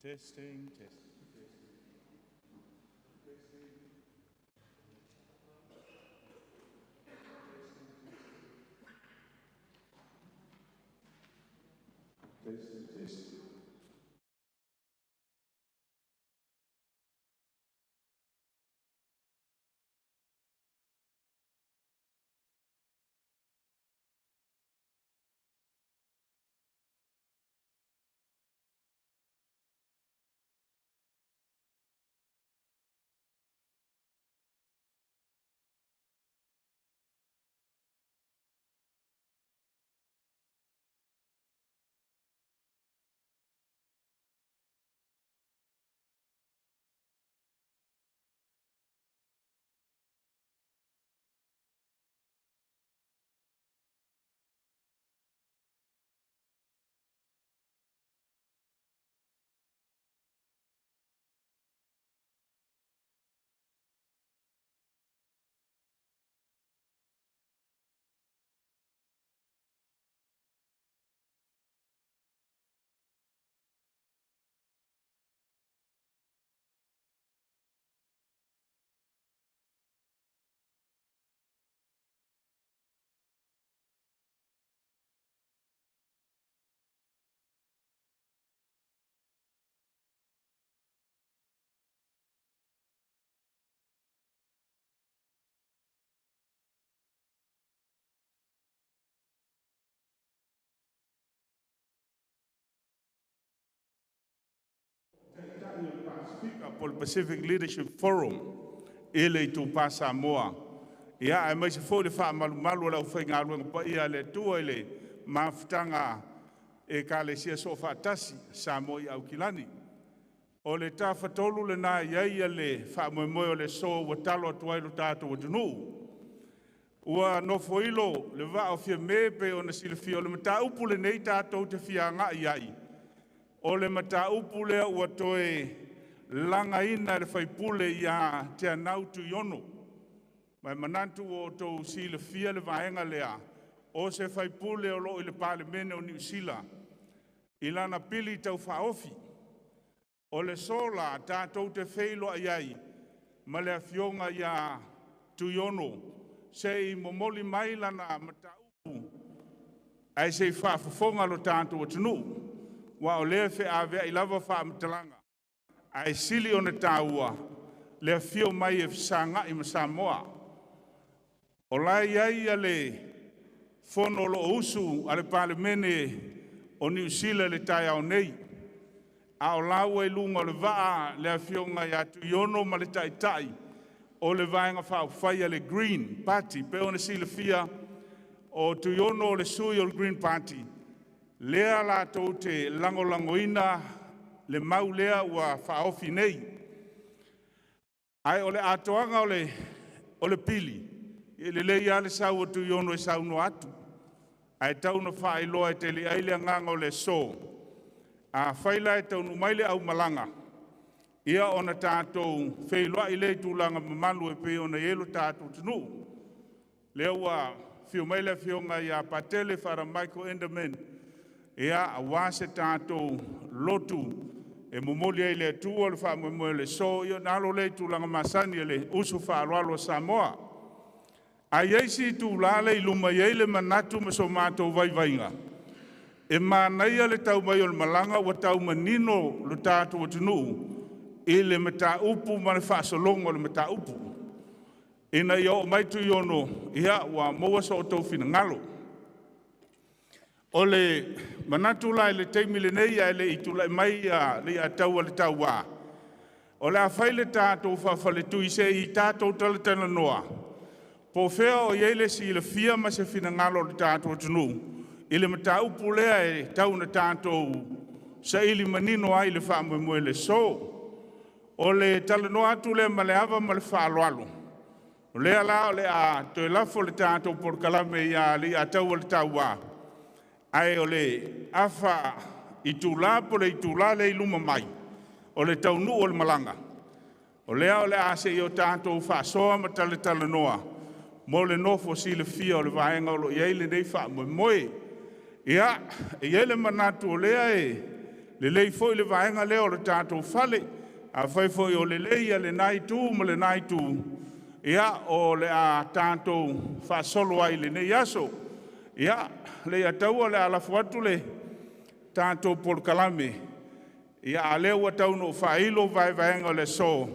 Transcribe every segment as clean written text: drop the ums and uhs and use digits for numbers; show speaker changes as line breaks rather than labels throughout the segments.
Testing, testing. Pol Pacific Leadership Forum ele tu pa Samoa ia ai mai se fo le fa malu la fa nga lu pa ia le tu ele maftanga e ka le sia so fa tasi Samoa i Aukilani o le ta fatolu le na ia le fa mo le so wa talo tuai lu tatu wa tunu ua no foilo le va o fie me pe ona silfio le mata upu le nei tatu te fia nga iai o le mata upu le ua toe langa ina le faipule ia Teanau Tuiono. Mai manantu o tau si le fia le vaenga lea. O se faipule o lo i le palemene o New Zealand. Ilana pili tau faofi. O le sola tātou te Feiloai ai. Ma le afionga ia Tuiono. Se i momoli mai lana mataupu. Ai se i whaafafonga lo tātou o tunu. Wa o lea fe avea i lava whaamatalanga. Ai sili o na tāua, le fio mai e fisanga i Samoa. O lai ai ale fono lo usu ale palemene o New Zealand le tai au nei. A o lau e lunga le waa le fio ngai a Tuiono ma le tai tai. O le vaenga whao whai le Green Party. Pe ona si le fia o Tuiono le sui o le Green Party. Lea la tau te langolangoina le mau lea ua whaofi nei. Ai ole atoanga ole pili. Le lea le sau o Tuiono e sau no atu. Ai tau no Feiloai te li aile nganga o le so. A Feiloai tau no maile au malanga. Ia ona tātou Feiloai le tūlanga mamalu e pe ona yelo tātou tunu. Lea ua fio maile fionga ia patele whara Michael Enderman. Ia a wase tātou lotu e momoli ai le tua le wha mo le so io nalo le tūlanga masani le usu whaaloalo Samoa. Ai eisi tūlale i luma iei le manatu ma so mātou vaivainga. E mānaia le tau mai o le malanga wa tau manino le tātou o tunu i le mata upu ma le whaasolongo le mata upu. Ina i o mai Tuiono ia wa moa so o tau fina ngalo. O le manatu lai le teimi le nei ai le itula mai le atau le taua. O le awhai le tātou whawhale tui se i tātou tala tana noa. Po whea o iele si le fia ma se fina ngalo le tātou tunu. I le mata upu lea e tau na tātou sa ili manino ai le whaamue le so. O le tala noa atu le ma le ava ma le whaaloalo. O lea la o le a toi lafo le tātou por kalame ia le atau le taua. Ai o le afa i tūlā po le i tūlā le iluma mai. O le taunu o le malanga. O lea o le ase i o tātou whaasoa ma tale tala noa. Mo le nofo si le fia o le vaenga o lo iei le nei wha moe moe. Ia, iei le manatu o lea e Le lei foi le vaenga leo le tātou whale. A whai foi o le lei a le nai tū ma le nai tū. Ia o le a tātou whasolo ai le nei aso. Ia le a taua le alafu atu le tātou polkalame. Ia a leo a tau no whailo vai vaenga le so.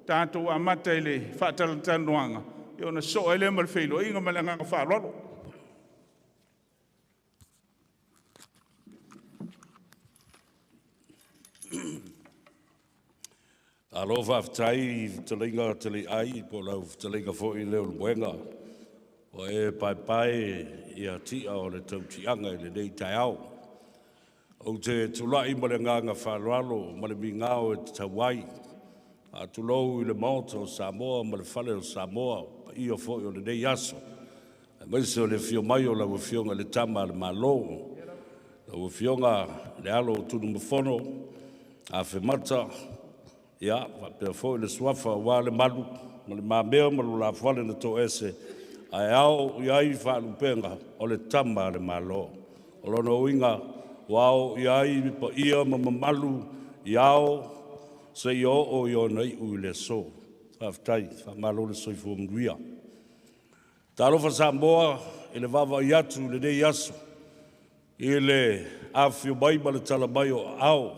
Tātou amata i le whatalatanuanga. Ia na so ele mal Feiloai inga malanga whalolo.
Alo whaftai talinga tali ai po lau talinga fo I leo mwenga. O e pai ia tia o le tau tianga I le nei tai au. O te tulai ma le nganga whalalo ma le mingao e te tawai. A tulou I le maota o Samoa ma le whale o Samoa I o fo I o le nei aso. A maise o le fio mai o la fionga le tama le malo. La fionga le alo tunu mawhono a whemata. Ia, pe foi le swafa wa le malu, ma le mamea ma la fale na to ese. Ai au iai fa lupenga o le tama le malo. O lono winga wao iai pa ia ma malu iao se yo o yo nei u le so. Aftai fa malo le soifo mduia. Talo fa Samoa ele vava iatu le nei aso. Ile afio bai ma le talabai o au.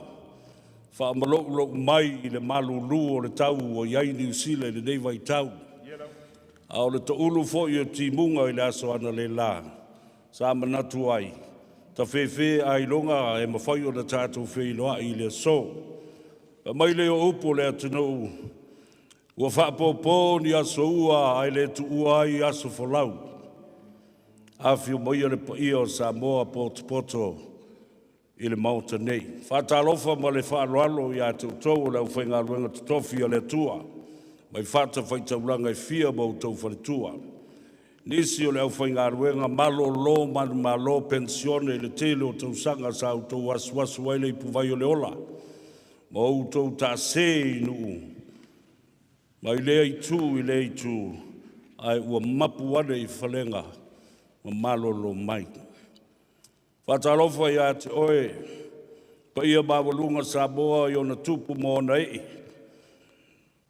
Fa malo mai I le malulu o le tau o iai New Zealand le nei vai tau. A o le taulu fo I o timunga I le aso ana le la. Sa manatu ai. Ta fefe ai longa e mawhai o le tātou Feiloai I le so. Pa mai le o upo le atano. Ua whaapopo ni aso ua ai le tu ua ai aso folau. Awhio mai o le pai o Samoa poto. I le mauta nei. Whatalofa ma le whaaloalo I a tau le au whainga luenga tutofi o le tua. Mai whata whaitauranga I fia mau tau whaletua. Nisi o le au whainga luenga malo lo manu malo pensione I le tele o tau sanga sa au tau waswasu waile I puwai o le ola. Ma au tau ta se I nuu. Ma I lea I tu. Ai ua mapu wane I whalenga. Ma malo lo mai. Whatalofa I a te oe, pa ia mawalunga Samoa I ona tupu mo nei.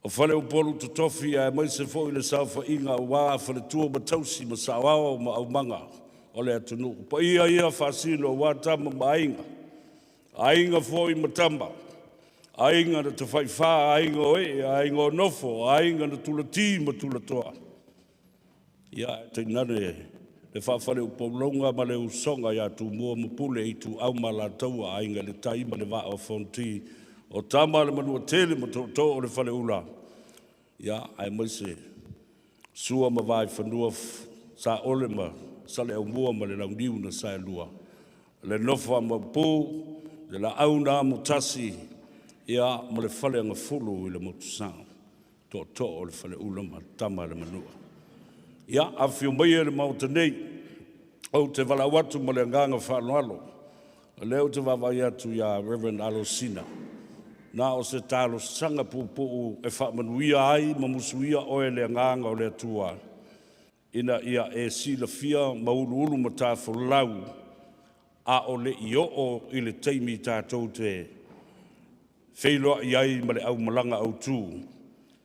O whale upolu tutofi a mai se fo I le saufa inga wā whale tua matausi ma sawao ma au manga o le atunu. Pa ia whasino wā tama ma ainga. Ainga fo I matamba. Ainga na te whaiwha, ainga oe, ainga o nofo, ainga na tulati ma tulatoa. Ia, te nane le whawhare upolonga ma le usonga ia tu mua mupule I tu au ma la taua ainga le taima le waa o fonti o tama le manua tele ma to o le whale ula. Ia, ai maise sua ma vai whanua sa ole ma sale au mua ma le launiu na sa lua. Le nofa ma pū, le la au na mutasi, ia ma le whale anga fulu I le motusang. To o le whale ula ma tama le manua. Ia, a whio mai le mauta nei, au te wala watu ma le nganga whaanoalo. Leo te wawai atu ia Reverend Alosina. Nā o se tālo sanga pūpū e whaamanuia ai ma musuia oe le nganga o le atua. Ina ia e sila fia maulu ma tāwho lau a o le I o I le teimi tātou te Feiloai ai ma le au malanga au tū.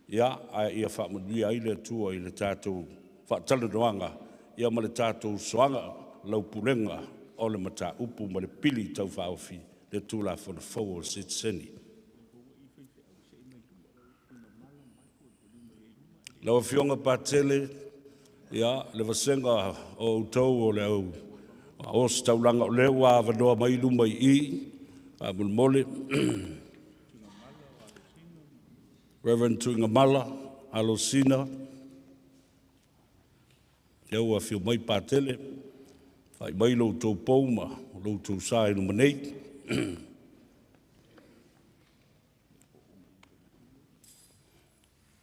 Ia, a ia whaamanuia ai le atua I le tātou whaatala noanga, ia ma le tātou soanga lau pulenga o le mata upu ma le pili tau whaofi le tūla whana whau o sitseni. Lau fionga pātele, ia, le wasenga o utau o le au o staulanga o leo a wanoa mai lumai I, a mulmole, Reverend Tuingamala, Alosina, Iau a whio mai pātele, whai mai lau tau pauma, lau tau sāi no manei.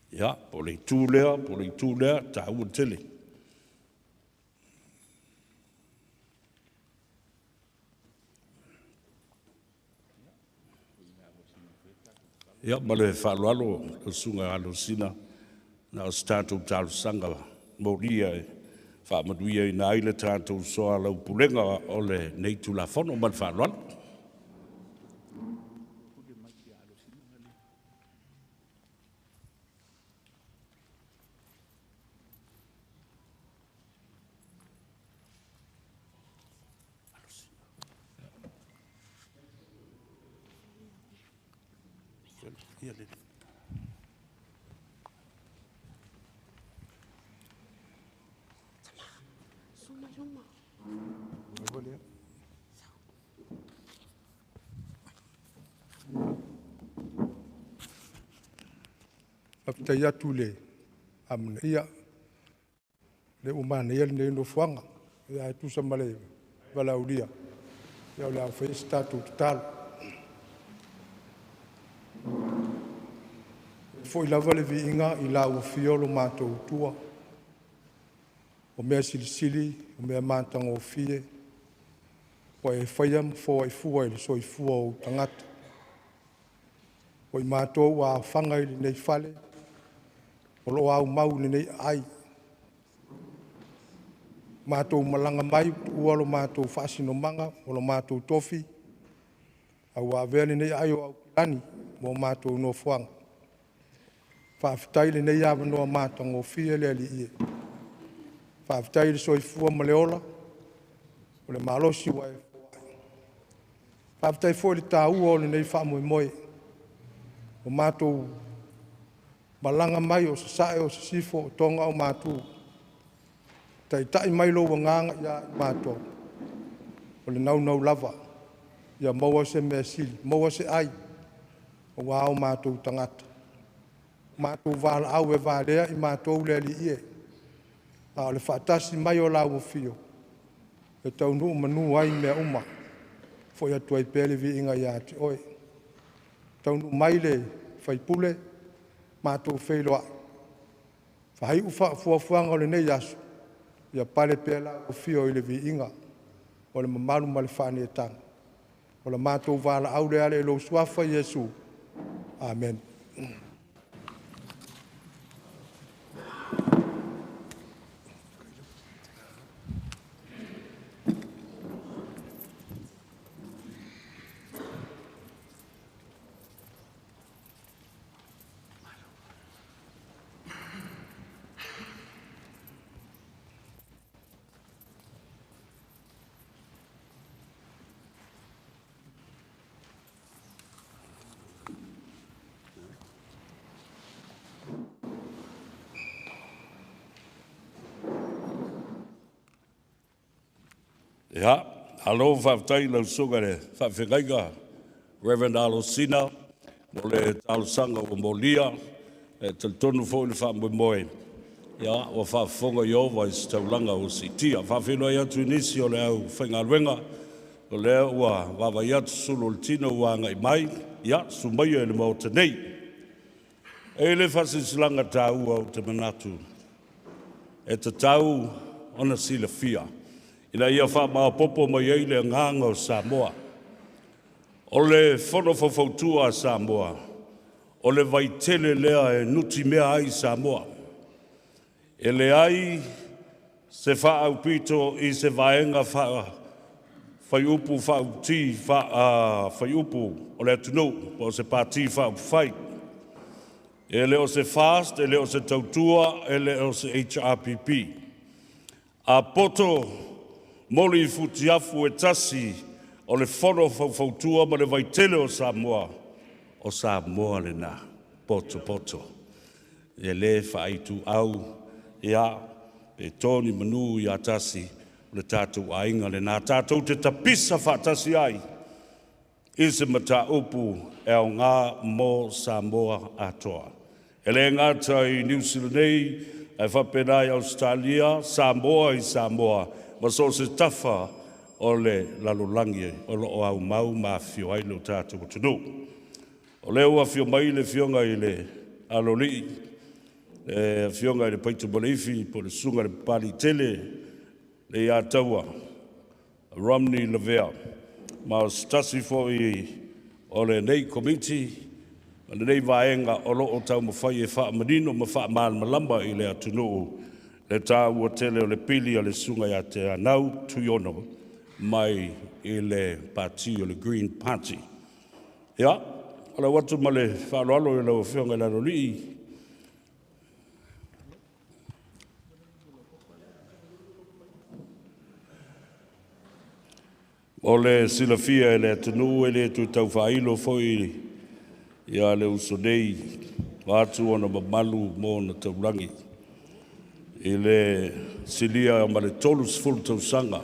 Ia, po lei tūlea, tā ua tele. Ia, ma le whaaloalo, le sunga Alosina, na o statou tālu sanga, mauria e, whaamaduia I nā ile tātou soa lau pulenga o le nei tū la whono man whaaloalo.
Aptai atu le amna ia le umana ia le no fuanga ia tu samale wala ulia ia la fe statu total foi la vale vinga i la u fiolo mato tua o me silisili o me matanga o fie o e faiam fo e fua i so i fua o tangata o i mato wa fanga i nei fale o lo au mau nei ai mato malanga mai ua lo mato fasino manga o lo mato tofi au avele nei ai o Aukilani mo mato no fuang fa fitaile nei ava no mato ngo fie le ali ie fa fitaile so i fua maleola o le malosi wa fa fitai fo le tau o le nei fa mo moi o mato malanga mai o sae o sifo tonga o mato tai mai lo nganga ya mato o le nau lava ya maua se mesili maua se ai o wao mato tangata mato vala au e valea i mato le ali ie a le fatasi mai o la o fio e tau nu manu ai me uma fo ya tuai pele vi inga ya ti oi tau nu mai le fai pule mato Feiloai fai ufa fuanga o le nei yasu ia pale pela o fio i le vi inga o le mamalu ma le fane tang o le mato vala au le ale lo suafa Yesu amen.
Ja, hallo whaftai lau sugare, whawhengaiga, Reverend Alosina, mo le talosanga o Molia, e tonu fo le wha moe. Ja, o whawhonga i owa i staulanga o Sitia. Whawhenua i atu nisi o le au whaingaruenga, o le ua wawa i atu sulu le tino wanga i mai, ja, sumaia e le mau tenei. E le whasisilanga tā ua o te manatu. E te tau ona sila fia. Ina ia wha maa popo mai eile nganga o Samoa. O le whono whawhautua a Samoa. O le vaitele lea e nuti mea ai Samoa. E le ai se wha au pito i se vaenga whai upu whau ti whai upu o le atunu o se pāti whau whai. E le o se fast, e le o se tautua, e le o se HRPP. A poto moli futi afu e tasi o le whono whautua ma le vaitele o Samoa le nā, poto. E le whaitu au, ia, e tōni manu i a tasi, le tātou ainga le nā tātou te tapisa whaatasi ai, i se mata upu e o ngā mō Samoa atoa. E le ngāta i New Zealand nei, e whapenai Australia, Samoa i Samoa, ma so se tafa o le lalolangi o lo au mau ma fio ai lo tātou tunu. O le ua fio mai le fionga i le aloli, fionga i le paitu boleifi po le sunga le pali tele, le ia taua, Romney Lavea, ma o stasi fo i o le nei komiti, ma le nei vaenga o lo o tau mawhai e wha manino ma wha malamba i le atunu le tā ua tele o le pili o le sunga ia Teanau Tuiono mai i le pati o le Green Party. Ia, o le watu ma le whaaloalo i lau whionga i lalo lii. O le silafia e le atunu e le tu tau whailo foi ia le uso nei wātu ona mamalu mō na taurangi. I le silia ma le tolu sifulu tausanga.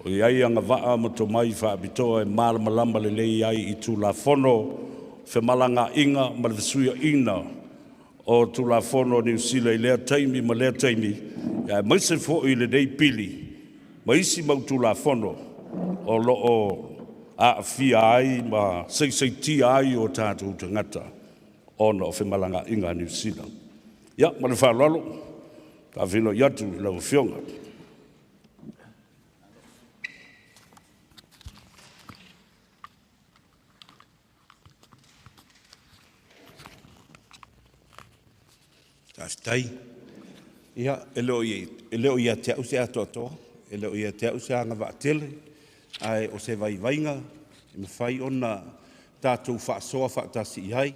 O iai anga waa ma to mai whaapitoa e malamalama le lei ai I tu la fono fe malanga inga ma le suia ina o tu la fono New Zealand I lea taimi ma lea taimi. Ia maise fo I le dei pili. Maisi mau tu la fono o lo o a fia ai ma sei tia ai o tātou tangata ona o fe malanga inga New Zealand. Ia, ma le whalalo, ka whino iatu I lau fionga.
Taftai. Ia, e leo ia te au se ato atoa, e leo ia te au se anga vaatele, ai o se vaivainga, e mawhai ona tātou whaasoa whaatasi I hai,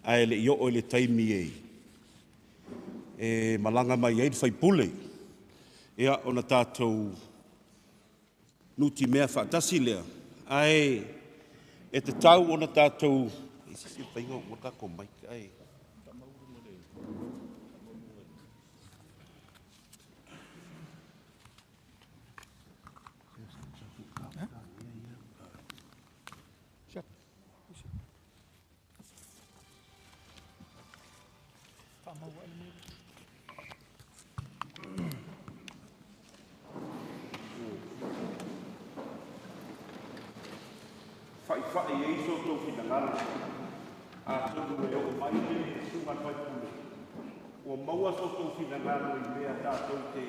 ai le io o le taimi ei. E malanga mai ei whai pule, ia ona tātou nuti mea whaatasi lea, ai e te tau ona tātou, e sisi whainga o kako mai, ai, Whai e iso tō whingangara, a tōku e o mai le sunga whai pule. Ua maua so tō whingangara I mea tātou te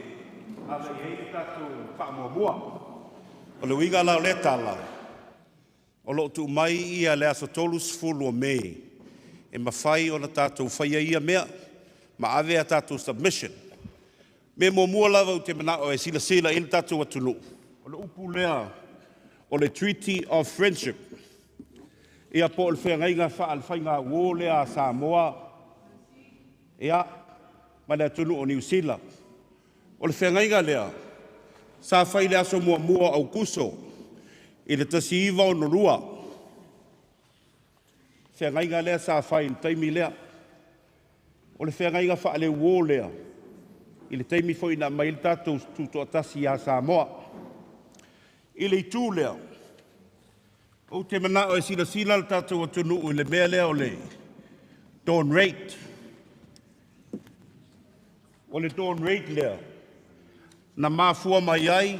ala I hei tātou whaamua. O le winga lau le tāla. O lo tu mai ia le aso tolu sifulu o mei. E mawhai o na tātou whaia ia mea, ma ave a tātou submission. Me mua lava u te mana o e sila ina tātou atunu. O le upu lea, o le Treaty of Friendship. Ia po le whengainga whaalwhainga wō lea Samoa. Ia, ma le atunu o New Zealand. O le whengainga lea, sa whai le aso mua au kuso, I le tasi iwa o norua. Whengainga lea sa whai taimi lea. O le whengainga whaale wō lea. I le taimi fo ina mai le tātou tuto atasi a Samoa. I le itu lea. O te mana o e sila le tātou atunu o le mea lea o le dawn rate. O le dawn rate lea. Na mafua mai ai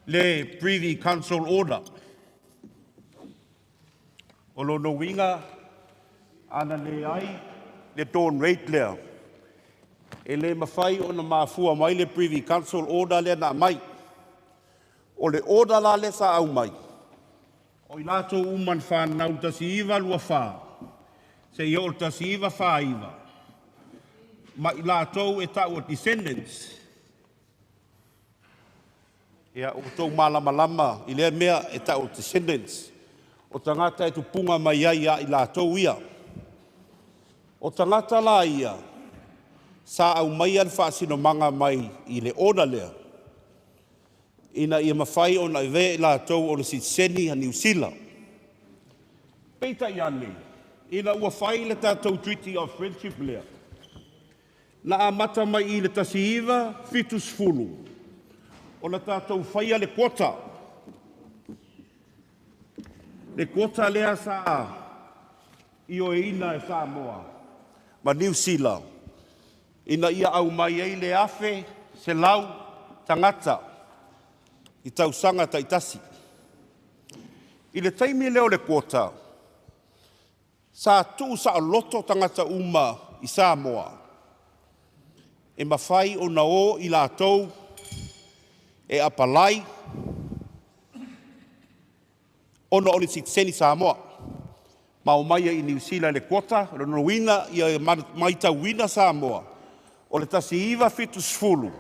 le Privy Council Order. O lo no winga ana le ai le dawn rate lea. E le mawhai o na mafua mai le Privy Council Order lea na mai. O le order la le sa au mai. O I lato uman whanau tasi iwa lua wha. Se I o tasi iwa wha iwa. Ma I lato e tau o descendants. Ia o tau malama I lea mea e tau o descendants. O tangata e tupunga mai ai I lato ia. O tangata la ia. Sa au mai an whaasino manga mai I le ona lea. Ina ia mawhai o na iwe la tau o na sitseni a New Zealand. Peita I ane, ina ua whai le tātou Treaty of Friendship lea. Na amata mai I le tasi iwa, fitus fulu. O na tātou whaia le kota. Le kota lea sa I o ina e Samoa. Ma New Zealand. Ina ia au mai ei le afe, se lau, tangata. I tausanga taitasi. I le taimi leo le kota, sa tu sa loto tangata uma I Samoa. E mawhai o na o I lātou, e apalai, ona o le sitseni Samoa. Ma o maia I New Zealand le kota, o le noinga I maita wina Samoa. O le tasi iwa fitus fulu.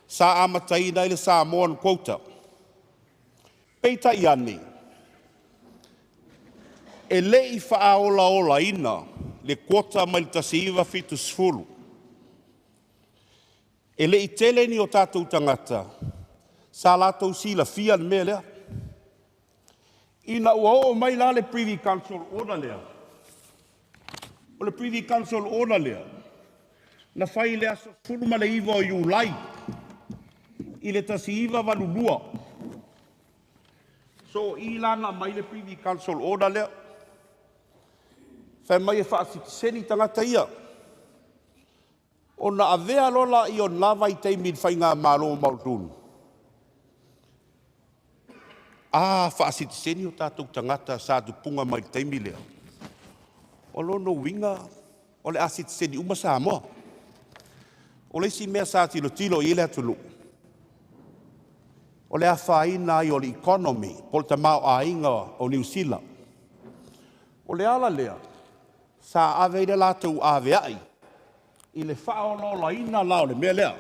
Sa amataina I le Samoan quota. Peita I ane. E lei whaaola ina le quota mai le tasi iwa fitus fulu. E lei tele ni o tātou tangata. Sa lātou sila fia mea lea. Ina ua o mai la le Privy Council Order lea. O le Privy Council ona lea. Na whai le aso fulu ma le iwa o Iulai. I le tasi iwa walulua. So i lana mai le Privy Council ona lea. Whai mai e whaasitiseni tangata ia. O na avea lola i o lava i teimi whai ngā mālo mautunu. Whaasitiseni o tātou tangata sa tupunga mai teimi lea. O lono winga, o le asitiseni uma Samoa. O le si mea sa tilo i le atulu. O le awhaina i o le economy, po le tamau a inga o New Zealand. O le ala lea, sa aveire lātou aveai, i le whaolola ina lao le mea lea.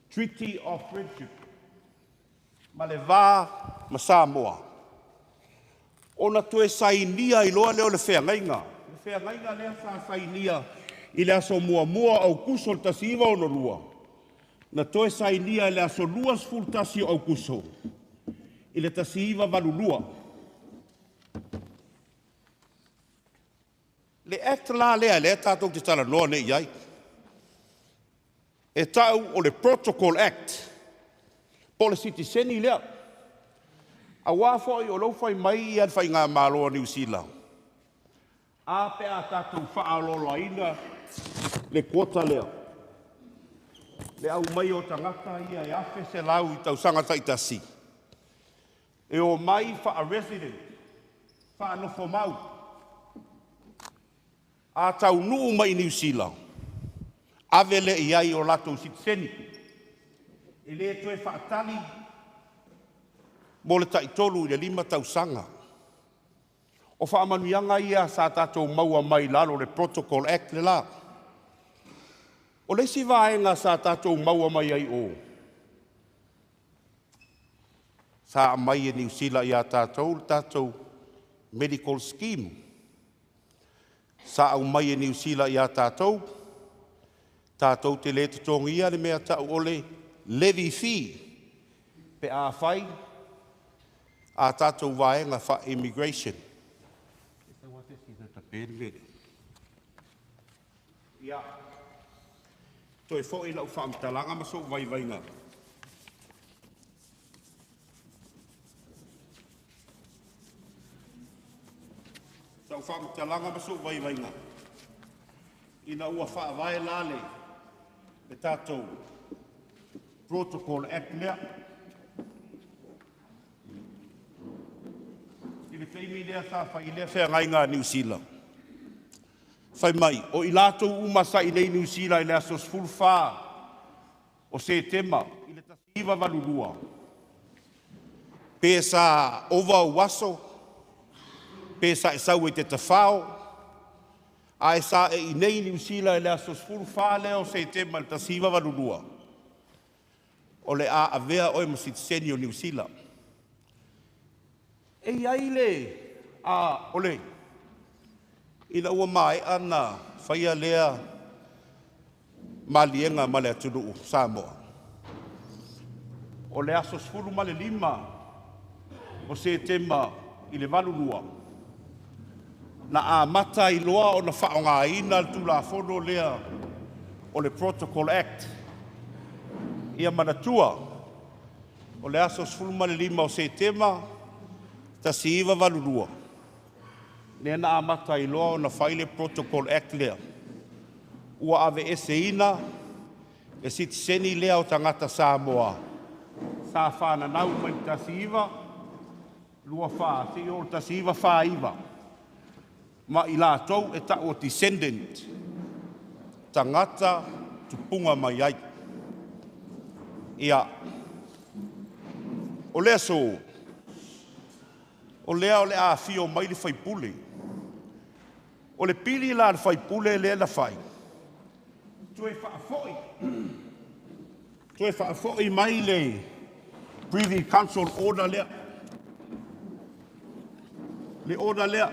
Treaty of Friendship. Ma le vā ma Samoa. Ona toe sainia i loa leo le whengainga. Le whengainga lea sa sainia i le aso mua au kuso le tasiva o no lua. Na toe sainia i le aso luas fultasi au kuso. I le tasiva valulua. Le act la lea le tātou te tala noa ne iai. E tau o le Protocol Act. Po le sitiseni lea. A wāwhoi o lau mai i an whai ngā māloa New Zealand. A pe a tātou whaalola ina le kota lea. Le au mai o tangata ia e awhe se lau i tau sangata i tasi. E o mai wha a resident, wha anofo mau. A tau nuu mai New Zealand. Ave le iai o latou sitiseni. E le toe wha atali mo le taitolu i le 5 tausanga. O whaamanuianga ia sa tātou maua mai lalo le Protocol Act le la. O le si vaenga sa tātou maua mai ai o. Sa mai e New Zealand ia tātou medical scheme. Sa au mai e New Zealand ia tātou te le tutongia le mea tau o le levy fee. Pe a whai a tātou vaenga wha immigration. Ia, toi fo i lau whaamtalanga maso vaivainga. Tau whaamtalanga maso vaivainga. Ina ua whaavae lale me tātou Protocol Act lea. I le teimi lea sa whai lea whea ngai ngā New Zealand. Whai mai, o i lātou umasa i nei New Zealand i lea sos fulwha o se tema i le tasiva valurua. Pesa ova o waso, pesa e sau e te tawhao, a e sa e i nei New Zealand i lea sos fulwha lea o se tema i le tasiva valurua. O le a avea oe masitiseni o New Zealand. E iai le, ole, ina ua mai ana whaia lea malienga ma le atunu Samoa. O le aso sfuru ma le 5 o se tema i le valulua. Na a mata i loa o na whaonga ina tu la fono lea o le Protocol Act. Ia manatua o le aso sfuru ma le 5 o se tema tasi iwa valulua. Nea na amata i loa o na whaile Protocol Act lea. Ua ave ese ina, e sitiseni lea o tangata Samoa. Sa whana nau mai tasi iwa, lua wha, se o tasi iwa wha iwa. Ma i la tau e ta o descendant. Tangata tupunga mai ai. Ia, o lea so, o lea o le a fio mai le whaipule. O le pili la le whaipule lea la whai. Tue whaafoi mai le Privy Council order lea. Le order lea.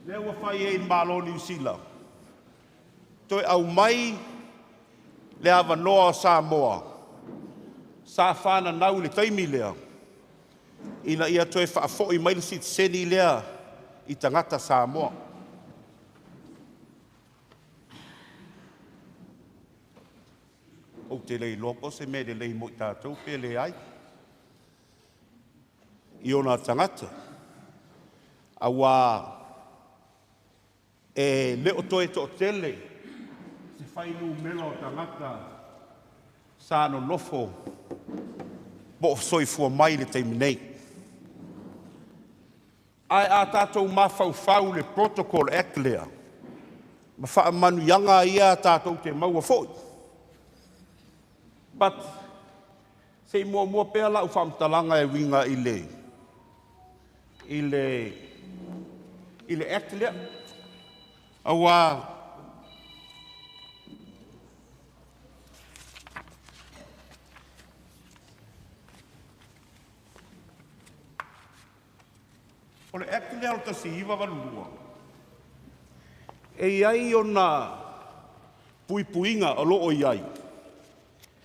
Lea ua whai e in malo New Zealand. Tue au mai le awanoa o Samoa. Sa whana nau le taimi lea. Ina ia toe whaafoi mai le sitiseni lea i tangata Samoa. O te lei loko se me le lei mo i tātou pe le ai. I ona tangata. Awa e leo toe to tele se whainu melo tangata sa no nofo bo soifua mai le teimi nei. Ai a tātou mawhau le protocol act lea. Ma wha manu yanga ia tātou te maua foi. But se mua pēr lau whamtalanga e winga i le act lea. Awa o le act lea o tasi iwa walulua. E iai o na puipuinga o loo iai.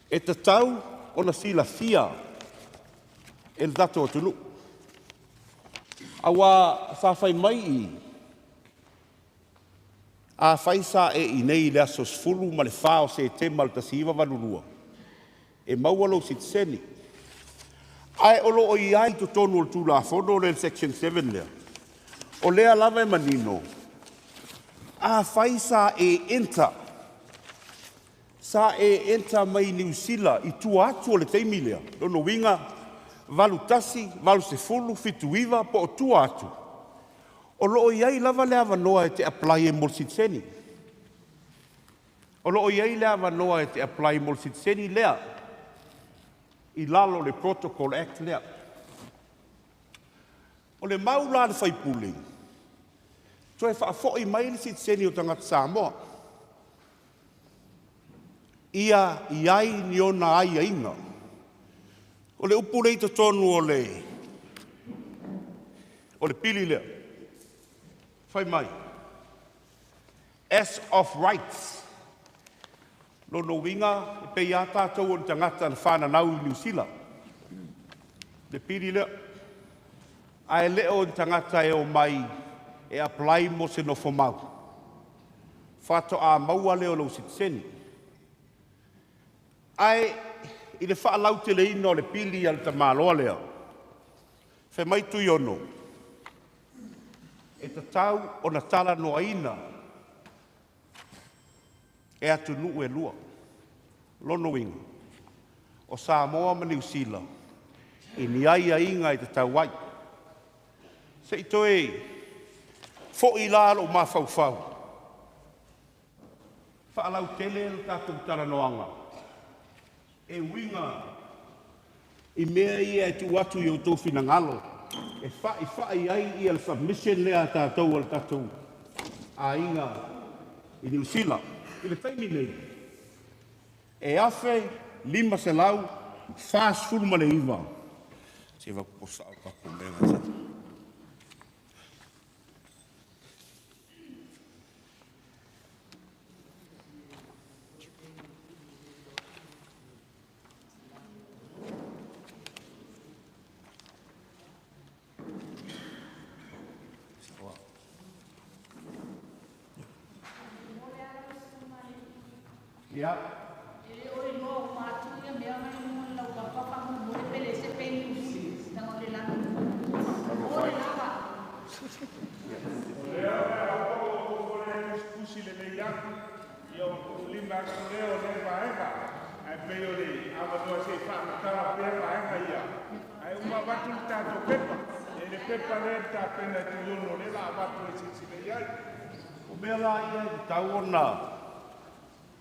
E te tau o na sila fia e le dato atunu. Awa whawhai mai i a whaisa e i nei le asos fulu ma le whao se te mal tasi iwa walulua. E maualo sit seni. Ai o loo iai to tonu o tu la fono le section 7 lea. O lea lava e manino. A whaisa e enta. Sa e enta mai New Zealand i tu atu o le teimi lea. Lono winga, valu tasi, valu se fulu, fitu iwa, po o tu atu. O loo iai lava lea wanoa e te apply e molsitseni. O loo iai lea wanoa e te apply e molsitseni lea. I lalo le protocol act lea. O le maula le whaipule. Toe whaafoi mai le sitseni o tangata Samoa. Ia iai ni ona ai ainga. O le upurei to tonu o le pili lea. Whai mai. As of rights. Lono winga, e pei a tātou o le tangata na whananau i New Zealand. Le pili lea. Ai leo o tangata e o mai e apply mo se no fomau. Whato a maua leo lo sitseni. Ai, i le whaalau te leino le pili al ta māloa lea. Teanau Tuiono. E ta tau o na tala no aina. E atu nuu e lua. Lono inga. O Samoa ma New Zealand. I ni ai a inga i te tau wai. Se i toe, fo i lalo ma fau. Whaalau tele le tātou tala noanga. E winga i mea ia e tu atu i o tō finangalo. E whai ai i al submission lea tātou al tātou. A inga i New Zealand. I le taimi nei. E afe, lima se lau, fast food ma le iwa. Se wa kuposa au kako menga sa. Ja.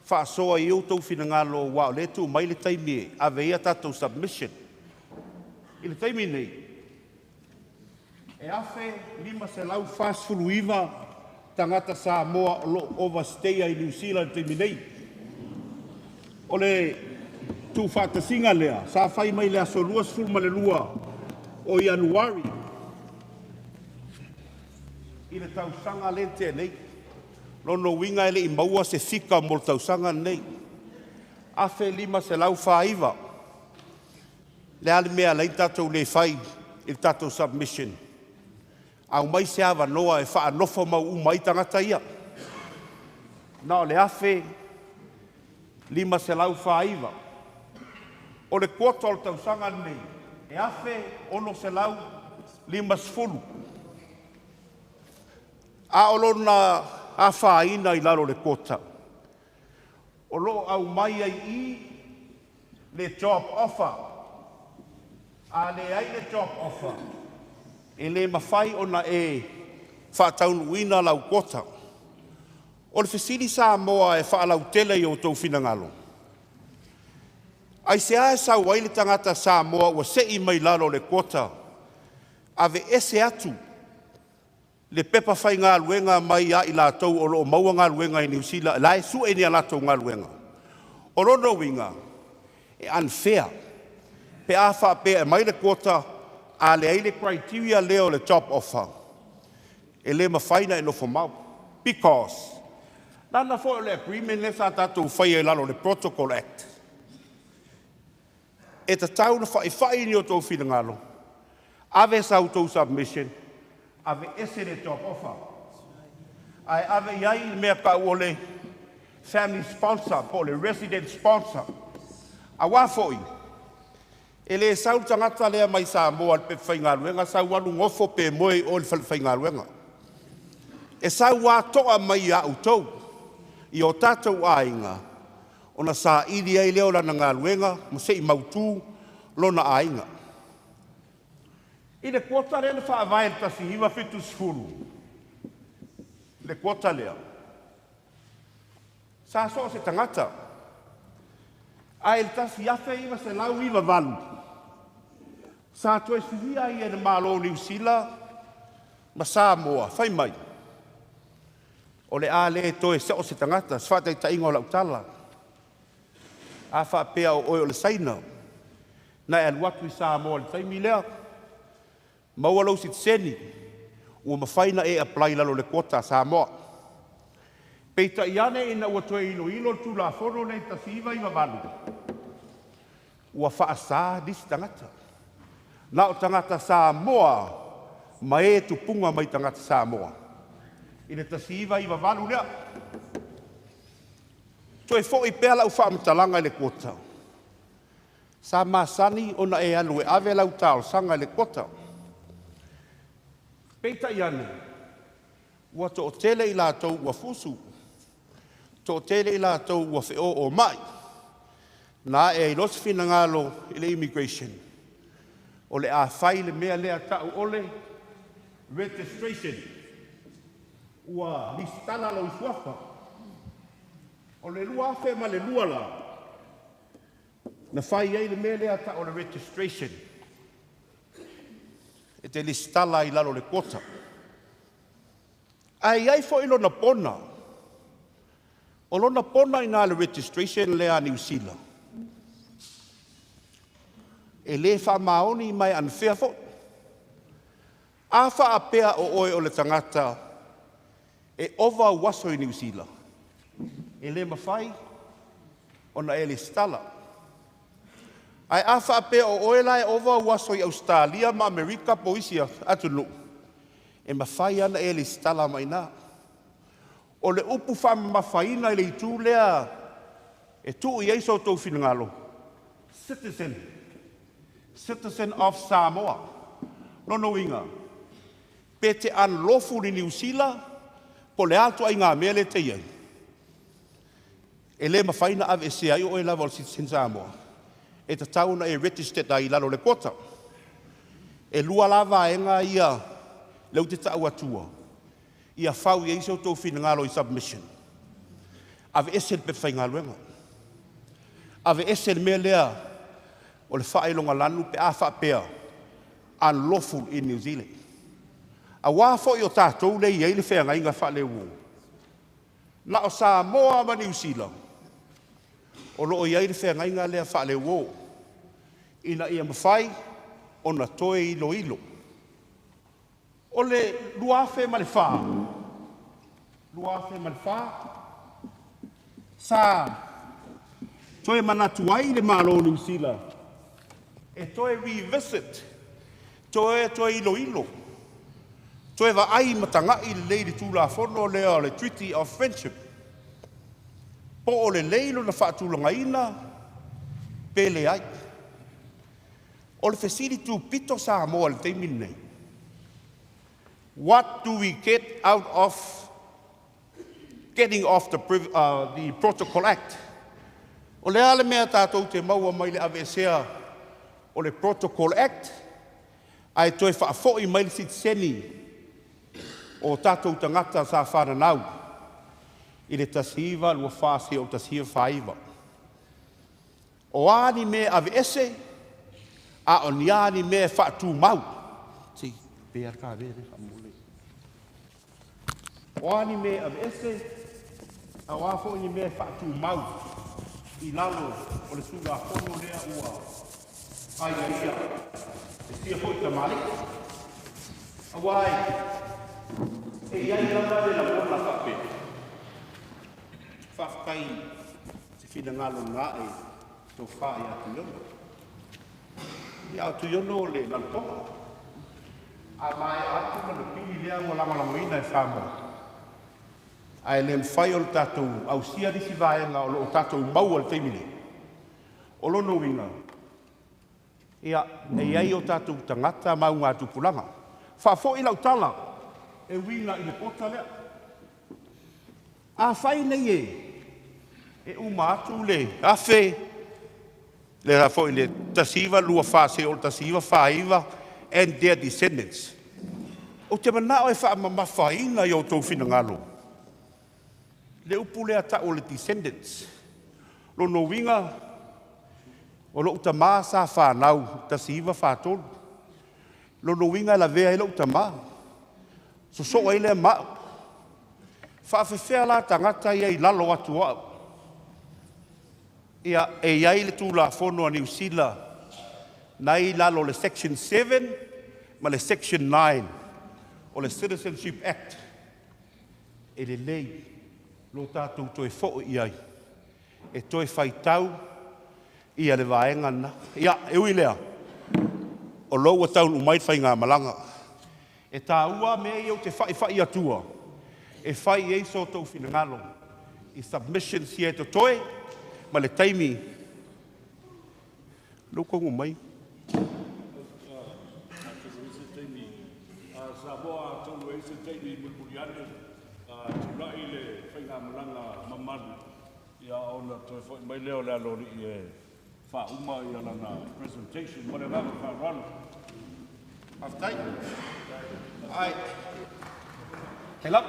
Whaasoa i o tau whinangalo wao le tu mai le taimi a veia tātou submission. I le taimi nei. E afe lima se lau fast fulu iwa tangata Samoa o lo overstay i New Zealand taimi nei. O le tu whatasinga lea, sa whai mai lea so luas fulu ma le lua o Januari. I le tau sanga lente nei. Lono winga ele i maua se fika mo tausanga nei. Afe lima se lau whaiva. Le ale mea lai tātou le whai i tātou submission. Au mai se ava noa e whaanofo mau umai tangata ia. Na o le afe, 5 se lau whaiva. O le kota o le tausanga nei, e afe, 1 se lau, 5 sfulu. A o lona a whaina i laro le kota. O lo au mai ai I, le job offer. A le ai le job offer. E le mawhai ona e whaataunu ina lau kota. O le fesili Samoa e whaalau tele i o tau finangalo. Ai se ae sau waile tangata Samoa ua se I mai lalo le kota. Ave ese atu. Le pepa whai ngā luenga mai a I lātou o lo maua ngā luenga i New Zealand. La e su e ni a lātou ngā luenga. O rono winga e unfair. Pe a wha pe e mai le kota a le aile criteria leo le job offer. E le mawhaina e nofo mau. Because nana fo le agreement le sa tātou whai e lalo le Protocol Act. E ta tau na whai ni o tau whingalo. Ave sa tau submission. Ave ese le job offer. Ai ave iai mea ka ole family sponsor, po le resident sponsor. A wafoi. E le sau tangata lea mai Samoa pe whaingaluenga, sau wanu ngofo pe moe o le whaingaluenga. E sau wā toa mai a utou, I o tātou ainga, o na sa ili ai leo lana ngā luenga, mo se I mautu lona ainga. I le kota lea na whaavai le tasi hiwa fitu sfuru. Le kota lea. Sa so se tangata. Ai le tasi afe iwa se lau iwa valu. Sa toe sivia I e na malo New Zealand, ma Samoa, whai mai. O le a le toe se o se tangata, sfata I tainga o lautala. A wha pea o oi o le saina. Na e aluatu I Samoa le taimi lea. Maua lau sit seni, ua mawhaina e apply lalo le kota Samoa. Peita iane ina ua toe ilo tu la fono nei tasiva I mavalu. Ua whaasa disi tangata. Na o tangata Samoa, ma e tupunga mai tangata Samoa. I le tasiva I mavalu lea. Toe fo I pea lau whaamatalanga I le kota. Sa masani ona e anu e ave lau tau sanga I le kota. Peita iane, ua to o tele I lātou ua fusu. To o tele I lātou ua whio o mai. Nā e ilosi fina ngalo I le immigration. O le a whai le mea lea tau ole, registration. Ua listana lo iswafa. O le lua afe ma le lua la. Na whai ei le mea lea tau ole registration. E te listala I lalo le kota. Ai ai fo ilo na pona. O lona pona I nā le registration lea New Zealand. E le wha maoni mai unfair fo. A wha apea o oe o le tangata e ova waso I New Zealand. E le mawhai o na e listala. Ai afa pe o oela e ova waso I Australia ma Amerika po isia atu no. E mawhai ana e listala mai nā. O le upu whama mawhaina I le itu lea e tu I eiso tau whinangalo. Citizen of Samoa. Nono inga. Pe te unlawful I New Zealand po le ato ai ngā mele te iei. E le mawhaina ave se ai o e lava o citizen Samoa. E ta tauna e registered ai lalo le kota. E lua lava e ngā ia leu te tau atua. Ia whau I eiso tau whinangalo I submission. Ave esel pe whai ngā luenga. Ave esel mea lea o le whaelonga lanu pe a whapea unlawful in New Zealand. A wafo I o tātou le iei le whenga inga whale wu. Na o Samoa ma New Zealand. O loo iei le whenga inga lea whale wu. Ina ia mawhai o na toe ilo ilo. O le luafe ma le wha. Luafe ma le wha. Sa toe manatu ai le malo New Zealand. E toe revisit. Toe ilo ilo. Toe wa ai matangai le leili tūla fono lea o le Treaty of Friendship. Po o le leilo na whaatulanga ina, pele ai. O le fesiri tu pito Samoa le teimin nei. What do we get out of getting off the Protocol Act? O le ale mea tātou te maua mai le avesea o le Protocol Act, ai toe whaafoi mai le seni o tātou tangata sa whananau i le tasiva lua whāse o tasiva whaiva. O ani me avese, a o ni ani me whaatu mau. Si, pēr kā vere whamule. O ani me avese, a wafo ni me whaatu mau. I lalo o le sula pono lea ua. Ai ia, e sia hoi tamale. Awai, e iai lama le la mona whape. Whafkai, se whina ngalo ngā e, tō whae a Tuiono. Ia o Tuiono le lalpoa. A mai atu mana pili lea mo lama ina e whamara. Ai le mwhai o le tātou au sia risi vaenga o lo tātou maua le teimine. O lono winga. Ia, e iai o tātou tangata mau ngā tupulanga. Whafo i lau tala, e winga i le pota lea. A whai nei e uma atu le afe, le rafo i le tasiva lua whase o le tasiva whaiva, and their descendants. O te manao e wha mawhaina i o tō whina ngalo. Le upu lea ta o le descendants. Lono winga, o lo uta maa sa whanau, ta siwa whātolu. Lono winga la vea ila uta maa. So so ai lea maa. Whaafewhea la tangata ia i lalo atu au. Ia e iai le tūla whono a New Zealand. Nai lalo le Section 7, ma le Section 9. O le Citizenship Act. E le lei. Lo tātou toe fo i ai. E toe whai tau ia le vaenga na. Ia, e ui lea. O loua tau umai whai ngā malanga. E tā ua mea iau te whai atua. E whai ei so tau whina ngalo. I submissions hi e to toe, ma le taimi. Lukongu mai.
Samoa tau e se taimi mulmuriane. Turai le whainga malanga mamalu. Ia ona toi fo mai leo le alori e wha uma i ana na presentation. Mare rama wha rana.
Aftai. Ai. Hei lap.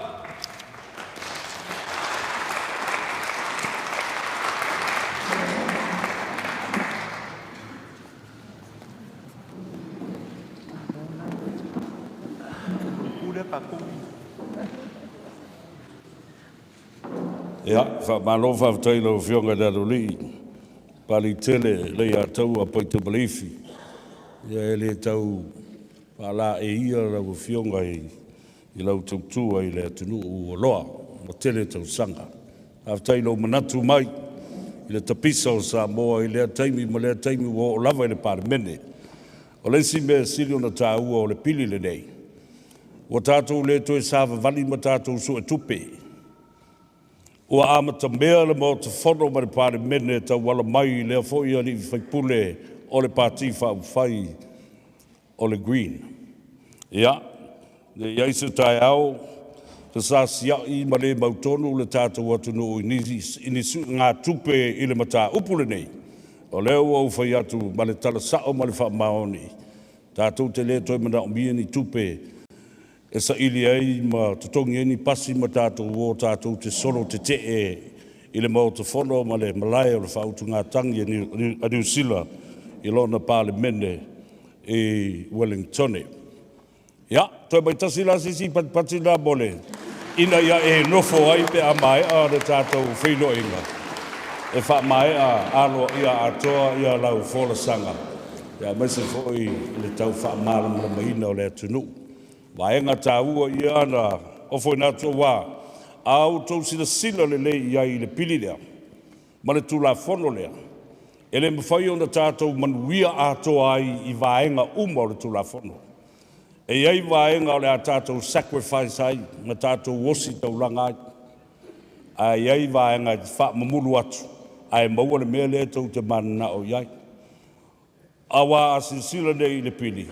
Kule ka kumi.
Ia, whamalo whawtailo whionga daro li. Pali tele lei a tau a poita balifi. Ia e le tau whala e ia rau whionga i lau tautua i le atunu o loa. O tele tau sanga. Whawtailo manatu mai. I le tapisa o Samoa i le taimi ma le taimi o lava i le paramene. O le si mea sili o na tāua o le pili le nei. O tātou le toi sāwa vali ma tātou su e tupe. Ua amata mea le mo te whono ma le pāre mene tau wala mai lea fōi ani whaipule o le pāti whai o le green. Ia, le iaisa tai au, te sāsia i ma le mautonu le tātou atunu o inisu ngā tupe i le mata upule nei. O leo au whai atu ma le tala sao ma le wha maoni. Tātou te le toi mana o mia ni tupe e sa ili ai ma tutongi eni pasi ma tātou o tātou te solo te te i le mau te whono ma le malai o le whautu ngā tangi a New Zealand i lona pāle mene i Wellingtone. Ia, toi mai tasi la sisi pati nā mole. Ina ia e nofo ai pe a mai a le tātou Feiloai inga. E wha mai a alo ia atoa ia lau whola sanga. Ia maise fōi le tau wha mālam la mahina o le atunu. Waenga tāua i ana, ofo i nātua wā, au tau sila le lei ia i le pili lea, ma le tūla whono lea. E le mwhai o na tātou manuia atoa ai i waenga uma o le tūla whono. E iai vaenga o le a tātou sacrifice ai, ma tātou wosi tau langa ai. A iai vaenga i wha mamulu atu, ai maua le mea lea tau te mana o iai. Awa asinsila nei le pili.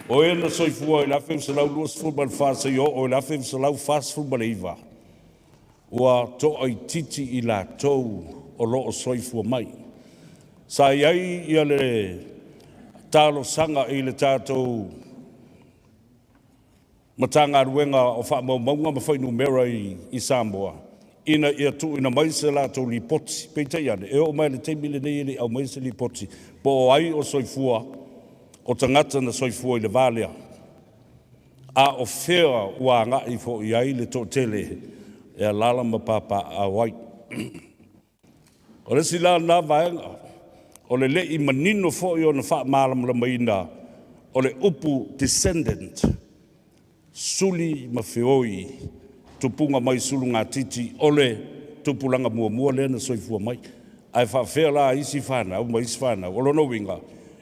O e na soifua i la whewsa salau luas fulbal whasa i o la whewsa salau whasa fulbal iwa. Ua to ai titi i la tau o loo soifua mai. Sa iai ia le talo sanga i le tātou matanga ruenga o wha maunga ma whainu mera i Samoa. Ina ia tu ina maise la tau li poti. Peita iane, e o mai le teimile nei ele au maise li poti. Po o ai o soifua, o tangata na soifua i le valea. A o whea ua ngā i fo i ai le tō tele e a lala ma papa a wai. O le si la nā vaenga, o le le i manino fo i o na wha maalam la maina, o le upu descendant, suli ma whioi, tupunga mai sulu ngā titi, o le tupulanga mua le na soifua mai. Ai whawhea la isi whana, au ma isi whana, o lono winga,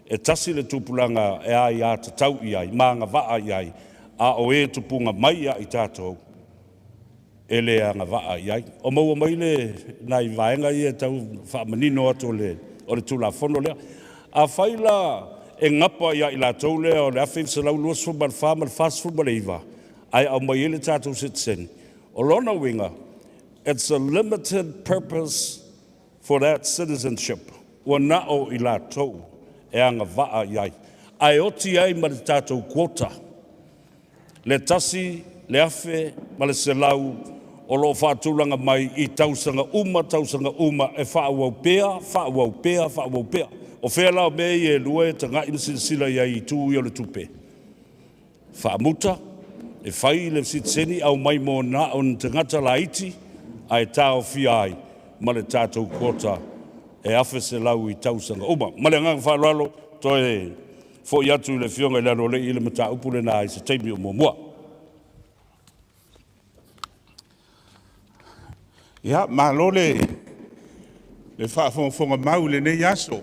e tasi le tupulanga e ai a tatau i ai, maanga waa i ai, a o e tupunga mai a i tātou, e le a ngā waa i ai. O maua mai le nai vaenga i e tau whaamanino ato le, o le tula whono lea. A whaila e ngapa i a i la tau lea, o le awhiv sa lau luas fumbal whamal fast fumbal iwa, ai au mai ele tātou sitsen. O lona winga, it's a limited purpose for that citizenship. Ua na o i la tau, e anga waa i ai. Ai oti ai ma le tātou quota. Le tasi, le afe, ma le selau, o lo whaatulanga mai i tausanga uma, e whaawau pea. O whela me i e lua e tanga ina sila ia i tū i o le tupe. Whaamuta, e whai le sitseni au mai mō na o na tangata la iti, ai tāo whiai, ma le tātou kota, e awhe se lau i tausanga uma. Ma le ngang whaalalo, to e fo i atu le whionga i lano le i le mata upule na i se teimi o mua.
Ia, malo le whaafonga mau le nei aso.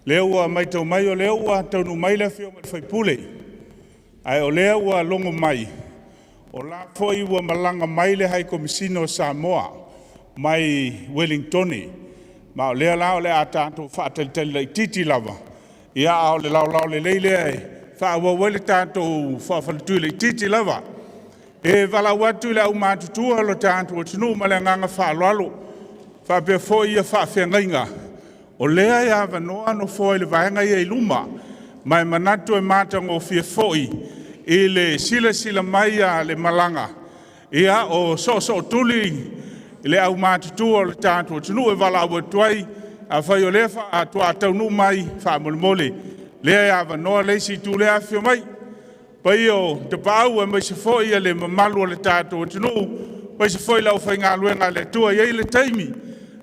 Lea ua mai tau mai o lea ua taunu mai le whionga le whaipule. Ai o lea ua longo mai. O la foi ua malanga mai le hai komisino Samoa, mai Wellingtoni. Ma o lea lao le a tātou whaatalitali lai titi lava. Ia ao le lao le leile ai. Whaawawele tātou whaafalitui lai titi lava. E wala watu le au mātutua lo tātou o tunu ma le nganga whaaloalo. Whapea foi ia whaafengainga. O lea ia wanoa no foi le vaenga ia i luma. Mai manatu e mātango fia foi. I le sila mai a le malanga. Ia o so tuli le au mātutua lo tātou o tunu e wala au tuai. A whai o lefa a tua taunu mai whaamole. Lea ia wanoa leisi tu lea fia mai. Pai o te pāua mai se foi le mamalu le tātou tunu, pai se foi lau whai ngā luenga le tua iei le taimi,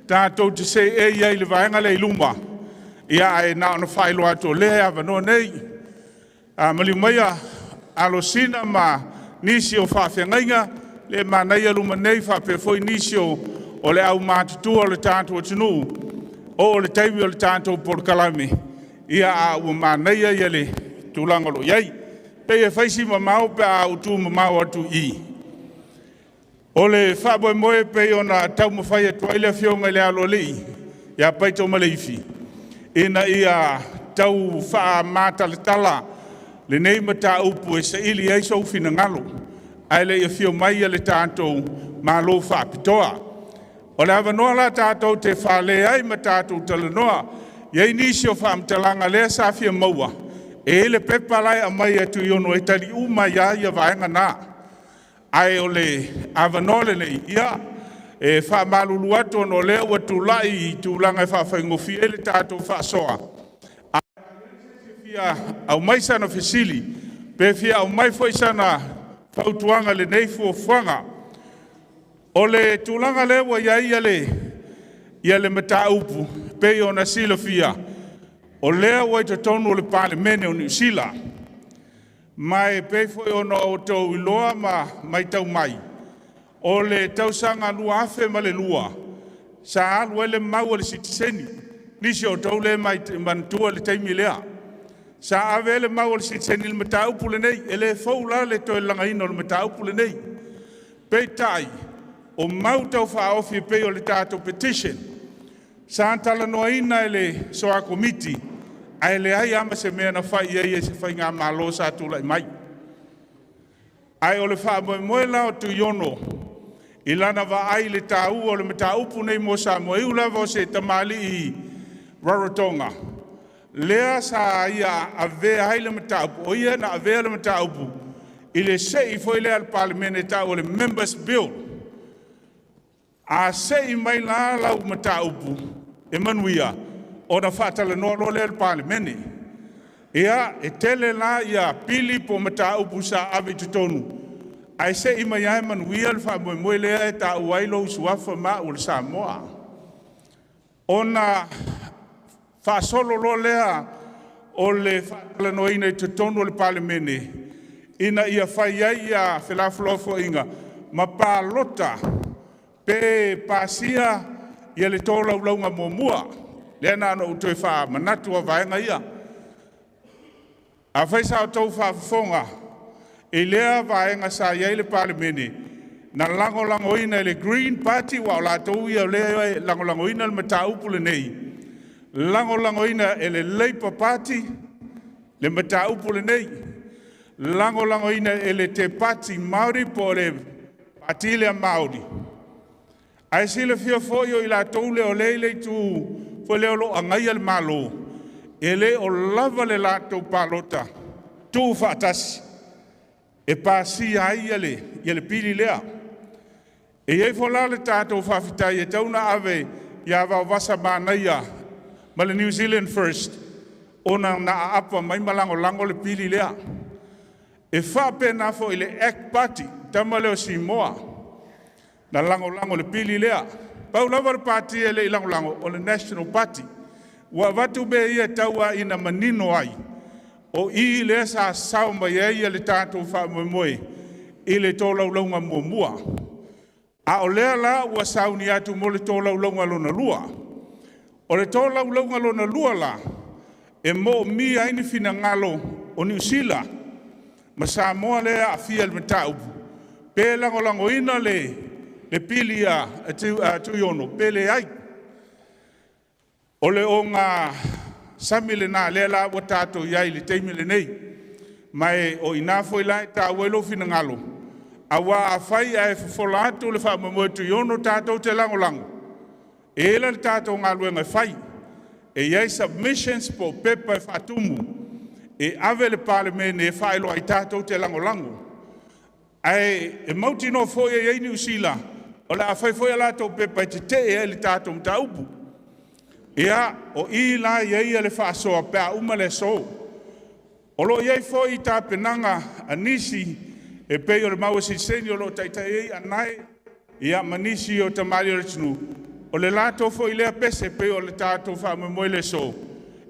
tātou te se e iei le vaenga le iluma. Ia e nā ona Feiloai ato lea ava no nei. Mali maia alosina ma nisi o whawhengainga, le manai aluma nei whape foi nisi o le au mātutua o le tātou tunu, o le taimi o le tātou porkalame. Ia a ua manai ia le tūlangalo iei. Pei e whaisi mamau pe a utu mamau atu i. O le whaboe moe pei o na tau mawhai atua ile whionga le alo lei. Ia pai tau maleifi. Ina ia tau wha mata le tala. Le nei mata upu e sa ili ei sau fina ngalo. Ai le ia whio mai le tātou malo wha pitoa. O le awa noa la tātou te wha le ai ma tātou tala noa. Iei nisi o wha mtalanga lea sa whia maua. E le pepa lai a mai atu iono e tali uma ia vaenga nā. Ai o le avanole nei ia, e wha malulu atu no lea ua tūlai i tūlanga e whawhaingofi e le tātou whaasoa. A fia au mai sana fesili, pe fia au mai foi sana whautuanga le nei fuafuanga. O le tūlanga le ua ia le mata upu, pe o na sila fia. O lea wai te tonu le pāle mene o New Zealand. Mai pei foi ono o tau iloa mai tau mai. O le tausanga lua afe ma le lua. Sa alu ele mau le sitiseni. Nisi o tau le mai mantua le taimi lea. Sa avele maul si tsenil mata upule nei ele foula le to langa ino le mata upule nei. Pe tai o mauta fa ofi pe o le tato petition. Sa antala no ina ele so a committee ai le ai ama se mea na fai ye se fai ngā malo sa tula mai. Ai o le fa mo la o Tuiono ilana va ai le tau o le mata upu nei mo Samoa ula vo se tamali I Rarotonga. Lea sa ia ave ai le mata upu o ia na ave le mata upu ile se I foi le al parliament ta o le members bill. A se I mai la la mata upu e manuia o na fatala no le al parliament. Ia e tele la ia pili po mata upu sa ave tutonu. Ai se I mai ai manuia le fa mo le ta uailo suafa ma o le Samoa. Ona fa solo lo lea o le fatala no ina tutonu le parliament. Ina ia fai ai ia felaflofo inga ma palota pe pasia ia le tola ulaunga momua le na no to fa manatu wa vaenga ia a fai sa to fa fonga e le vaenga sa ia le parliament na lango ina le Green Party wa la to ia le lango ina le matau pule nei lango ina le Labour Party le matau pule nei lango ina ele te pati Maori po le pati le Maori. Ai sile fia foio I la toule o leile tu fo le lo angai al malo. Ele o lava le la to palota. Tu fatas. E pasi ai ele pili lea. E ye fo la le tato fa fitai e tauna ave ya va vasa manaia. Ma le New Zealand first. Ona na apa mai lango le pili lea. E fa pena fo ile ek party tamale o Samoa na lango le pili lea pau lava party ele lango o le National Party wa vatu be ia taua ina manino ai o I le sa sauma ia le tato fa moe ile tola longa momua a o le la wa sauni atu mo le tola longa lona lua o le tola longa lona lua la e mo mi ai ni fina ngalo o New Zealand ma Samoa le a fia le matau. Pe lango ina le pili a Tuiono. Pe le ai. O le o ngā samile nā le la wa tātou iai le teimile nei. Mai o ina foi lai tā welo fina ngalo. A wā a fai a e fofola atu le wha mamoe Tuiono tātou te lango. E la le tātou ngā luenga fai. E iai submissions po pepa e whatumu. E ave le parliament e Feiloai tātou te lango. Ai e mauti no foi e New Zealand. O la fai foi la tau pepa te e le tātou mta upu. Ia o I la ia le whaasoa pēa uma le so. O lo iei foi tā penanga anisi e pei o le maua si seni o lo taitai ei anai. Ia manisi o tamari o le tunu. O le lātou foi lea pese pei o le tātou wha moe le so.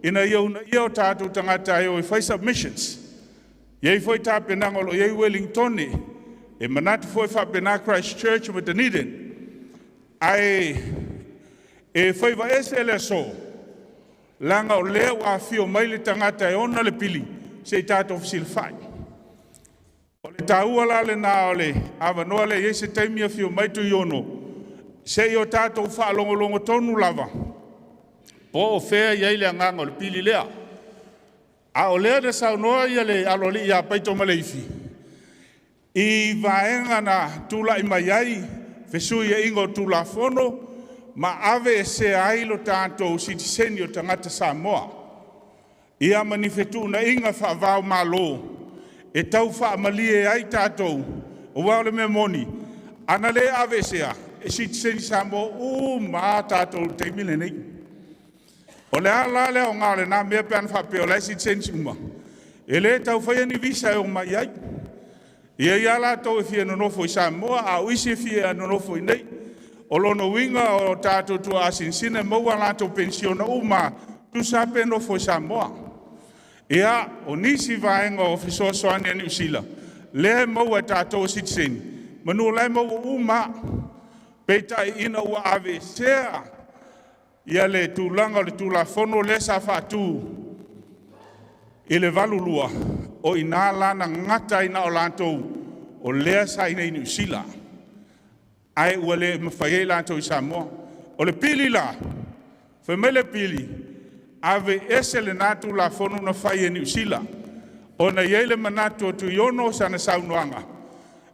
Ina ia o tātou tangata e o fai submissions. Iei foi tā penanga lo iei Wellington e manatu foi wha pena Christchurch o Dunedin. Ai e fai wa ese le so. Langa o lea wa fio mai le tangata e ona le pili se tātou fisil fai. O le tāua la le nā o le awanoa le iei se taimia fio mai Tuiono. Se i o tātou wha longo tonu lava. O fea iai le anganga o le pili lea. A o lea de saunoa ia le aloli ia paito maleifi. I vaenga na tula I mai ai, fesui e ingo tula fono, ma ave se ai lo tātou sitiseni o tangata Samoa. Ia manifetu na inga whaavau malo, e tau whaamalie ai tātou, o wau le mea moni. Ana le ave sea, e sitiseni Samoa, ma tātou teimile nei. O le ala le o ngā le nā mea pean whape o laisi tsensi uma. E le tau whai ani visa e o mai ai. Ia ia la tau e fia nonofo I Samoa, a uisi e fia nonofo I nei. O lono winga o tātou tua asinsina maua la tau pensiona uma tu sape nofo I Samoa. Ia o nisi vaenga o fisoa soani ani usila. Le maua tātou sitsen. Manu lai maua uma. Peitai ina ua ave sea. Ia le tūlanga le tūla fono le sa whātū. I le valulua o ina lana ngata ina o lantou o lea sa ina inu sila. Ai ua le mawhai lantou I Samoa. O le pili la, whamele pili, ave ese le natu la whonu na whai inu sila. O na iele manatu o Tuiono sana saunuanga.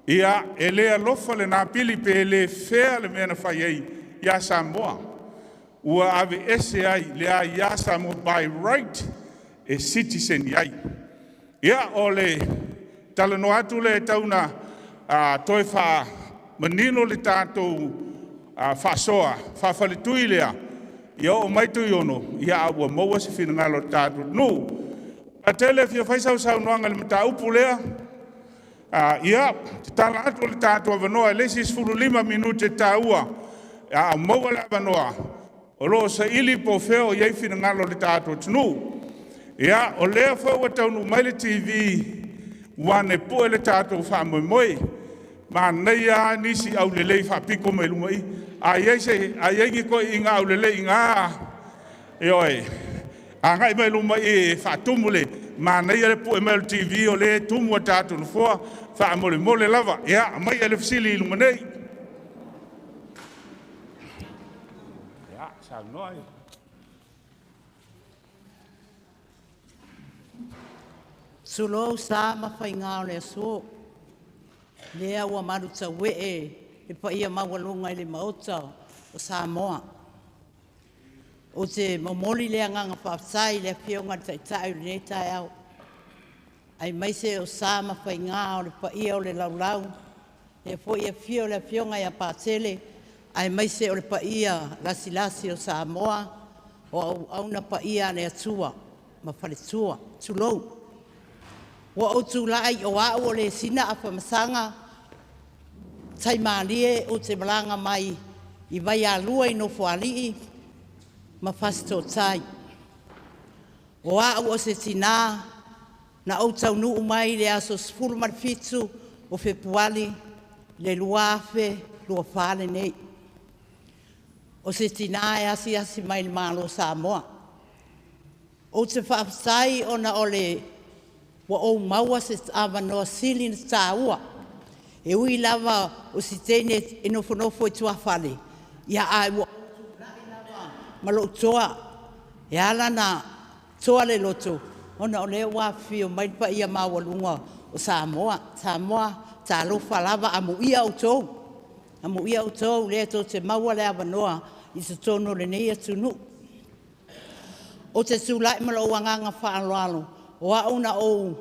Ia e lea lofa le nā pili pe le whea le mea na whai ei ia Samoa. Ua ave ese ai lea ia Samoa by right e citizen iai. Ia o le talano atu le tauna toi wha manino le tātou whasoa, whawhaletui lea. Ia o mai Tuiono, ia ua maua se whinangalo tātou. No, a tele fia whaisau saunoanga le mata upu lea. Ia, te tala atu le tātou avanoa, lesis furu 5 minute tāua. Ia, maua le avanoa. O loo sa ili po feo iei whinangalo le tātou tunu. Ia, o lea whaua taunu mai le TV, wane poe le tātou whamoimoe. Ma nei a nisi au le lei whapiko mai lumai. A iei ki koe inga au le lei inga. Ioi, a ngai mai lumai e whatumule. Ma nei a le poe mai le TV o le tumu a tātou na fua. Whamole mole lava. Ia, mai a le fsili iluma nei. Ia, sa noi.
Sulo sa mawhainga o le aso. Lea ua maruta wee e pa ia mawalunga i le maota o Samoa. O te momoli lea nganga whaftai lea pionga taitai o le tai au. Ai maise o sa mawhainga o le pa ia o le laulau. E po ia fio le pionga ia pātele. Ai maise o le pa ia lasi o Samoa. O au na pa ia le atua. Ma whale tua. Tulou. Wa o tūlai o au o le sina a whamasanga. Tai mālie o te malanga mai I vai a lua I no whaali'i. Ma whasto tai. O au o se tina. Na au tau nuu mai le aso sfuru marfitu o Februari. Le luafe lua whale nei. O se tina e asi mai le malo Samoa. O te whaafsai o na ole wa o maua se avanoa sili na tāua. E ui lava o si tene e nofo I tua whale. Ia ai wa malo toa. E ala na toa le loto. Ona o leo wa fio mai pa ia mawalunga o Samoa. Samoa tā lofa lava amu ia o tōu. Amu ia o tōu lea tō te maua le avanoa I se tono le nei atunu. O te tūlai malo wanganga whaaloalo. O au na o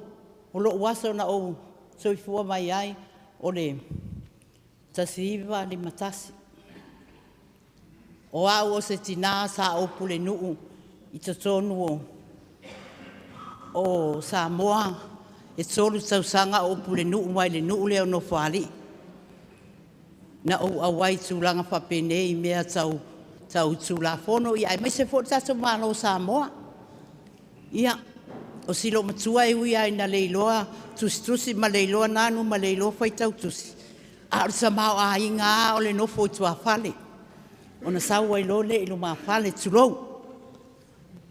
lo waso na o soifua mai ai o le tasiva ni matasi. O au o se tina sa o pule nuu I te tonu o Samoa e tolu tausanga o pule nuu mai le nuu leo no whaali. Na o awai tūlanga whapenei mea tau tūlafono I ai mai se fo tato malo Samoa. Ia. O silo matua e ui ai na leiloa, tusi ma leiloa nanu ma leiloa whaitau tusi. A orsa mao a inga o le nofo I tua whale. O na saua I lo le ilo maa whale tulou.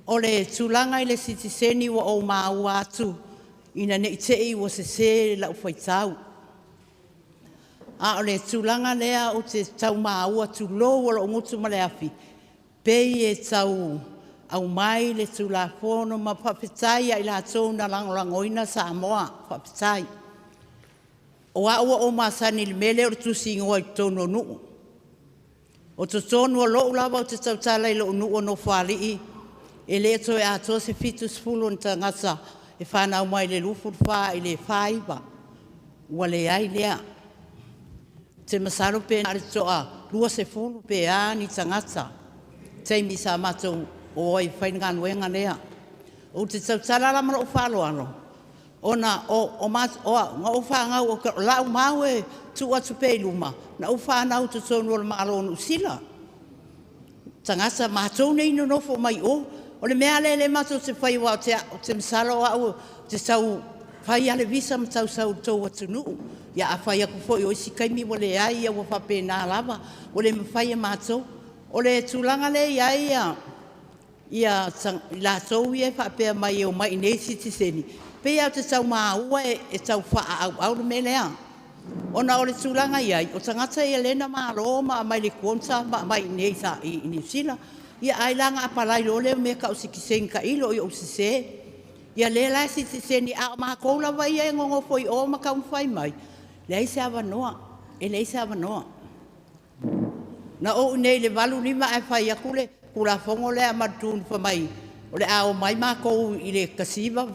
O le tūlanga I le sitiseni wa o maa ua atu. Ina ne itei wa se lau whaitau. A o le tūlanga lea o te tau maa ua tulou o lo ngutu ma le afi. Pei e tau au mai le tulafono ma whapetaia I la tōu na langolangoina Samoa, whapetai. O aua o masani le mele o tusi ingoa I tono nuu. O to tono o loo lava o te tautala I loo nuu o no whaali'i. E le to e ato se fitus fulu nta ngasa e whanau mai le lufu wha I le whaiva. Ua le ai lea. Te masaro pe nare toa lua se fulu pe a ni tangata. Teimi sa matou o ai whainga nuenga lea. O te tautala la mara o whaloano. Ona o nga o whangau o lau mau e tu atu peiluma. Na o whanau te tonu o le maalono usila. Tangasa mātou nei no nofo mai o. O le mea le matou te whaiwa o te masalo au te sau whai ale visa ma tau sau tau atu nuu. Ia a whai aku fo I o isi kaimi o le ai a whape nā lava. O le mawhai a mātou. O le tūlanga le ai a ia la so ia fa pe mai o mai nei citizen pe ia te tau maua e tau wha au me lea. Ona o le tūlanga iai, o tangata ia lena maa Roma, mai le kuonta, mai nei sa i New Zealand. Ia ailanga apalai lo leo me ka o sikiseng ka ilo i o sise. Ia le lai sitiseni a maa koula vai e ngongo foi o ma ka umwhai mai. Le se avanoa, e le se avanoa. Na o nei le valu lima e whai akule, kula fongo le a matun pa mai. O le a o mai maa kou i le kasiva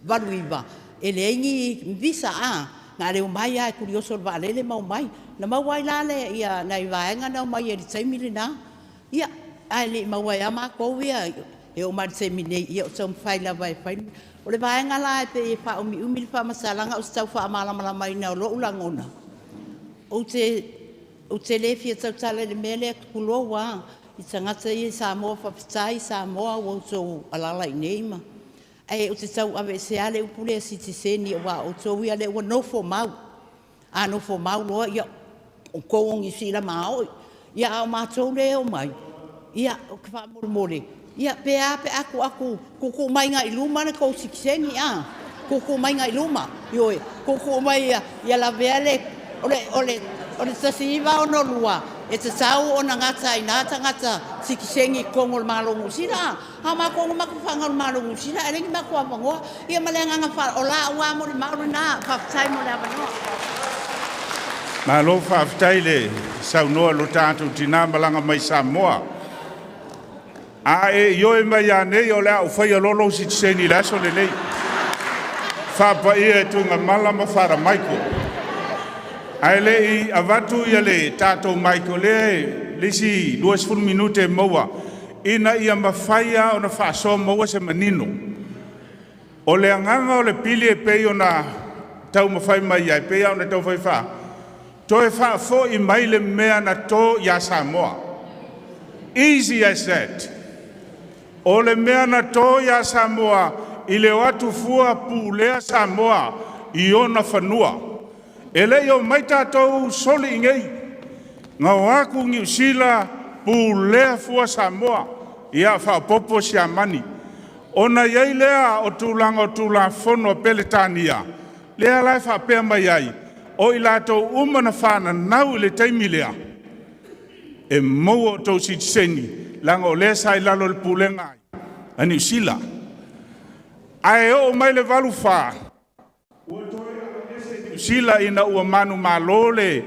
valu iwa. E le ingi visa a. Nga leo mai ai kurioso va lele mau mai na mau ai lale ia na vaenga na mai e taimile na ia ai le mau ai ama ko ia e o mar se mine ia o som faila vai fai o le vaenga la pe fa o mi fa masalanga o sta fa mala mala mai na lo ulangona o te le fia tale le mele kulo wa i tangata i Samoa fa ptai Samoa o so alala inema ai o te tau ave se ale upule sitiseni wa o tau ia le no fo mau a no fo mau lo ia o kongi sila mau ia o matou le o mai ia o ka mole ia pe aku kuku mai nga iluma na ko sitiseni a kuku mai nga iluma yo kuku mai ia la vele ole tasiva o no lua e te tau o na ngata ina tangata sikisengi kongol malongu sila ha ma kongo makufanga malongu sila elengi makua pangoa ia malenga nga fa ola wa mo na fa tai mo la bano
na lo fa taile sau no lo tantu tina malanga mai Samoa a e yo e mai ane yo la o fa yo lo sikisengi la so le nei fa pa ia tu nga malama fara Michael ai le i avatu ia le tato Michael le si 2 minute moa ina ia mawhaia o na whaaso moa se manino o le anganga o le pili e pei o na tau mawhai mai ai pei au na tau whai wha to e wha fo i mai le mea na to ia Samoa easy as that o le mea na to ia Samoa i le watu fua pu lea Samoa i ona whanua ele yo mai tātou soli ingei ngā waku New Zealand pu lea fua Samoa ia whapopo si amani ona iei lea o tūlanga whono Peletania lea lai whapea mai ai o i lātou umana whana nau le teimi lea e mou o tau sitiseni langa o lea sai lalo le pulenga a New Zealand ai o mai le valu wha sila ina ua manu malole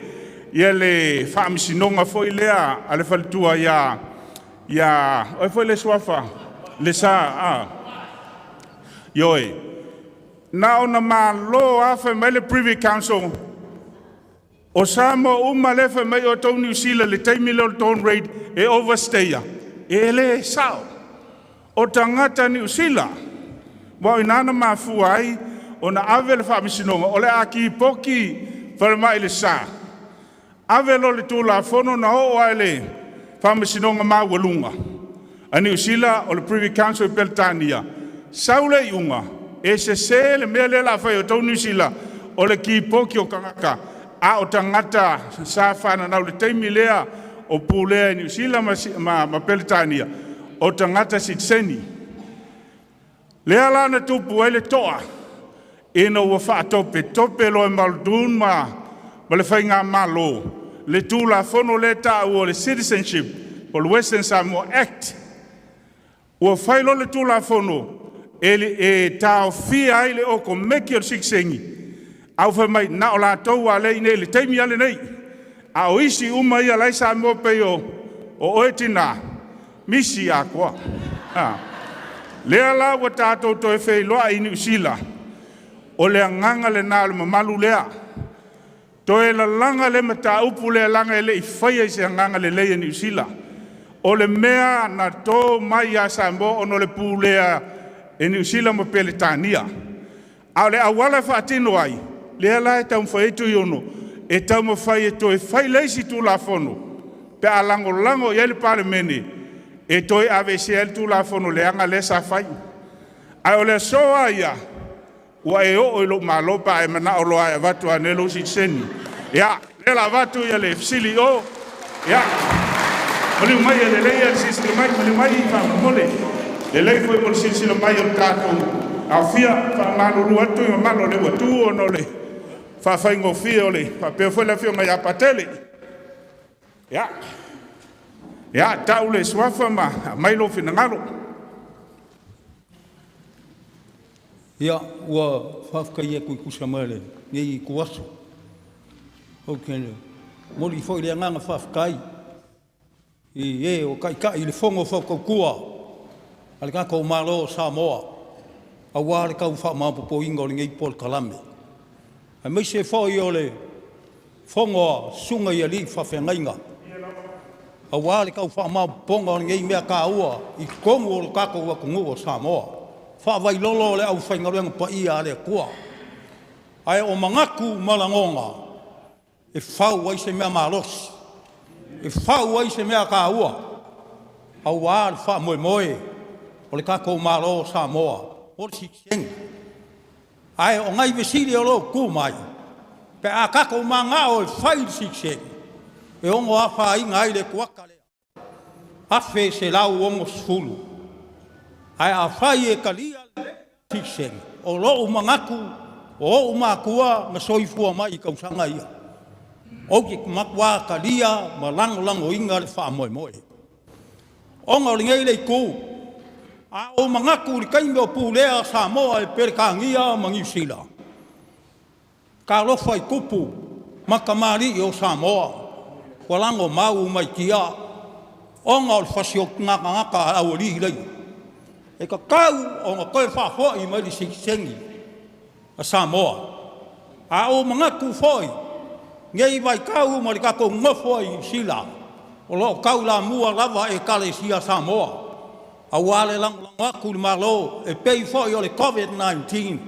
ia le whaamisinonga foi lea a le whalitua ia oi foi le swafa le sa Yoi. Na ona malo afe mai le Privy Council. O Samoa uma lefe mai o tau New Zealand le taimile o tone rate e overstaya. E le sao. O tangata New Zealand. Wa inana mafua ai o na ave le whaamisinonga. O le aki poki whare mai le sa. Ave lo le tula fono na o ai le whaamisinonga mawalunga. A New Zealand o le Privy Council e Peltania. Saule iunga. E se le mea le la whai o tau New Zealand o le ki poki o kangaka. A o tangata sa whana nau le teimi lea o pūlea New Zealand ma Peltania. O tangata sitseni. Lea lana tupu ai le toa. Ina ua whaatope. Tope lo e maldun ma le whai ngā malo. Le tūla whono le ta o le citizenship o le Western Samoa Act. Ua whailo le tūla whono. E tau fia ai le oko meki o siksengi. Au whai mai na o la tau a lei nei le teimi ale nei. A o isi uma ia lai sa mo pe o oetina. Misi a koa. Lea la wa tātou to e Feiloai i New Zealand. O le nganga le nā le mamalu lea. To e la langa le mata upu le langa e le i whaia i se nganga le lei i New Zealand. O le mea na tō mai a Samoa ono le pūlea e New Zealand mo Peletania. A le awala whaatino ai. Lea la e tau Teanau Tuiono. E tau mo whai e to e whai leisi tū la whono. Pe a lango i ele pare mene. E toi ave se el tu la fono le anga le sa fai. Ai o le soa ia. Ua e o lo malopa e mana o loa e vatu anelo si seni. Ia, le la vatu ia le fsili o. Ia. Moli mai le le sisi mai moli mai fa mole. Le le foi mol sisi mai o tato. A fia fa malo lu atu i malo le watu o no le. Fa fa ingo fia ole. Fa pe foi la fia mai apatele. Ya. Ya taule swafa ma mai lo fina ngalo.
Ya wa fafka ye ku kusamale ni kuaso. Okay. Moli foi le nganga fafkai. E o kai le fongo foko kua. Al ka ko malo Samoa. A wale ka fa ma po ingo le ngai pol kalame. A me se foi ole fongo sunga ye li fa fengainga. A wale ka fa ma pongo le ngai me ka ua I kongo o ka ko wa kongo Samoa. Fa vai lolo le au fainga le pa ia le kua. Ai o mangaku malangonga. E fau ai se mea malos. E fau ai se mea ka ua. Au ar fa moe moe. O le kako malo Samoa. O le sikseng. Ai o ngai vesili o lo ku mai. Pe a kako manga o fai sikseng. E ongo a fa inga ai le kuaka lea. Afe se lau ongo sfulu. Ai a fai e kalia sikseng. O lo mangaku. O umakua na soifua mai kausanga ia. O ki makwa kalia ma lango inga le wha moe moe. O ngā ringei lei kū. A o mangaku li kaime o pūlea Samoa e perekangia ma New Zealand. Ka lofa I kupu makamari o Samoa. Wa lango mau mai kia. O ngā o le whasio ngaka au li lei. E ka kau o ngā koe whafo I mai li siksengi a Samoa. A o mangaku foi. Ngai vai kau ma li kako ngofo I sila. O lo kau la mua lava e kale sia Samoa. A wale lang aku li malo e pei fo I o le COVID-19.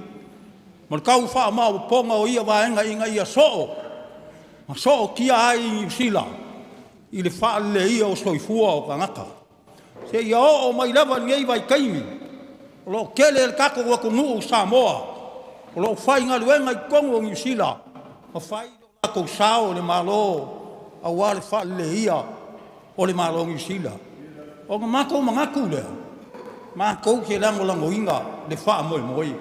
Ma li kau wha mau ponga o ia vaenga inga ia soo. Ma soo kia ai I sila. I le wha le ia o soifua o kangaka. Se ia o mai lava ngai vai kaimi. O lo kele le kako wako nuu Samoa. O lo whai ngā luenga I kongo New Zealand. Ma whai ko sao le malo a wale fa le ia o le malo New Zealand. O mako mangaku le. Mako ke lango inga le fa moe moe.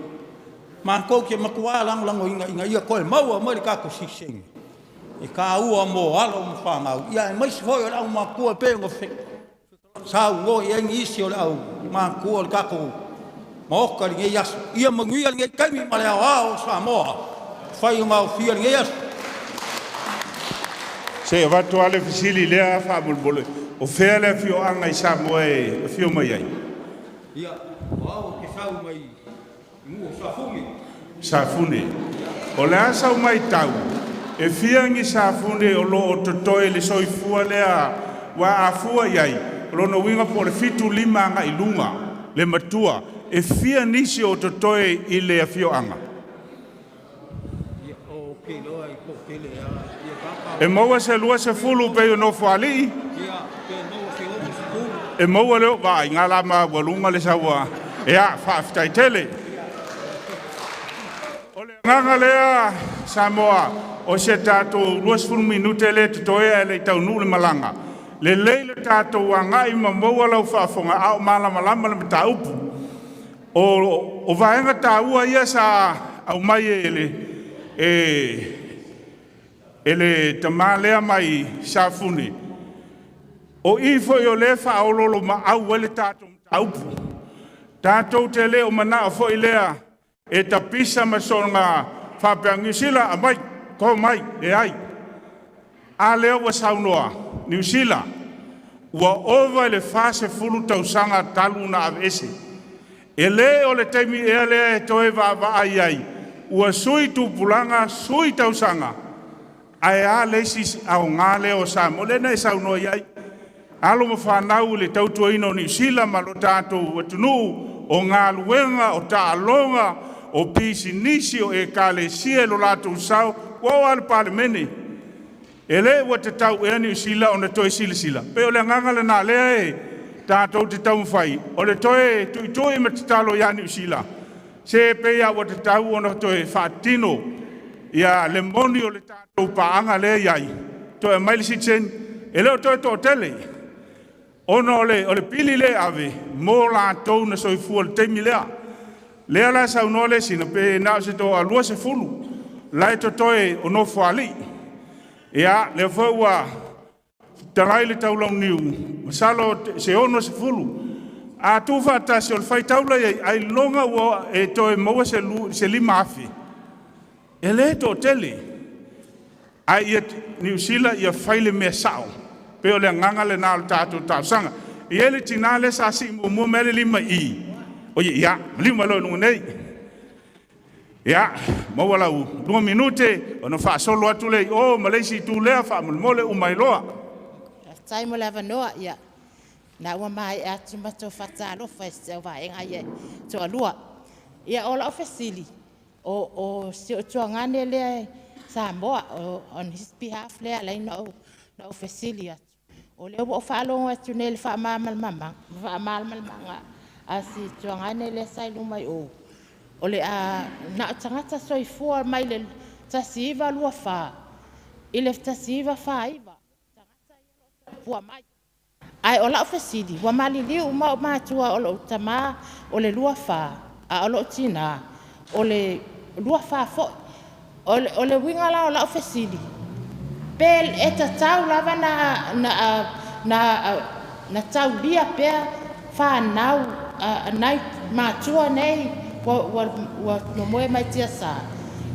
Mako ke makua lango inga ia ko mau mo le ka ko siseng. E ka ua mo alo mo fa ngau. Ia mai se foi o mako pe ngo fe. Sao ngo ia ngisi o au mako le ka ko mo ka le ia ia mangui le kai mi male o Samoa. Fai mau fia le ia
Se watu ale fisili lea fa bulbole. O fea le fio anga I Samoa e fio mai ai.
Ia, wao ke sau mai ngu safuni.
Safune. O le asa mai tau. E fia ngi safune o lo o totoe le soifua lea wa afua iai. Lo no winga po le fitu lima anga I lunga. Le matua. E fia nisi o totoe I le fio anga.
Ia, o ke loa I po ke le a.
E maua se lua se fulu pe o no fuali. E maua leo vai ngala ma walunga le sawa. E a whaftai tele. O le nganga lea Samoa. O se tato luas fulu minute le tutoea le tau nule malanga. Le leile tato wangai ma maua lau whafonga au malama lama le mta upu. O vaenga taua ia sa au mai ele tamalea mai safuni. O ifo I o le whaololo ma au ele tātou taupu. Tātou te leo mana o fo I lea e tapisa ma songa whapeangi sila a mai, ko mai, e ai. A leo wa saunoa, New Zealand, ua ova le fase fulu tausanga talu na avese. E le o le taimi e lea e toe va ai ai, ua sui tupulanga, sui tausanga. Ai a lesis au ngale o Samoa le nei sauno iai alo mo whanau le tautuaino New Zealand ma lo tātou watunu o ngā luenga o tālonga o pisi nisi o e kale sia lo lātou sau wau ale palemene e le wa te tau e New Zealand o na toi sila pe o le nganga le nā lea e tātou te tau mwhai o le toe tui ma te talo ia New Zealand se pe ia wa te tau o na toe whaatino ia le moni o le tātou paanga le iai. Toi maili si tsen, e leo toi tō tele. Ona ole pili le ave, mo la tau na soifua le teimi lea. Lea la sa unole sina pe na se to alua se fulu. Lai to toe ono fuali. Ia le fua tarai le tau lau niu. Masalo se ono se fulu. A tufa ta se ol fai taula ai longa ua e toe maua se lima afi. E le to tele. Ai ia New Zealand ia faile mea sao. Pe o le nganga le nao tātou tau sanga. Ia le tina le sa si mua mele lima i. O ia, lima lo nunga nei. Ia, maua lau, 2 minute, o na wha solo atu le, o Malaysi tu lea, wha mole umailoa.
Tai mo lava noa, ia. Na ua mai atu mato whatalo, whaise o vaenga ia, toa lua. Ia ola o fesili, o si o tua ngane lea Samoa, on his behalf lea, lai na o fesili atu. O leo o whalongo atu nele wha maamalmanga, a si tua ngane lea sailu mai o. O le a na tangata soifua mai le tasiva lua wha. I le tasiva wha iwa. Tangata i pua mai. Ai o lau fesidi, wa mali liu ma o mātua o lo tama o le lua wha. A o lo tina. O le lua wha fo. O le winga la o lau fesidi. Pel e ta tau lava na tau lia pea wha nau nai mātua nei. Wa no moe mai tia sa.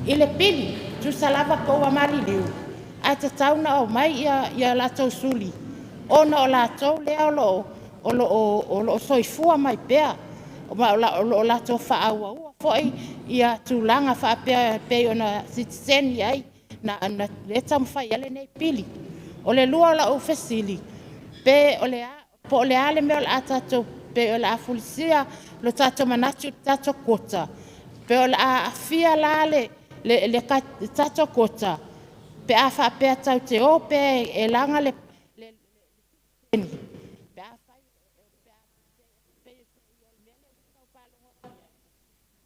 Ile pili, tu salava ko wa mari liu. A te tau na o mai ia la tau suli. O na o la tau lea o lo soifua mai pea. O la tau wha aua ua foi ia tūlanga wha pea o na citizen iai. Na le tam whai ale nei pili. O le lua o la o fesili. Pe o le ale meo la atatou pe o la afulisia lo tato manatu tato kota. Pe o la afia la le tato kota. Pe a wha pea tau te o pe e langa le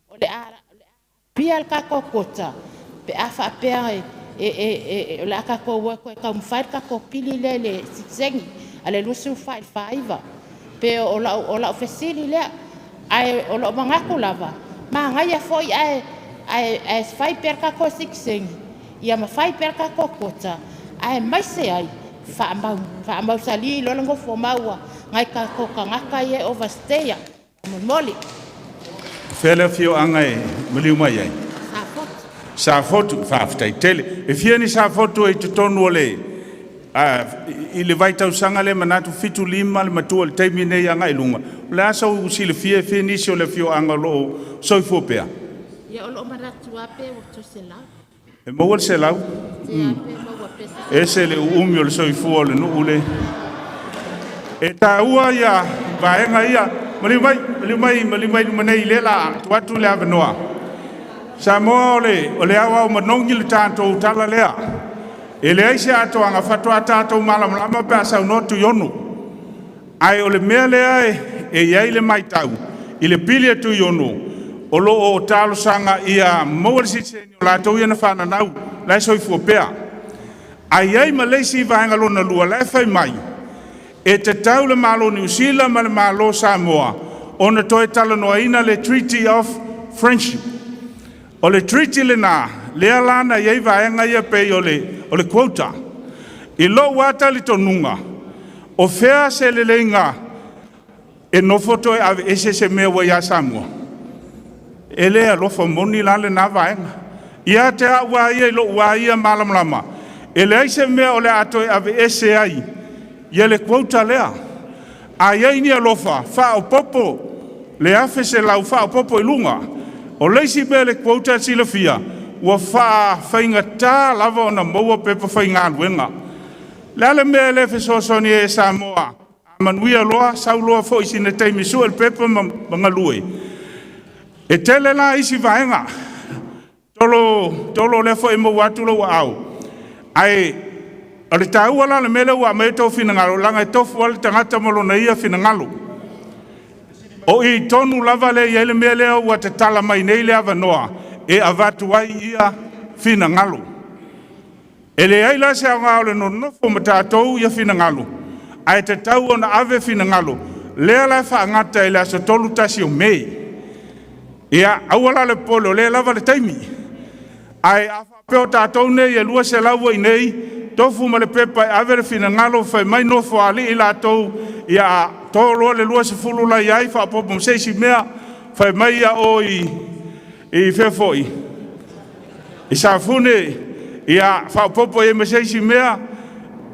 o le a pia le kako kota. Pe a wha pea e la kako wako e kaumwhair kako pili le sitsengi. Ale lusu whaiva. Pe o la fesili lea ai o lo mangako lava ma ngai foi ai fai per ka ko sixing ia ma fai per ka ko kota ai mai se ai fa mau sali lo ngo fo maua ngai ka ko ngaka ye overstay moli
Fele fio angai muli mai ai sa foto fa ftai tele e fieni sa foto e tonu ole I le vai tau sanga le manatu fitu lima le matua le taimi nei anga i lunga. Le asa u si le fie nisi o le fio anga lo soifo pea.
Ia o lo maratu ape o to se lau.
E maua le se lau? E se le umi o le soifo o le nuu le. E ta ua ia vaenga ia. Malimai manei le la tuatu le avanoa. Samoa o le awa o manongi le tātou tala lea. E le aise ato anga fatua tātou malamlama pe asau no tuiono. Ai o le mea lea e iai le maitau. I le pili e tuiono. O lo o talo sanga ia maua si senio la tau ia na whananau. Lai soifua pea. Ai ai Malaysi vaenga lona lua lai fai mai. E te tau le malo New Zealand ma le malo Samoa. O na toe tala noa ina le Treaty of Friendship. O le treaty le na. Lea lana iai vaenga ia pei o le quota. I lo wata li tonunga. O fea se le leinga. E no foto e ave ese se mea wa ia Samoa. E lea lofa moni la le na vaenga. Ia te a ua ia ilo ua ia malamlama. E lea se mea o le ato e ave ese ai. Ia le quota lea. A ia ini a lofa. Fa o popo. Le afe se lau fa o popo ilunga. O leisi mea le quota sila fia. Ua whainga tā lava o na maua pepa whainga anuenga. Lale mea le fesosoni e Samoa. Manuia loa, sau loa fo isi ne teimi sua el pepa mangalue. E tele la isi vaenga. Tolo le fo e mo watu lo wa au. Ai, ale tāua la le mele ua me tau finangalo. Langa e tofu wale tangata malo na ia finangalo. O I tonu lava le ia le mele ua te tala mai nei le avanoa. E avatu ai ia fina ngalo. E le ai la se au le no fo matatou ia fina ngalo. ai te tau ona ave fina ngalo, lea lai whaangata i lea sa tolu tasi o mei. Ia, awala le polo, lea lava le taimi. Ai, a whapeo tātou nei, e lua se laua i nei, tofu ma le pepa i ave le fina ngalo, whai mai no whaali i lātou, ia, tō roa le lua se fulu la iai, whapopo mseisi mea, whai mai ia o i whewhoi. I sa fune, ia, whapopo e mseisi mea,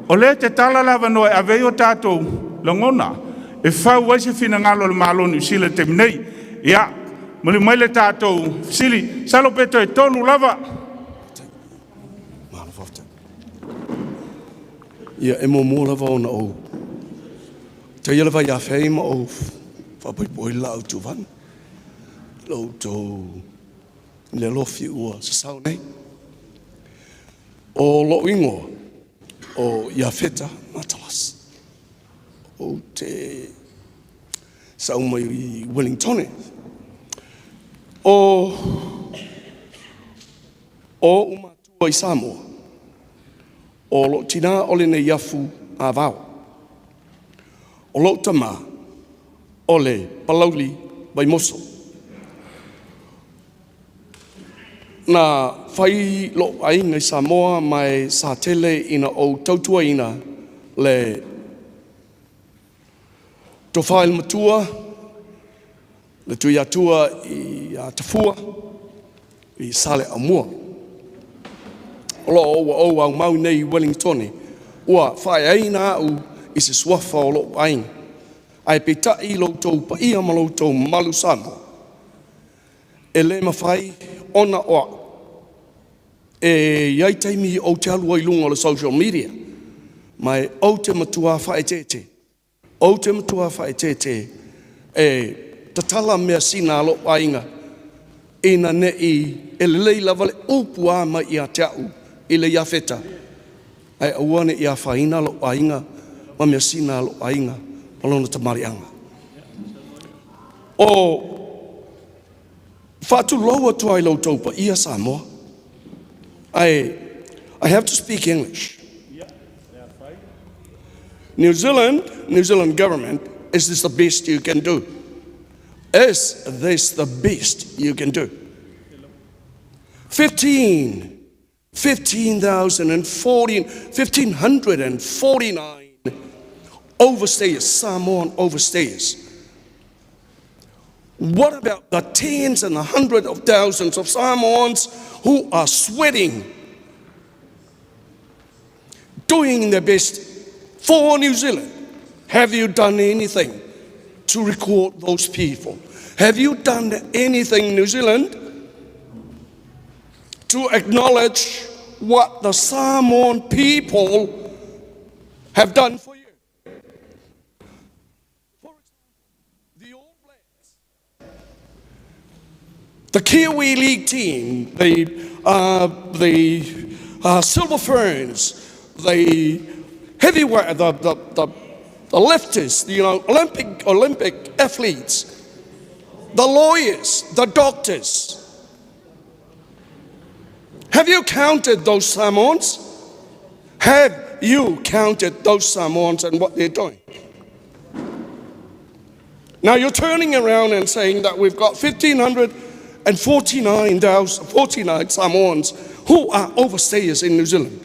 o le te tala lava noe, a vei o tātou, langona, e whau waise fina ngalo le maloni usile te minei, ia, muli mai le tātou, sili, salo peto e tolu lava.
Ia, e mo lava ona o. Te ia lava ia whei ma o, whapoi lau tu van. Lau tō, le lofi ua, sa sau nei. O lo ingoa, o ia wheta matalas. O te sau mai i Wellington. O umatua i Samoa. O lo tina ole ne iafu a vau. O lo tama ole palauli bai moso. Na whai lo ainga i Samoa mai sa tele ina o tautua ina le to whail matua, le tui atua i tafua, i sale a mua. Ola o au mau nei Wellington, ua whae aina au i se suafa o lo aing. Ai peta i lo tau pa ia ma lo tau malu Samoa. E le mawhai ona oa. E iai taimi o te alua i lunga o le social media. Mai o te matua whae tete. O te matua whae tete. E tatala mea sina lo ainga. Ina ne i e lei lava le upua ma i a te au. I le iawheta. Ai auane i a whaina lo ainga. Ma mea sina lo ainga. Palona tamarianga. O whatu loa tuai lau taupa ia Samoa. I have to speak English. New Zealand government, is this the best you can do? Is this the best you can do? 1,549 overstayers, Samoan overstayers. What about the tens and the hundreds of thousands of Samoans who are sweating, doing their best for New Zealand? Have you done anything to record those people? Have you done anything, New Zealand, to acknowledge what the Samoan people have done for you? For example, the All Blacks, the Kiwi League team, the Silver Ferns, the heavyweight, the liftists, you know, Olympic athletes, the lawyers, the doctors. Have you counted those Samoans? Have you counted those Samoans and what they're doing? Now you're turning around and saying that we've got 1,549 Samoans who are overstayers in New Zealand.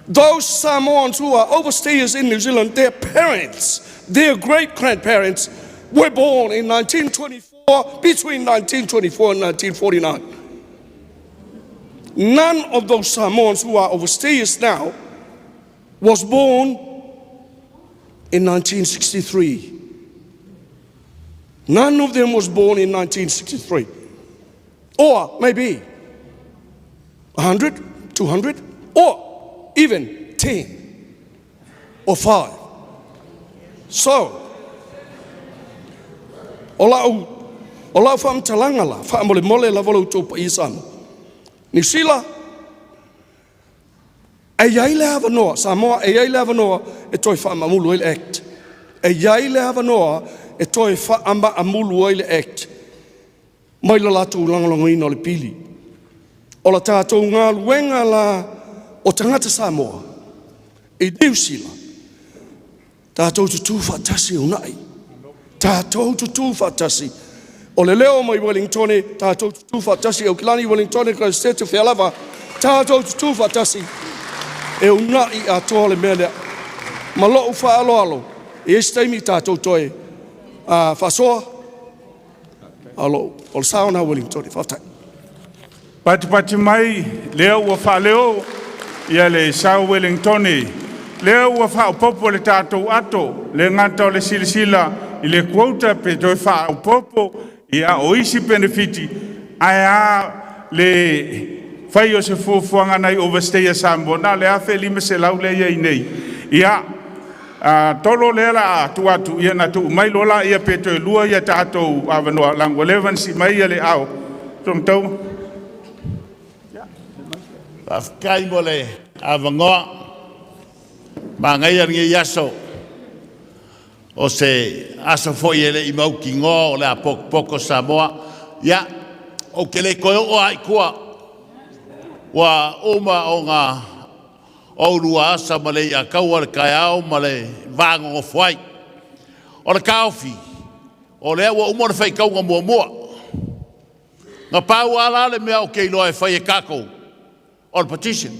Those Samoans who are overstayers in New Zealand, their parents, their great-grandparents were born in 1924, between 1924 and 1949. None of those Samoans who are overstayers now was born in 1963. None of them was born in 1963. Or maybe 100, 200, or even 10 or 5. So, o lau whamtalanga la, whaamole mole la walau tōpa i Samoa. Ni sila, e iai le hawa noa, Samoa, e iai le hawa noa, e toi whaamamulu i le act. E iai le hawa noa, e toi whaamamulu i le act. Mai la lātou langalanga ina o le pili. O la tātou ngā luenga la o tangata Samoa. E New Zealand. Tātou tutu whatasi o nai. Tātou tutu whatasi. O le leo mai Wellington, tātou tutu whatasi. Aukilani Wellington, Christchurch, Whealawa. Tātou tutu whatasi. E o nai a toa le mea lea. Ma loo whaalo alo. E estaimi tātou toe. Whasoa. Alo. O le saona Wellington, whaftai.
Pati mai, leo ua whaleo, ia le sao Wellingtoni. Leo ua whaopopo le tātou ato, le ngata o le silasila, i le quota pe toi whaopopo, ia o isi benefiti, ai a le whai o se fuafuanga nei overstay a Samoa, na le afe lima se lau le ia i nei. Ia, tolo le la atu, ia na tu mai lola ia pe toi lua ia tātou avanoa, langwa levan si mai ia le au. Tau.
Afkai mole avangoa mangai ngi yaso o se aso foi ele I mau kingo o le poko Samoa ya o ke le ko o ai kua wa uma o nga o lua sa male ya kawar kaya o male vango foi o le kaufi o le wa umor fai kau nga mo nga pau ala le mea o ke loe fai kako o le petition.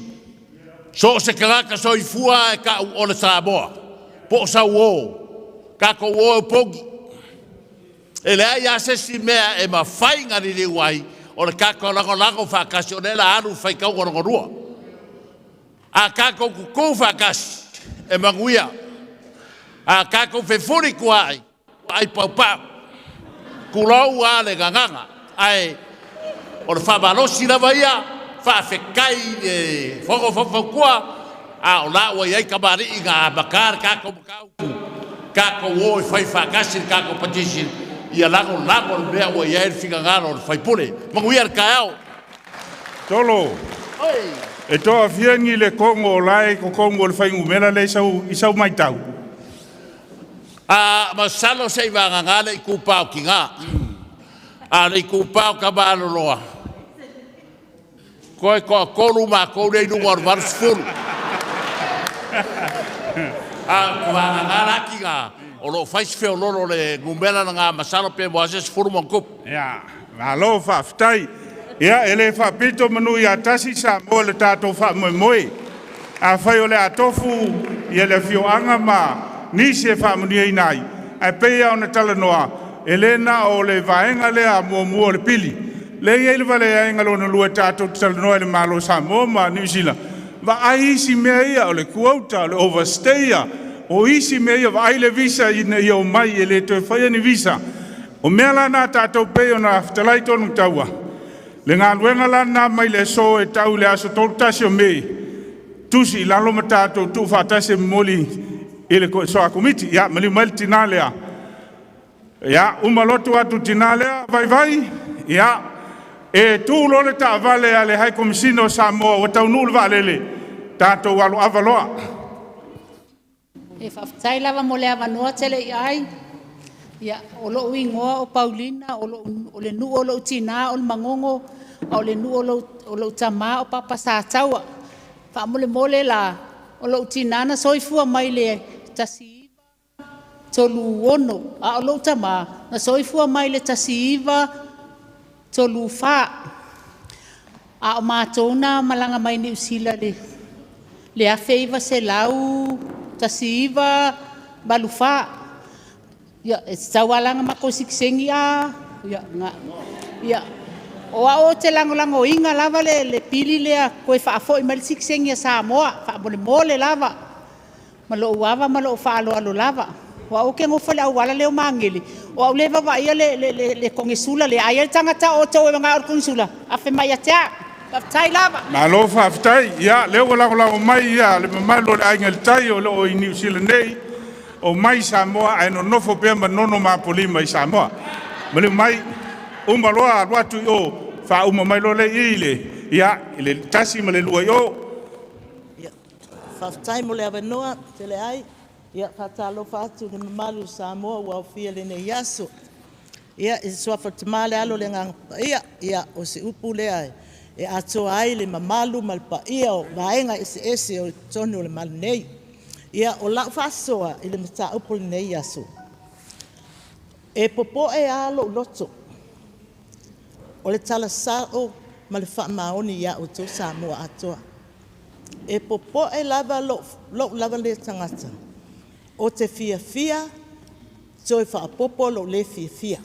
So se karaka so I fua e ka o le Samoa. Po sa uo. Kako uo pogi. E lea ia se si mea e ma fai ngari li wai o le kako lango whakasi o nela anu fai kau ngorongorua. A kako kuku whakasi e manguia. A kako whewhuri kuai. Ai paupau. Kulau a le ganganga. Ai o le whamalosi lava ia. Whawhekai e whakawhakua a o la ua iai kamari I ngā makar kako makau kako o I whai whakasi kako petition ia lango mea ua iai whika ngāro o whaipule manguia ar kaeau
Tolo e toa whiangi le kongo o lai ko kongo o le whaingu mera le isau mai tau
masalo se I wangangale I kupau ki ngā I kupau ka māloloa Koe koa kolu ma kou nei nunga o varu sifuru. Kua ngā raki ngā, o lo whaisi whio loro le ngumela na ngā masalo pe mo ase sifuru mongkup.
Ia, ngā lo whawhitai. Ia, ele whapito manu I atasi Samoa le tātou whamoe. A whai o le atofu, ia le whioanga ma nisi e whamuni ei nai. A peia o na talanoa, elena o le vaenga lea mua le pili. Le ia le vale inga lo no lua tātou talanoa le malo Samoa ma New Zealand. Va ai isi mea ia o le quota, o le overstay o isi mea ia va ai le visa I o mai e le toi whaia ni visa. O mea la nā tātou pei o nā aftalai tonu taua. Le ngā luenga la nā mai le so e tau le aso tolu tasi o mei. Tusi I lalo ma tātou tu whatase moli I le soa komiti. Ia, mali maili tina lea. Ia, umalotu atu tina lea, vai. Ia, e tu lole ta vale ale hai komisino Samoa o tau nul valele tātou alu avaloa.
E whaftai lava mo le avanoa tele I ai. Ia, o lo ingoa o Paulina, o le nu o lo tina, o le mangongo, o le nu o lo tama, o papa sa taua. Wha mole la, o lo tina na soifua mai le tasiiva, tolu ono, a o lo tama, na soifua mai le tasiiva, tolu wha. A o mātona malanga mai New Zealand le awheiva se lau, tasiiva, balu wha. Ia, e taualanga mako siksengi a. Ia, o a o te lango inga lava le pili lea koe whaafo I mali siksengi a Samoa. Wha mole lava. Malo uava, malo whaalo lava. Wa o ke ngofale au wala leo mangeli. O au leva wa ia le kongesula le aia tangata o tau e mga or kongesula. Afe mai a tea. Whaftai lava.
Malo whaftai. Ia, leo lango mai ia. Le mamalo le aingal tai o leo I New Zealand nei. O mai Samoa ai no nofo pe ma nono ma polima I Samoa. Mali mai umaloa watu o fa mai lo le ile. Ia, ile tasi ma le lua yo.
Ia, whaftai mo le avanoa te le ai. Ia, whatalo whatu le mamalu Samoa ua ofia le ne yaso. Ia, e soa whatamale alo le ngang ia, o se upu le ai. E atoa ai le mamalu malpa ia o vaenga ese o tonu le malu nei.
Ia o lau whasoa i le mata upoli nei aso. E popo e alo loto. O le tala sao ma le wha maoni ia o tō Samoa atoa. E popo e lava lo lava le tangata. O te fia, toi wha popo lo le fia.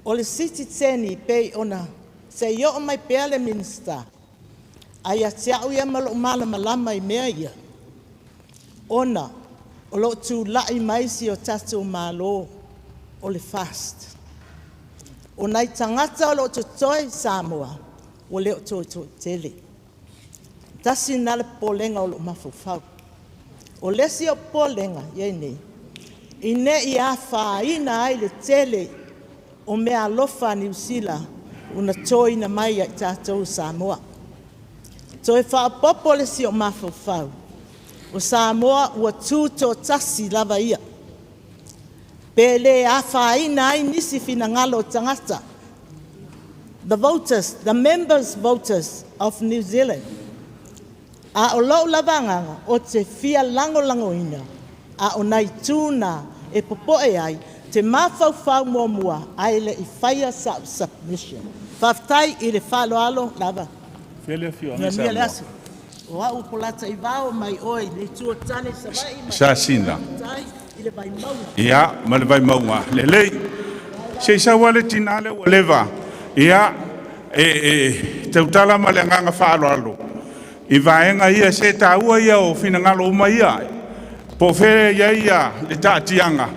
O le siti teni pei ona, se yo o mai pea le minista. Ai a tia uia malo malama i mea ia. Ona, o lo tu lai maisi o tatu malo o le fast. O nai tangata o lo tu toi Samoa, o leo toi tele. Tasi na le polenga o lo mafufau. O lesi o polenga, ye nei. Ine i a whaina ai le tele o mea alofa New Zealand, una toi na mai ai tātou Samoa. Toi whaapopo le si o mafufau. O Samoa ua tūto tasi lava ia. Pele a whaina ai nisi fina ngalo tangata. The voters, the members voters of New Zealand. A o lau lavanganga o te fia lango ina. A o nai tūna e popo e ai. Te mawhau mua ai le i whaia submission. Whaftai i le whaloalo lava. Mia le asu. O au polata i vao mai oi le tua tane sa vai mai.
Sa sina.
I le vai maunga.
Ia, ma le vai maunga. Le lei. Se sa wale tinale o leva. Ia, te utala ma le nganga whaaloalo. I vaenga ia se taua ia o fina ngalo uma ia. Po fere ia le taatianga.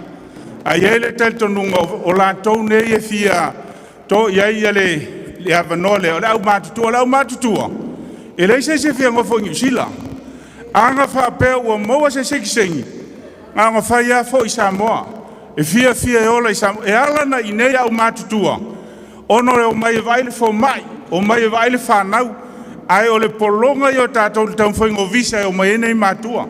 Ai ele teltonunga o la tau nei e fia to ia le avanole o lau matutua. E lei se fia ngofo ngiusila. Anga wha peo ua maua se sekisengi. Anga wha ia fo i Samoa. E fia e ola i Samoa. E alana i nei au matutua. Ono le o mai vaile fo mai. O mai vaile whanau. Ai o le polonga i o tātou le taumwhaingo visa e o mai enei matua.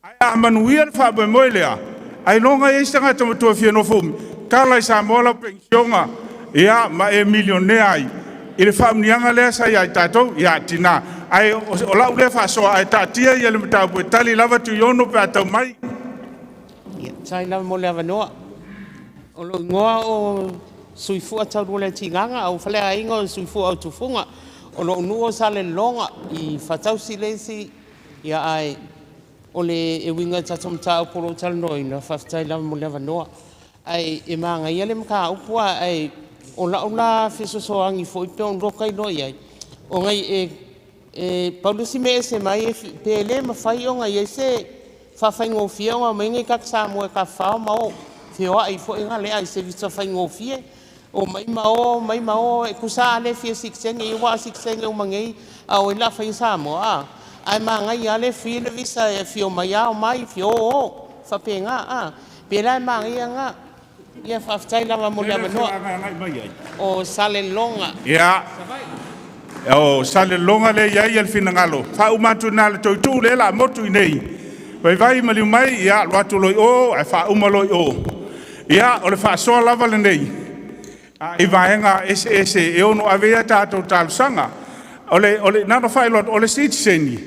Ai a manuia le wha moelea. Ai longa e istanga tamatua fia no fumi. Kala i Samoa la pensionga. Ia ma e milionea ai. I le whaamnianga lea sa ia i tātou. Ia tina. Ai o lau le whasoa ai tātia ia le matapu e tali lava tuiono pe atau mai.
Tai lava mo le avanoa. O lo ngoa o suifua tau le tinganga. Au whale a inga o suifua au tufunga. O lo nuo sa le longa i whatau silensi. Ia ai. O le e winga tatom tau poro talnoi na whaftai lava mo le avanoa. Ai e maanga ia le mka upua ai o la fesosoangi fo i peon rokai noi ai. O ngai paulusi me se mai e pele ma whai o ngai e se whawhaingo fia o ngai maingai kak Samoa ka whao mao. Whioa ai fo inga lea i se vita whaingo fia. O mai mao e kusa ale fia siksenge i wa siksenge o mangei a o ila whai Samoa. Ai mangai ale fia le visa e fio mai ao mai fio o whapenga a. Pela mangai anga. Ia whaftai lava mo le avanoa. O sale longa.
Ia. O sale longa le iai al fina ngalo. Wha umatu na le toitu le la motu i nei. Vai mali mai ia watu loi o. Ai wha umaloi o. Ia o le wha soa lava le nei. I vaenga ese e ono avea tātou tālusanga. Ole nana whailot ole citizeni.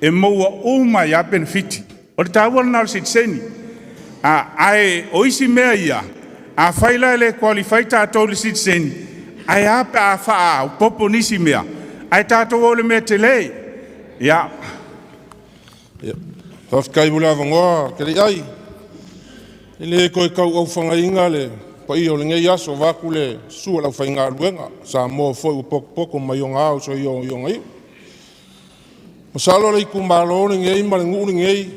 E moua uma ia benefiti. Ole tāwala nal citizeni. Ai o isi mea ia. A whaila ele qualify tātou le citizeni. Ai ape a wha o popo nisi mea. Ai tātou ole mea te lei. Ia.
Whafkai mula avangoa, kere ai. Ele koe kau au whangainga le. Pa i o le ngei aso waku le sua lau whainga luenga. Sa mua foi u poko mai o ngā o so i o ngai. O salo le iku malo le ngei ma le ngu le ngei.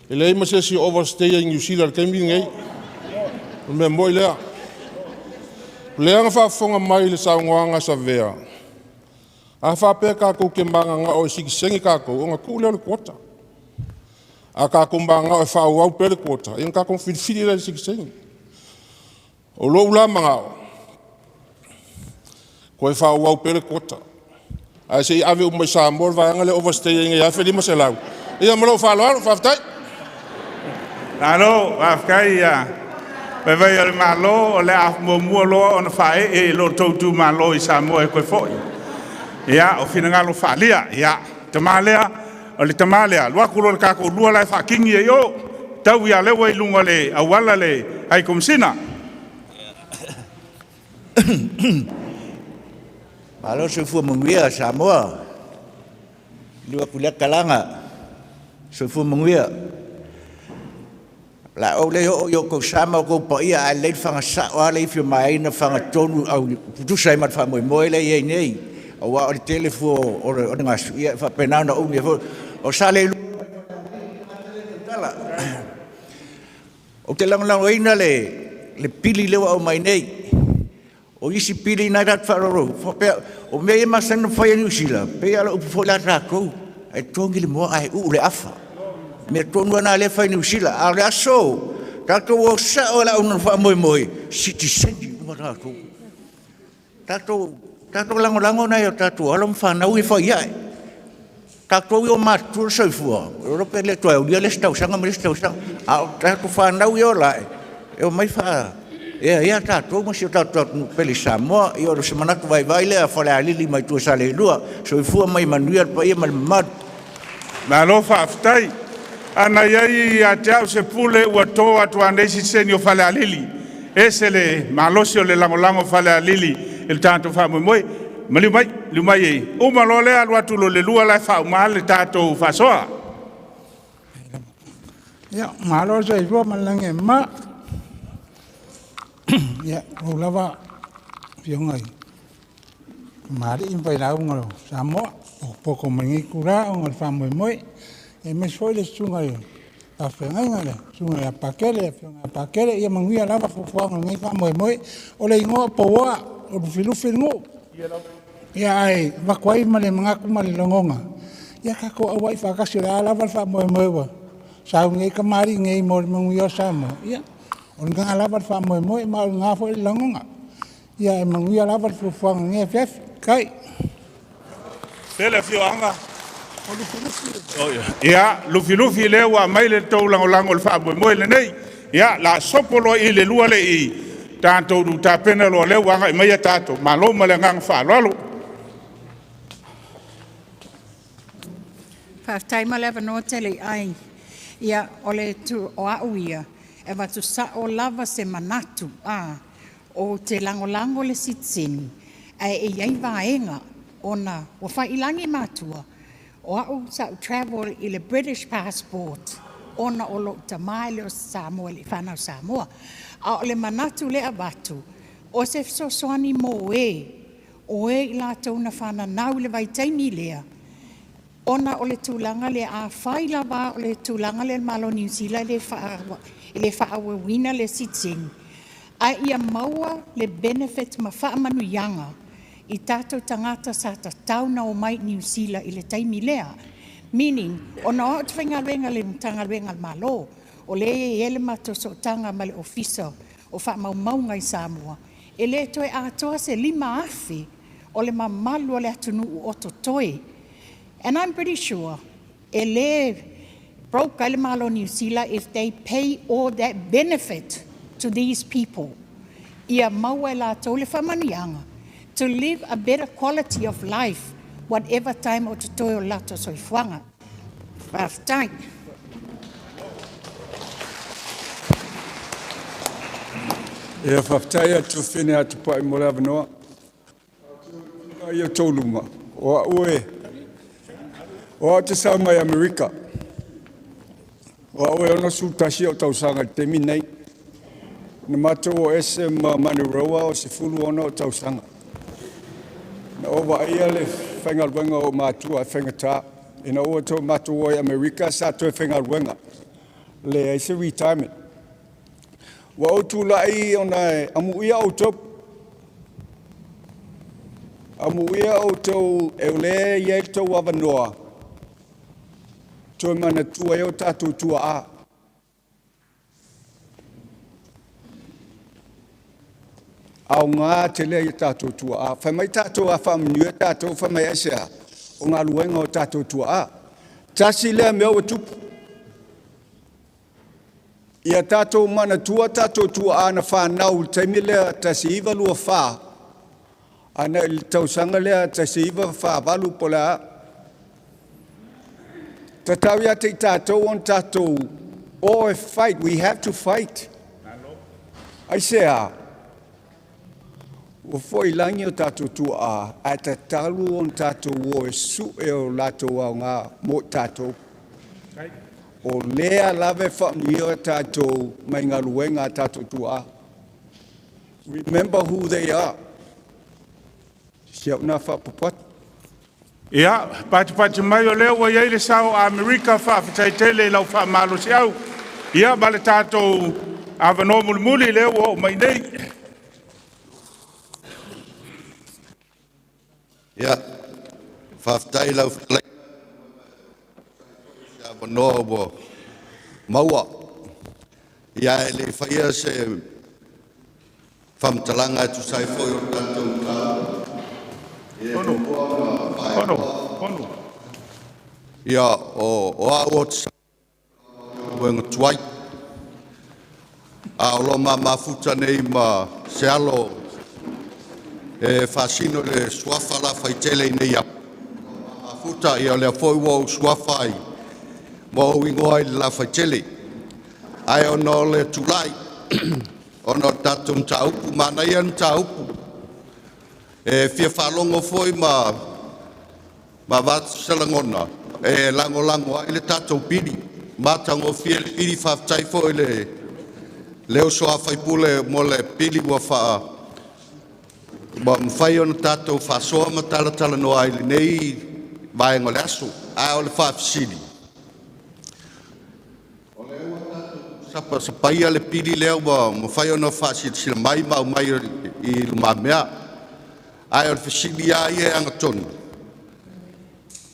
Ele ima se si overstay in New Zealand kemi ngei. Me moi lea. Lea nga whafonga mai le saungoanga sa vea. A whape kako ke manga nga o sikisengi kako o nga kule le kota. A kako manga o whau au pele kota. Ia kako whiwhiri le sikisengi. O lo ula manga o. Koe whau au pele kota. A se i ave umai Samoa vanga le overstay inga ia wheli ma se lau. Ia malo whalo whaftai.
Alo, whafkai ia. Vai al malo o le af mo lo on fae e lo tautu malo i Samoa e koe foi. Ia o fina ngalo falia ia te malea o le tamale a lua kulo ka ko lua lai fa kingi e yo tau ia le wai lunga le awala le ai komsina
Malo se fu mungia Samoa. Lua kulia kalanga. Se fu mungia. La o le yo ko sama ko pa ia a le fanga sa o le fi mai na fanga tonu au tu sai mat fa mo le ye nei. O wa o telefo o nga ia fa penana o ni o sale tala. O te lang ina le pili le o mai nei. O isi pili na dat faroro o me e masana fai New Zealand pe ala upo la rako e tongi le mo ai u le afa me tonu na le fai New Zealand a le aso tato o sa o la un fa moi city sendi mo rako tato lango na yo tato ala mfa na u fa ia tato yo matu so fu o pe le to o le sta usanga me sta usanga a tato fa na u yo la e o mai fa ia tātou masi o tātou peli Samoa, i oro se manatu vai lea whale a lili mai tua sale lua, so i fua mai manuia pa ia malimadu.
Na lo whaafitai, ana iai a teau se pule ua tō atu andeisi seni o whale a lili, e se le malosi o le langolango whale a lili, il tātou whaamoi ma liumai e, o malo lea alu atu lo le lua lai whaumā le tātou whasoa.
Ia, malo se i fua malange ma, ya o lava fiongai mari impai rau ngalo Samoa o poko mangi kura o ngal famoi moi e me foi sungai a fengai ngale sungai apakele fionga apakele ia mangia lava fofo ngai famoi moi o le ngo poa o filu ia ai vakwai male mangaku male longonga ia kako awai fakasi lava famoi moi wa sa ngai kamari ngai mo mangia Samoa ia on nga lava fa mo ma nga fo langonga ia mangia lava fo fo nga fef kai
tele fioanga ia lufi le wa mai le tau lango fa mo le nei ia la sopolo i le lua le i tanto du ta pena lo le wa mai ya tato ma lo ma le nga fa lo
fa taima leva no tele ai ia ole tu o auia e watu sa o lava se manatu o te langolango le sitsini e iai vaenga ona o whailangi matua o au sa travel i le British passport ona o lo tamai le o Samoa le whanau Samoa a o le manatu le abatu o se soani mo o i la tauna whananau le vaitaimi lea ona o le tūlanga le a whailava o le tūlanga le malo New Zealand le whaawawina le sitting. A ia maua le benefit ma whaamanuianga i tātou tangata sa ta tauna o mai New Zealand i le taimi lea. Meaning, ona o te whaingaluenga le tangaluenga malo, o le ele mato so tanga ma le ofisa o whaamaumaunga i Samoa. E le toe atoa se 5 afi o le mamalu o le atunu o to toe. And I'm pretty sure ele broke Kalimalo New Zealand if they pay all that benefit to these people. Ia maua la tole whamanianga to live a better quality of life whatever time o te toi o lato soifuanga. Whaftai.
Ia whaftai atu whine atu pai mo le avanoa. Ia tōluma. O a ue. O a te sau mai Amerika. O a ue ona sūtasi o tausanga te minei. Na mato o ese ma Maniroa o se fulu ona o tausanga. Na o wa ia le whaingaruenga o mātua e whaingatā. Ina o to mato o Amerika sa to e whaingaruenga. Le eise retirement. Wa o tūlai ona e amuia o tō. Amuia o tō e ole iei tō avanoa. Tō mana tua e o tātou tua a. Au ngā te lea i tātou tua a. Whamai tātou a whamunua tātou whamai asea. O ngā luenga o tātou tua a. Tasi lea mea o tupu. Ia tātou mana tua tātou tua a na whanau. Taimi lea tasi iwa lua wha. Ana il tausanga lea tasi iwa wha walu pola a. Tatawia te tātou on tātou. Oh, a fight. We have to fight. I say, o foi langi o tātou tua a te talu on tātou o e su e o latou au ngā mo tātou. O lea lave whamni o tātou mai ngā luenga tātou tua. Remember who they are. Siau nā whapapat.
Ia, pati mai o leo wa iei le sao a Amerika whaafitai tele lau whaamalo si au. Ia, ma le tātou awano muli leo o mai nei.
Ia, whaafitai lau whalai. Awano o maua. Ia, le whaia se whamtalanga tu sai foi o tātou tātou. Pono. Ia, o au o wenga tuai. A olo mafuta nei ma se alo e fasino le suafa la faitele nei a mafuta ia le foi wo suafa ai mo wingo ai la faitele. Ai ono le tulai ono tatum taupu mana ian taupu. E fia whalongo foi ma vatu salangona. E lango ai le tātou piri. Matango fia le piri whaftai foi leo soa whaipule mo le piri wa wha. Ma mwhai ona tātou whasoa ma talatala no ai le nei vaengo le aso. Ai o le whafisiri. O leo tātou sapaia le piri leo ma mwhai ona whasiri sila mai ma mai I lumamea. Ai o fisili ai e angatonu.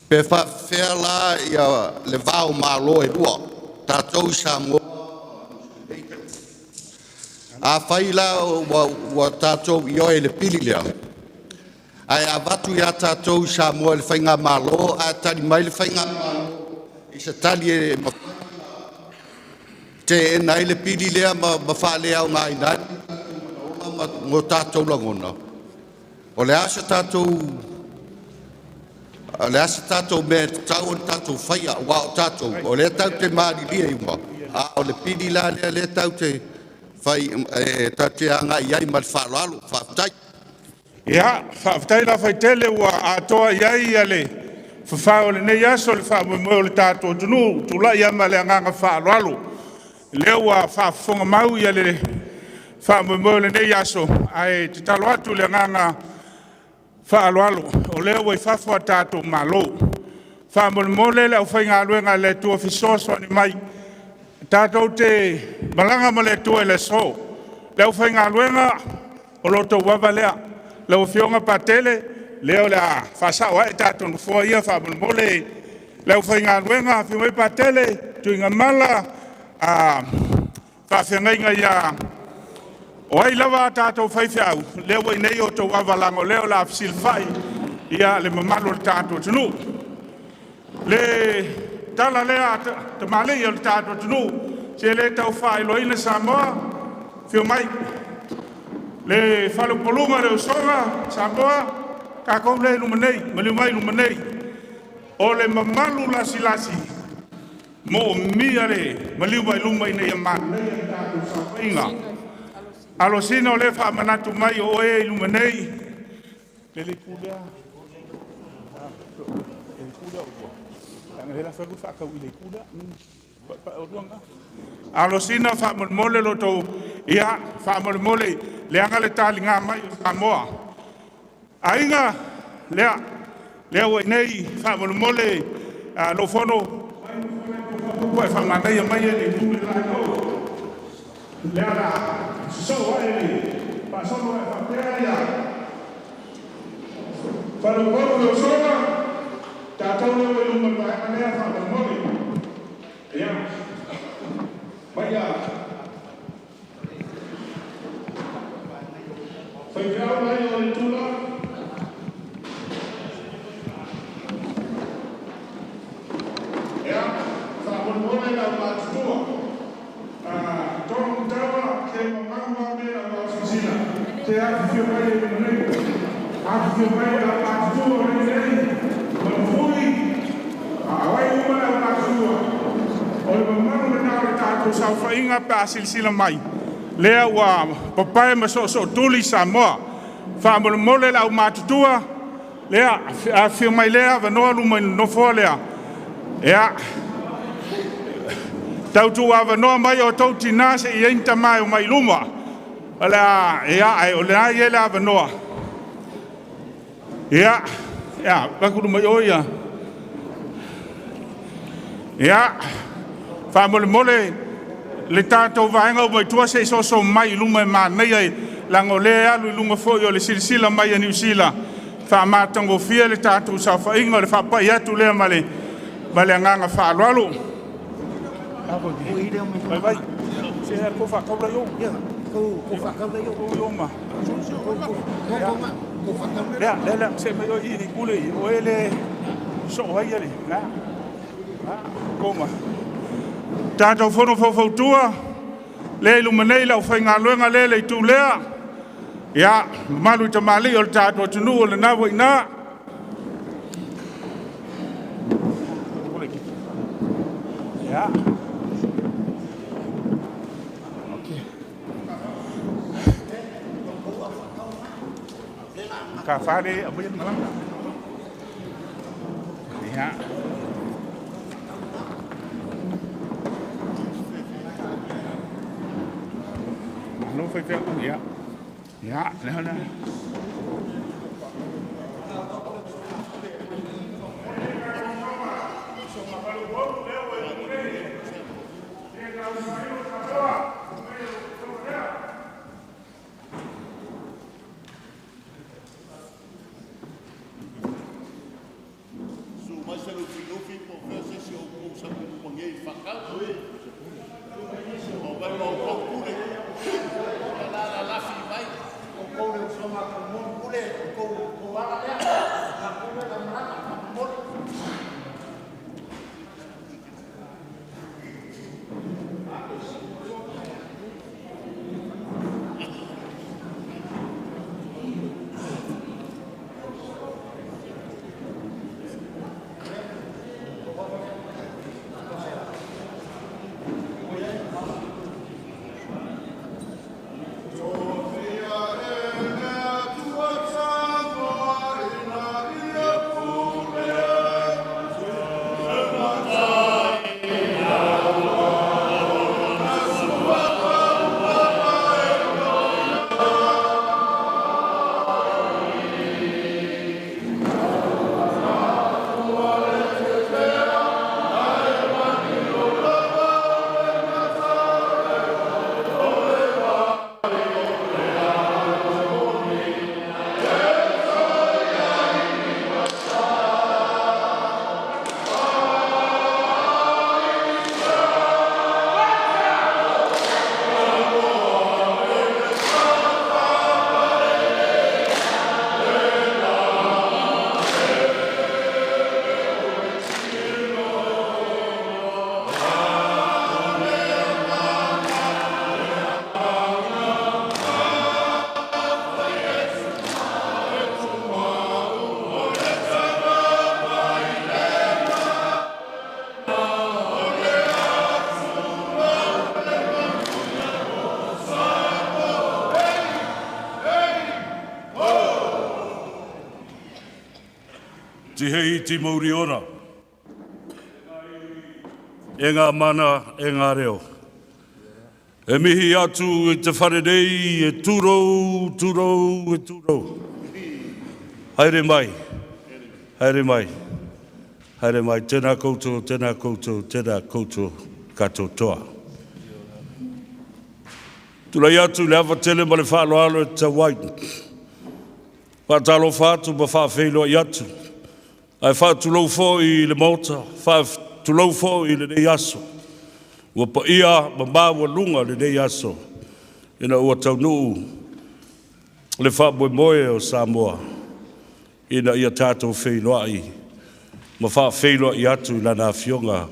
Pe whawhea la ia le vau malo e rua. Tātou Samoa. A whai la wa tātou I oe le pili lea. Ai a watu ia tātou Samoa le whainga malo. A tani mai le whainga malo. I sa tali e te e nai le pili lea ma whaale au ngai nai. Mo tātou langona. O le asa tātou me tau on tātou whaia wa o tātou. O le tau te maari lia iwa. O le pini la le tau te whai te anga iai ma le whaaloalo, whaafutai.
Ia, whaafutai la whai tele ua atoa iai ale. Whawhao le nei aso le whaamumeo le tātou tunu. Tula ia ma le anganga whaaloalo. Leo ua whaafonga mau ia le whaamumeo le nei aso. Ai te talo atu le anganga whaaloalo, o leo wai whawha tātou malo. Whaamole le au whainga aluenga le tua fisoso ni mai. Tātou te malanga ma le tua le so. Le au whainga aluenga o loto wawa lea. Le au whionga patele, leo le a whasao e tātou nufua ia whaamole. Le au whainga aluenga, whionga patele, tuinga mala, whawhengainga ia. O ai lawa tātou whaiwhiau, leo wai nei o tau awalango, leo la silwhai, ia le mamalo le tātou tunu. Le tala lea te malei o le tātou tunu, se le tau Feiloai Samoa, whio mai. Le whalupolunga le usonga Samoa, ka kou le lumanei, maliumai lumanei. O le mamalu lasi, mo mia le, maliumai lumai nei amana, le tātou Samoa. Alo sino le fa manatu mai o e lumanei. Le kula. El kula o. Tanga la fa ku fa ka wi le kula. Pa o longa. Alo sino fa mole lo to ia fa mole le anga le talinga mai Samoa. Ainga le o nei fa mole lo fono. Ko fa manai mai le kula no. Le ala so ai pasó no a papel para o povo sola tátou no uma maneira para o móvel ya vaya foi já vai o tula ya para o móvel a matua Tom Tawa, que mamma mia la oficina, che ha fiumato il momento, ha fiumato la pastura, non fui, a vai una sa whainga pe a silsila mai. Lea ua papai ma so tuli Samoa. Wha mole la au mātutua. Lea a whio mai lea wanoa luma no fo lea. Ea. Tautu a wanoa mai o tau tina se i einta mai o mai luma. Alea ea ai o lea i lea wanoa. Ea. Ea. Wakuru mai oia. Ea. Wha mole le tātou vaenga o mai tua se so mai luma ma nei ai lango le alu lunga foi o le silsila mai a New Zealand. Wha mātango fia le tātou sa whainga le whapai atu lea male nganga whaaloalo. Vai vai. Se hea ko whakaura yo. Ko whakaura yo. Ko yo ma. Lea, se me yo i ni kule i o ele so hai ale. Koma. Tātou whono whautua, le luma nei lau whainga luenga le i tū lea. Ia, malu ta mali o le tātou tunu o le nawa i nā. Ia. Ka whare a bwia maranga. Ia. Nó phải phép cũng vậy. Dạ, đó đó.
Ti hei ti mauri ora. E ngā mana, e ngā reo. E mihi atu e te wharenei, e tūrou, tūrou, e tūrou. Haere mai, haere mai, haere mai. Tēnā koutou, tēnā koutou, tēnā koutou katoa toa. Tūrai atu le awa tele ma le whaaloalo e te wainu. Whaatalo whaatu ma whaafeiloai atu. Ai whaatulou fo i le mota, whaatulou fo i le nei aso. Ua pa ia ma māua lunga le nei aso. Ina ua taunuu le whaamue moe o Samoa. Ina ia tātou Feiloai. Ma whaafeiloai atu i lana fionga.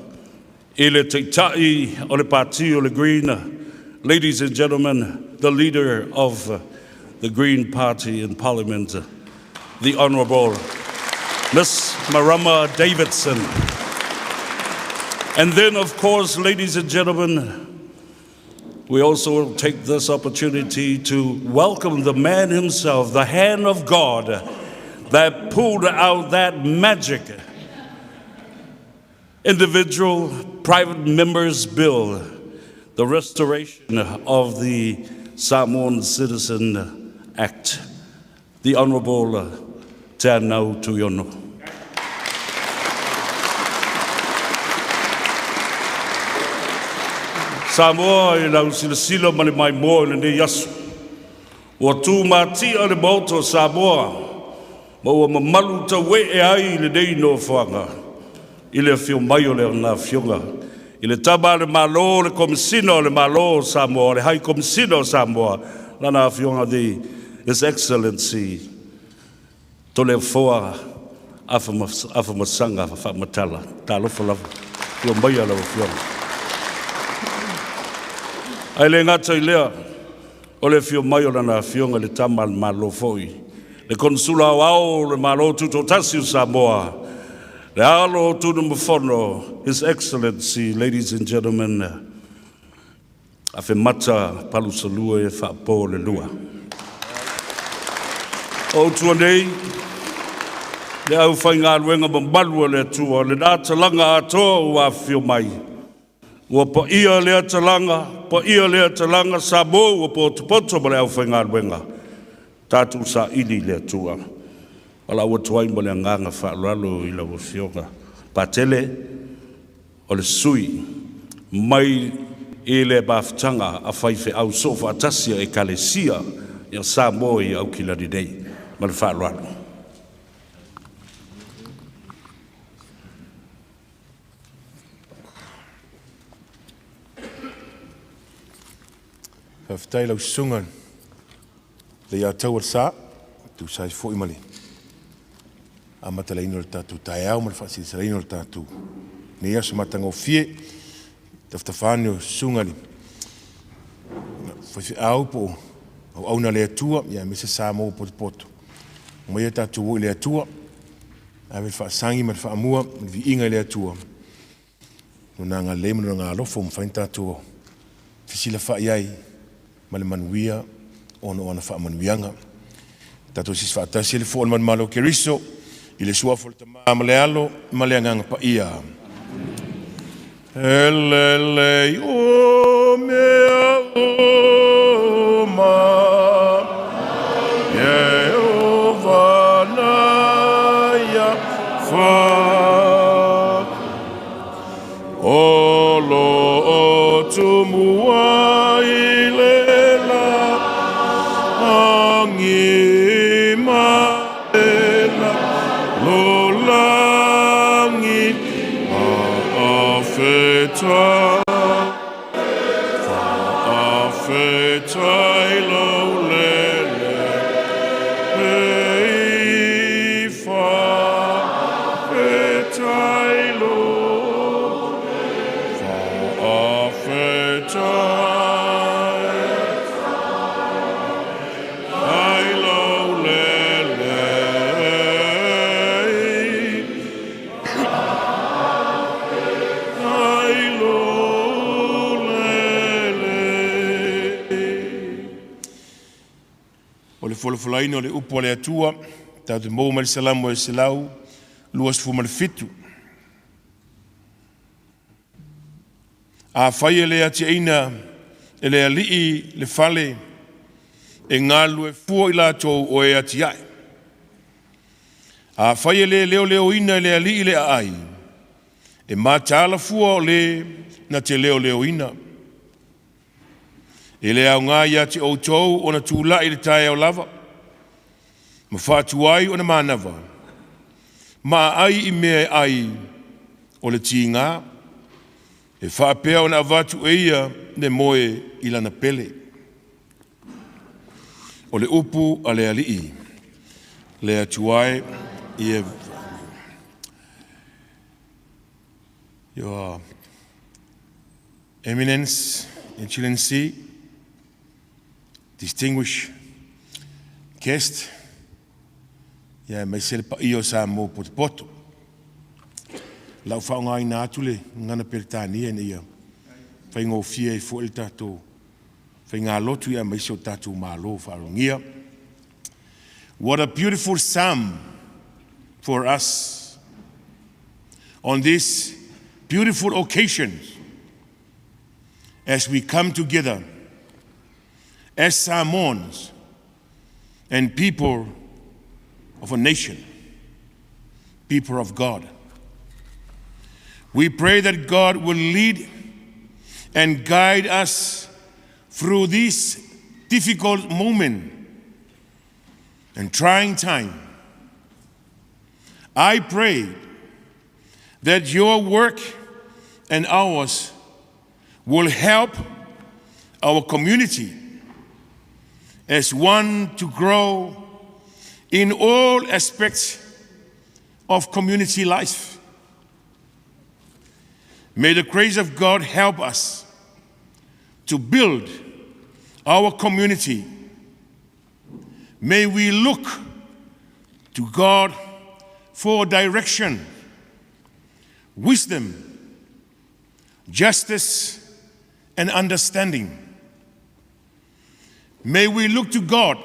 I le teitai o le pāti o le Green. Ladies and gentlemen, the leader of the Green Party in Parliament, the Honourable Miss Marama Davidson. And then, of course, ladies and gentlemen, we also take this opportunity to welcome the man himself, the hand of God that pulled out that magic individual private members bill, the restoration of the Samoan Citizen Act, the Honorable Teanau Tuiono. Samoa i lau silasila mani mai moa i le yasu. Ua tū mātia le mauto Samoa, ma ua mamalu ta we e ai le nei no whanga. I le whio mai o le ngā whionga. I le taba le malo le komisino le malo Samoa, le hai komisino Samoa, lana whionga di His Excellency tole whoa afa masanga afa matala. Tā lofa lava, whio mai a lau whionga. Ai le ngata I lea, o le whio mai o lana whionga le tama le malo foi. Le konsula au le malo tuto tasi Samoa. Le alo tunu mawhono, His Excellency, ladies and gentlemen, afe mata palu salua e whaapo le lua. O tua nei, le au whai ngā ruenga mambalua le tua, le nā talanga atoa ua whio mai. Ua pa ia lea talanga Samoa ua po tupoto ma le au whai ngā ruenga. Tātou sa ili lea tua. Wala ua tuai ma le nganga whaalalo I lau whionga. Patele o le sui mai I le bāwhtanga a whaiwhe au sofa atasia e kalesia ia Samoa I Aukilani nei ma le whaalalo.
Whaftai lau sungan le ia tau ar sa tu sai fo imali. A matala ino le tatu tae au ma le whasi sara ino le tatu. Ni asu matanga o fie taftafani o sungani. Whaifi au po au auna le atua ia mese Samoa poto poto. Mai e tatu wo le atua a me whaasangi ma le whaamua ma le vi inga le atua. Nuna ngā le manu ngā lofo mwhain tatu o fisila wha iai ma le manuia ono ana wha manuianga. Tato sis wha atasi le fo man malo keriso I le suafo le tamaa ma le alo ma le anganga pa ia. Elele o mea o ma Yehova na ya fa Olo o tumua I le la angi ma la lo langi a feta I lo lele ei fa feta I lo fa feta I lo lele I lo lele O le folofolaina o le upo o le atua tatu mou ma le salamu e se lau luas fu ma le fitu a whai e le atiaina e le alii le fale e ngalu e fua I latou o e atiai a whai e le leo ina e le alii le ai e mātala fua o le na te leo ina e le au ngā ia te outou o na tūla I le tae au lava ma whātuai o na mānawa ma ai I mea ai o le ti ngā e whaapea o na avatu e ia ne moe I lana pele o le upu a le alii le atuai I e Your Eminence, Excellency, distinguished guest, ia mai sele pa io Samoa poto poto. Lau whaonga I nā tule, ngana peritania ni ia. Whaingo fia I fo il tato Whainga lotu ia maiso tatu malo wharongia. What a beautiful psalm for us on this beautiful occasion as we come together as Samoans and people of a nation, people of God. We pray that God will lead and guide us through this difficult moment and trying time. I pray that your work and ours will help our community as one to grow in all aspects of community life. May the grace of God help us to build our community. May we look to God for direction, wisdom, justice, and understanding. May we look to God,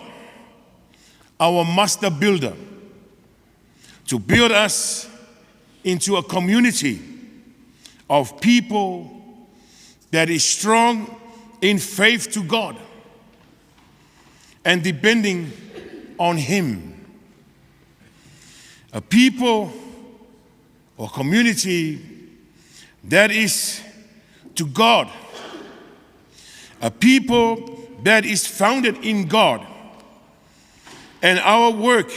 our master builder, to build us into a community of people that is strong in faith to God and depending on Him. A people or community that is to God. A people that is founded in God. And our work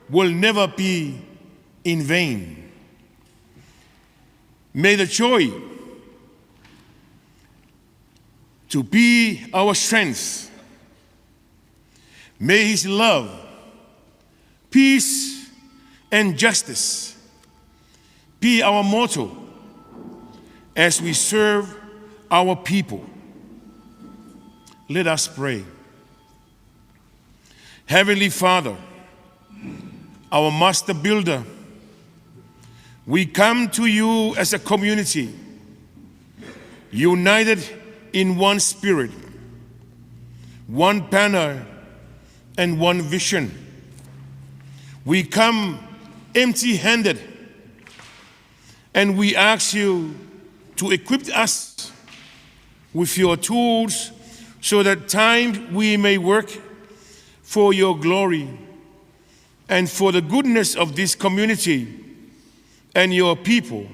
will never be in vain. May the joy to be our strength. May His love, peace, and justice be our motto as we serve our people. Let us pray. Heavenly Father, our master builder, we come to you as a community, united in one spirit, one banner, and one vision. We come empty-handed, and we ask you to equip us with your tools so that time we may work for your glory and for the goodness of this community and your people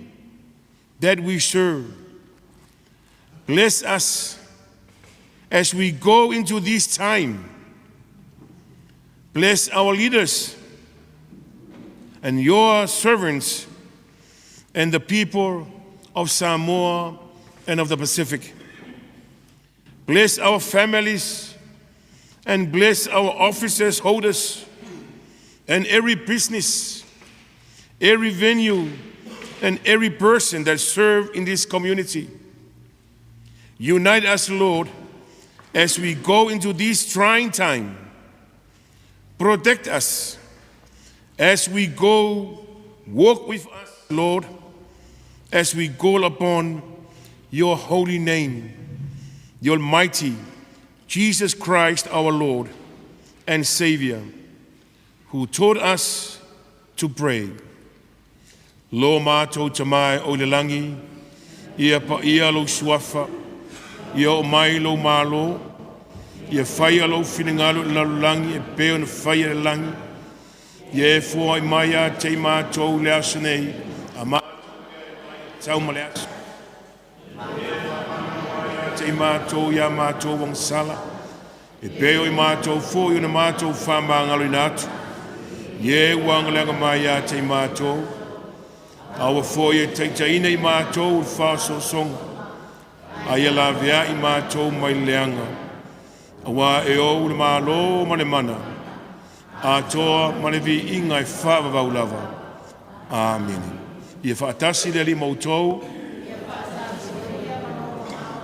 that we serve. Bless us as we go into this time. Bless our leaders and your servants and the people of Samoa and of the Pacific. Bless our families and bless our officers, holders, and every business, every venue, and every person that serves in this community. Unite us, Lord, as we go into this trying time. Protect us as we go. Walk with us, Lord, as we call upon your holy name, the Almighty Jesus Christ, our Lord and Savior, who taught us to pray. Lo mātou tamai o le langi, ia pa ia lo suafa, ia o mai lo malo, ia whaia lo whingalo la langi, e peo na whaia le langi, ia e fua i mai a te mātou le asanei, a mātou tau ma le asanei. Te mātou ia mātou wang sala, e peo i mātou fōi o na mātou whamangalo i nātu, ia wang langa mai a te mātou, awa fōi e teitaina i mātou u whāso songa, a ia la vea i mātou mai leanga, awa e o le mālo ma le mana, a toa ma le vi inga e whāwawau lava. Amen. Ia whaatasi le li mautou,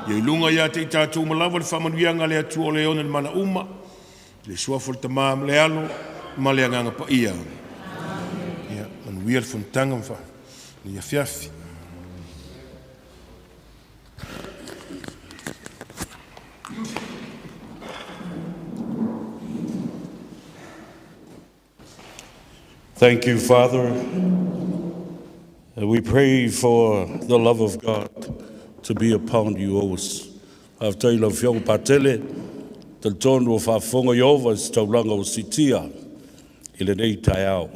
ia ilunga ia te tātou malawa le whamanuianga le atu o le ona le mana uma, le suafo le tamam le alo, ma le anganga pa ia. Ia, manuia le funtanga mwha. Ia fiafi.
Thank you, Father. And we pray for the love of God to be upon you always. After you love your patele, the tone of our fonga yova is to langa o sitia, ile nei tai au.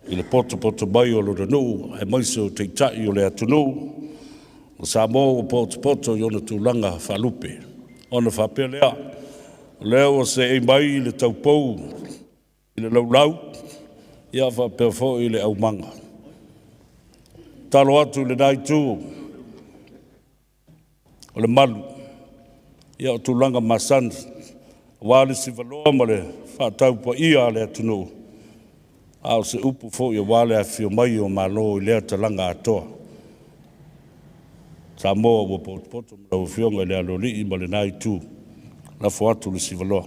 Ile poto mai o lora nu, e maiso te tai o le atunu, o Samoa o poto yona tu langa whalupe. Ona whapelea, leo se e mai le taupou, ile laulau, ia whapelfo ile au manga. Talo atu le nai tū, o le malu, ia o tūlanga masan, wale si valoa ma le whātau pa ia le atunu, au se upu fo ia wale a fio mai o malo i lea talanga atoa. Samoa o poto ma lau fionga le aloli i ma le nai tū, la fo atu le si valoa.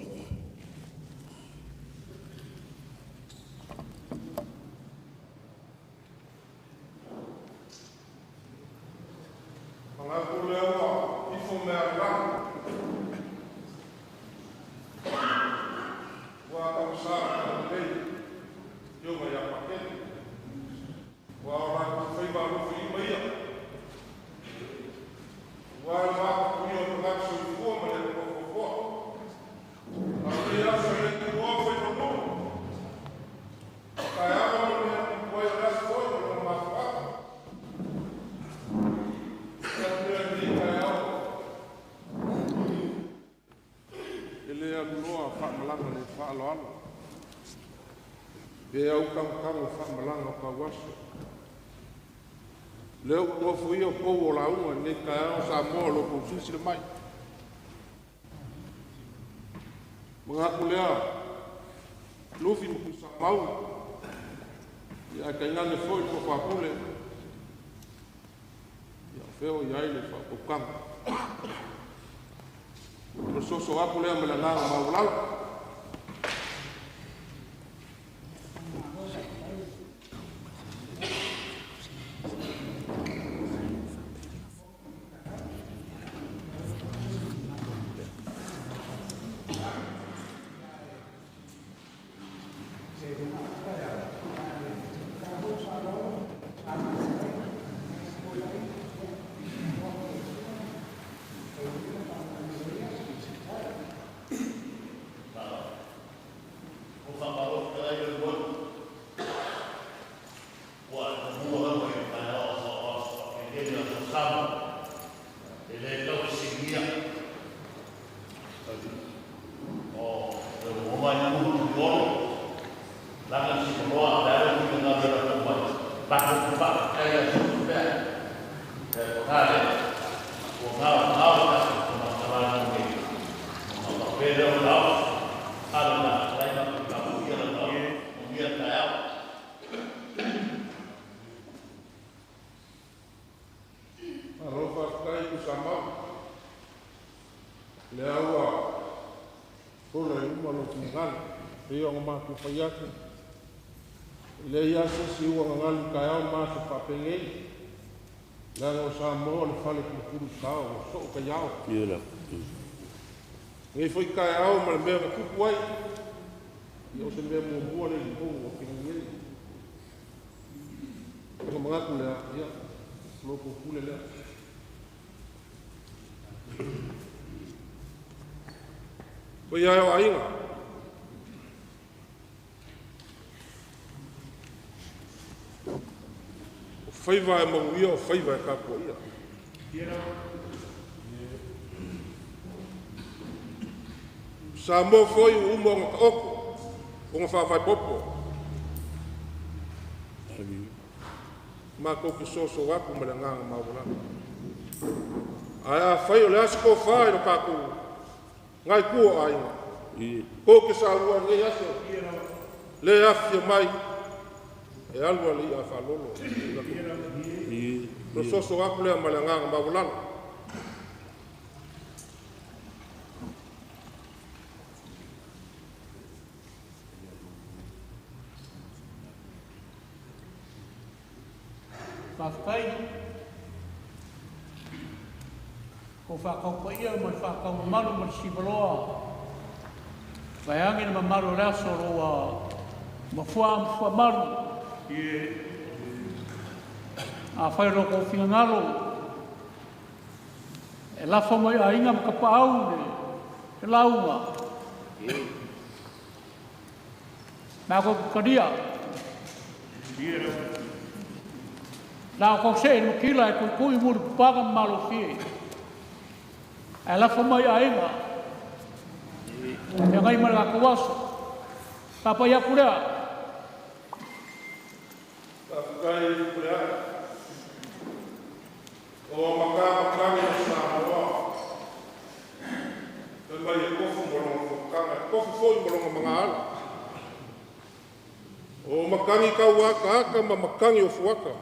Leo ko fui o po o la uma ne ka o Samoa lo ko fisi le mai. Mga kulea lufi mo ku Samoa. Ya ka ina ne foi ko fa pule. Ya feo ya ile fa ko kam. Lo so a kulea me la na ma ulau. Faiaki le ia si ua ngali ka au ma se papengei la no Samoa le fale ku kuru sao so ka yao ira e foi ka au ma me ku kuai yo se me mo bua le ko o pengei ko mga ku le ia lo ko kule le ko ia au ainga Feiva e mauia o feiva e kako ia. Samoa foi uma o ka oko, o ngā whawhai popo. Ma ko ki soso wapu ma le nganga maurana. Ai a whai o le asiko whai no kako, ngai kua ainga. Ko ki sa ua ngai aso, le afia mai, e alua li a whalolo. Lo soso aku lea malanganga mawulana.
Whawhai, ko whakaupa ia mo whakau maru mo le sivaloa. Whaiangi na mamaru rea soroa Ma fua maru. A whaero ko whiangalo. E lafa mai a inga ma kapau ne. E launga. Nā ko karia. Nā ko se no kila e kui muri paga malo fie. E lafa mai a inga. E ngai mara ka waso. Ka pa ia kurea.
Ka kai kurea. O makanga Samoa. Ka mai e kofu molonga kanga. Kofu foi molonga mga ala. O makangi kauaka ma makangi o fuaka.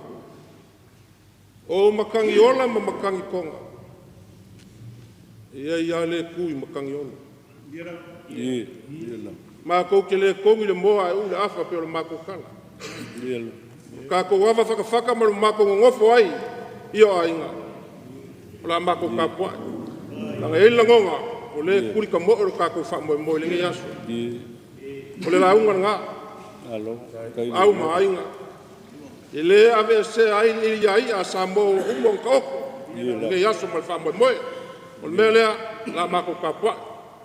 O makangi ola ma makangi konga. Ia le kui makangi ona. Ma kou ke le kongi le moa e ule afa pe o le mako kala. Ka kou wawa whakawhaka ma le mako ngofo ai. Ia a inga. O la mako ka puai. Langa e langonga. O le kuri ka moe o ka kou wha moe moe le nge yaso. O le launga nga. Au mainga. E le ave se ai i ai a Samoa umon ka oko. Nge yaso ma le wha moe moe. O le mea lea la mako ka puai.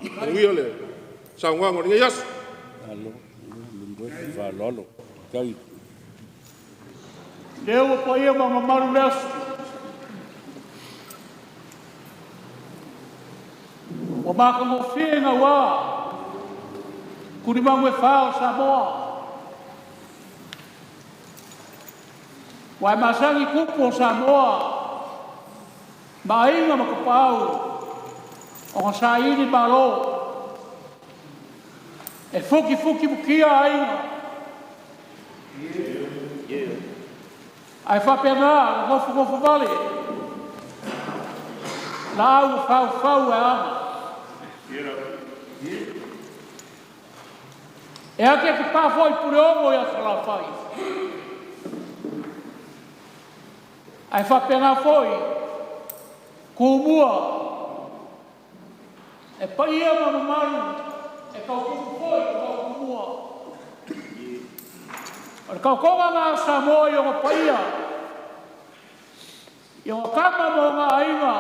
O ia le. Sa ngwango nge yaso.
Lolo. Kai.
Leo pa ia ma maru lesu. O maka mo whienga wā. Kuri mangu e whao Samoa. Wai masangi kupo Samoa. Ma inga ma kapau. O ka sa ini malo. E fuki mukia a inga. Ai whapena, ngofu vale. La au fau e ama. E ake ki pā foi pure ongo i asa la whai. Ai whapena foi. Kumua. E paia maru. E kau kumu foi, kau kumua. O kau konga ngā Samoa i o ngā paia. I o ngā kama mo ngā ainga.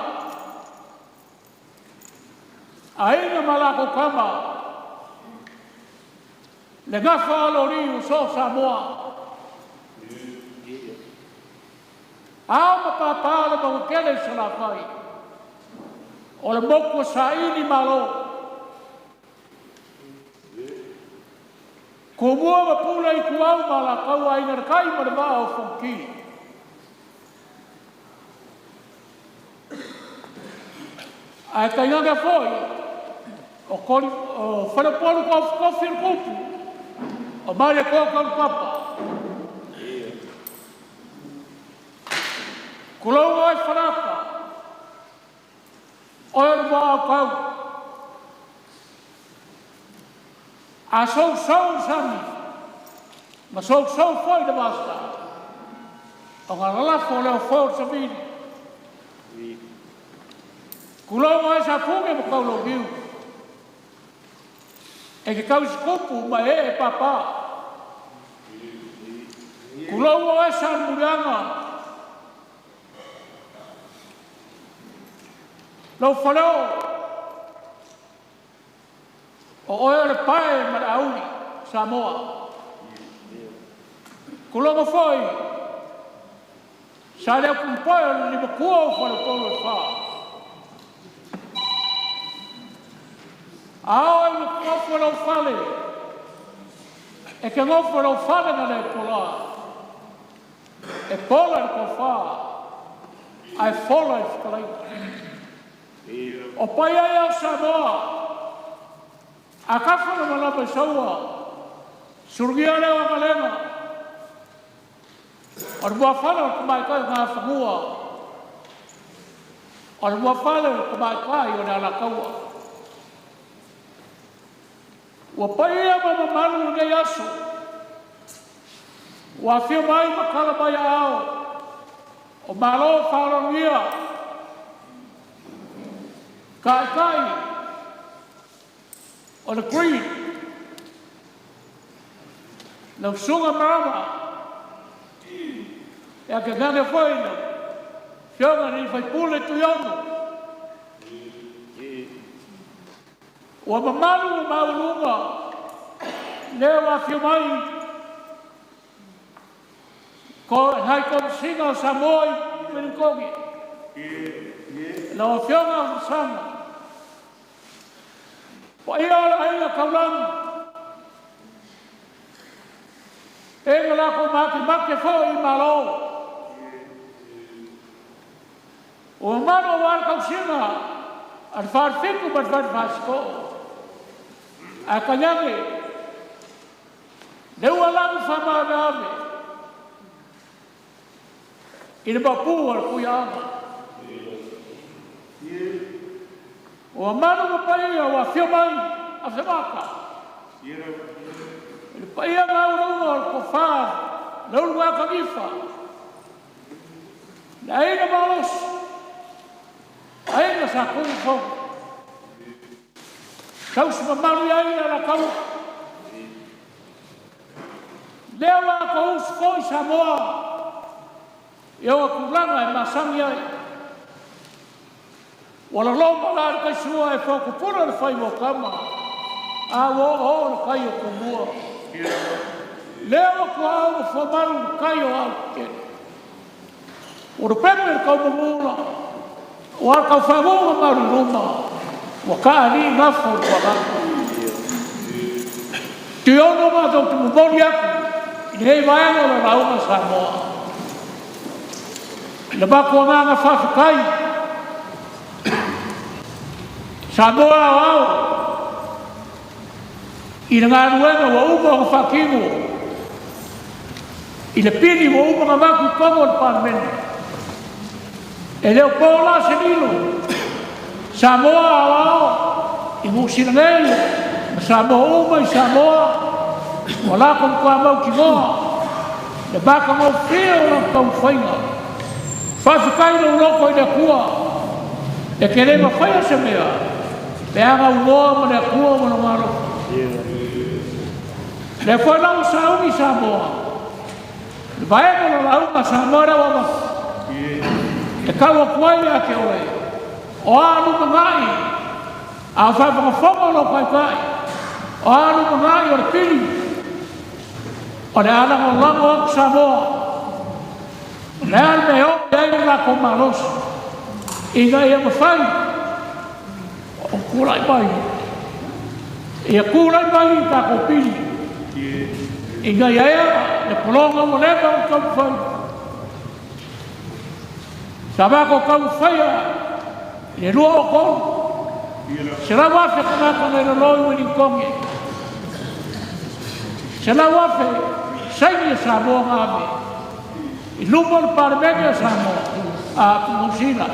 Ainga malako kama. Le ngafa alori u so Samoa. Ao ma papala ma ukele sa la whai. O le moko sa ini malo. Ko mua ma pula i kuau ma la kau aina na kai ma le maa o funki. Ai kai nganga foi. O whanapolu kofi ar kupu. O maria koka ar papa. Kulau ai whanapa. O ar maa kau. A sou sami. Ma sou foi de basta. O ngā lalafo leo fōr sa vini. Kulau ai sa funge mo kau lo viu. E ke kau skupu ma e papa. Kulau ai sa murianga. Lau whanau. O oe le pae ma le auni, Samoa. Kulonga foi. Sa leo kumpoe o lima kua o whare polo e wha. Ao e me ngofu lau whale. E ke ngofu lau whale na le pola. E pola e ko wha. Ai fola e whalai. O pai ai au Samoa. A kawhana malapa saua. Surgia leo a kalenga. Ar mua whana o kumai kai ngā whamua. Ar mua whana o kumai kai o nā la kaua. Ua pai ea ma manu nei aso. Ua whia mai makala mai ao. O malo wharangia. Kai. O le green.
Lau sunga marama. E a ke ngane foi na. Fionga ni fai pule tuiono. Ua mamalu maulunga. Leo a fiumai. Ko hai kon singa o Samoa i Menikongi. Lau a fionga o Sama. Pa ia ala kaulangi. E la ko make fo i malo. O mano war ka sina ar far fiku bat fasko. A kanyange. De wala fa ma dame. Ina ba pu ar ku ya. O mano pa ia wa fiamai a femaka. Paia ngau o kofa, lau wa kagifa. Dai na balos. Ai na sa kufo. Kau se malu ai na kau. Lewa ko foi Samoa. Eu kulanga e masami ai. Wala lo mala ka sua e fo ku pura fai mo kama. A wo kai ko mua. Leo ko au fomaru kaio au ke. Oro pepe ka mula. O ka famu maru ruma. Wa ka ni na fo ko la. Tuiono ma do tu bolia. Nei vai no la uma Samoa. Le ba ko nga fa kai. Samoa au. Ina ngā ruenga wa upa o whakingo. Ina pini wa upa ka waku kongo le parmene. E leo pōla se nilo. Samoa awao. I mūsina ngai. Samoa uma i Samoa. Wala kon kua mau ki ngoa. Le baka mau whio la kau whainga. Whawhikai no loko i na kua. E kere ma whaia se mea. Le anga uloa ma le kua ma no ngaro. Le foi lá o Saúl e Samoa. Vai para lá o Samoa era uma. E calo qual é que oi. O ano ngai. A fa para fogo lo pai. O ano ngai o pili. O da ana o Samoa. Real me o dai la con malos. E ngai e fai. O kula pai. E kula pai ka ko pili. Inga ia le polonga mo leka o kau whai. Sabako kau whai le lua o kou. Se la wafe kanaka nei na loi wini kongi. Se la wafe saini Samoa ngāme. I lumo le parmene Samoa a Musina.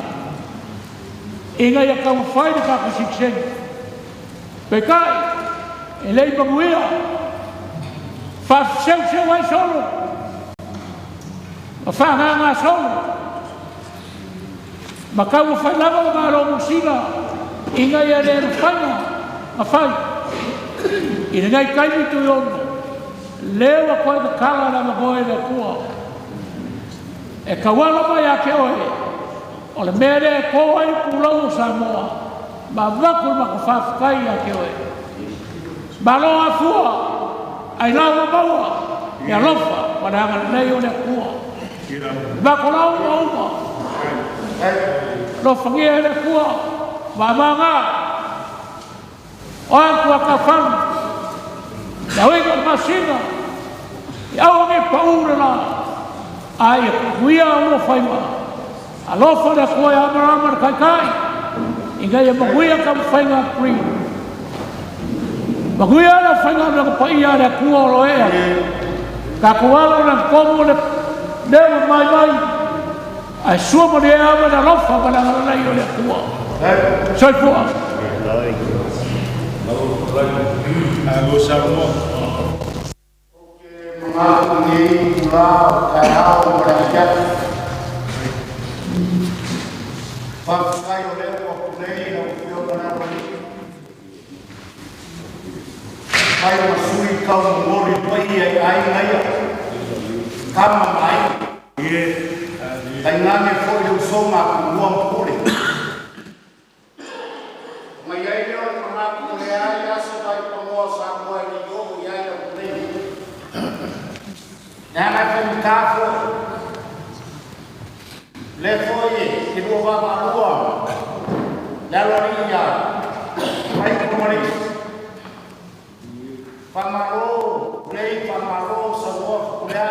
Inga ia kau whai le kako sikseni. Pekai e lei mamuia. Fa seu vai solo. Fa nga solo. Ma kau fa lava ma lo musina. Inga ia le fana. Ma fai. Ina ngai kai mi tuiono. Leo ko de kala na moe le kua. E kawala mai a ke oe. O le mere ko ai pulau Samoa. Ma vakul ma ko fa kai a ke oe. Balo a fua. Ai lawa maua, e alofa, wana nei o le kua. Bako lau o uma. Lofa ngia le kua, mamanga. Oa kua ka whanu. Na wega masina. I awa me paura la. Ai, kuia o whaima. Alofa le kua e amarama kai kai. Inga ia maguia ka whainga kuri. Maguia la whainga na paia le kua o loea. Ka kualo na komo le lewa mai. Ai sua mo le awa na lofa ma na ngalai o le kua. Soi pua.
Alô, Samoa.
Mga pangili mula kaya o marasya. Pagkayo lewa kulay na upiyo ka naman. Kayo masuri kau mori pai ai ngai kama mai ai ngane foi o soma ku uam pole mai ai leo na ku le ai aso vai tomo sa moi ni yo ya le pole na na kan ka fo le foi ki do va ba lua la loria mai ko mori pamaro play pamaro sa wo kula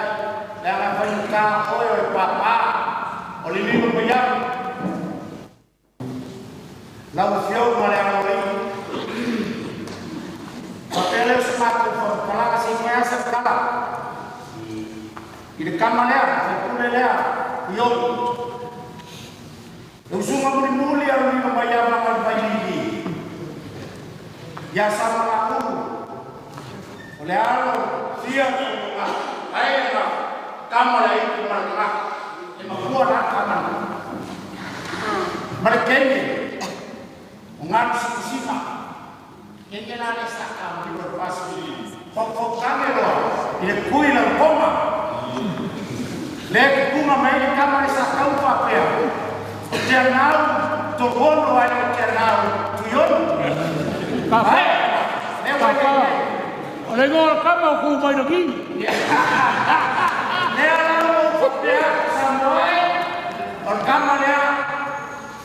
la vai ka oi o papa o li limo mo ya la fio ma le amore papel es pato por kala si me hace kala y de camalea se pone lea yo lo suma mo muli a li mo ya ma mal bayi ya sama aku oleh Allah siap ayo kamu lagi kemana emang kuat kamu mereka ini mengarus sifat yang kenal sakam di berpas pokok kami loh ini kui lang koma lek kuma main kamu sakam apa ya Teanau Tuiono ayo Teanau Tuiono
Kafe. Oleh ngor kamu ku mai lagi.
Lea lalu dia Samoa, oleh kamu dia,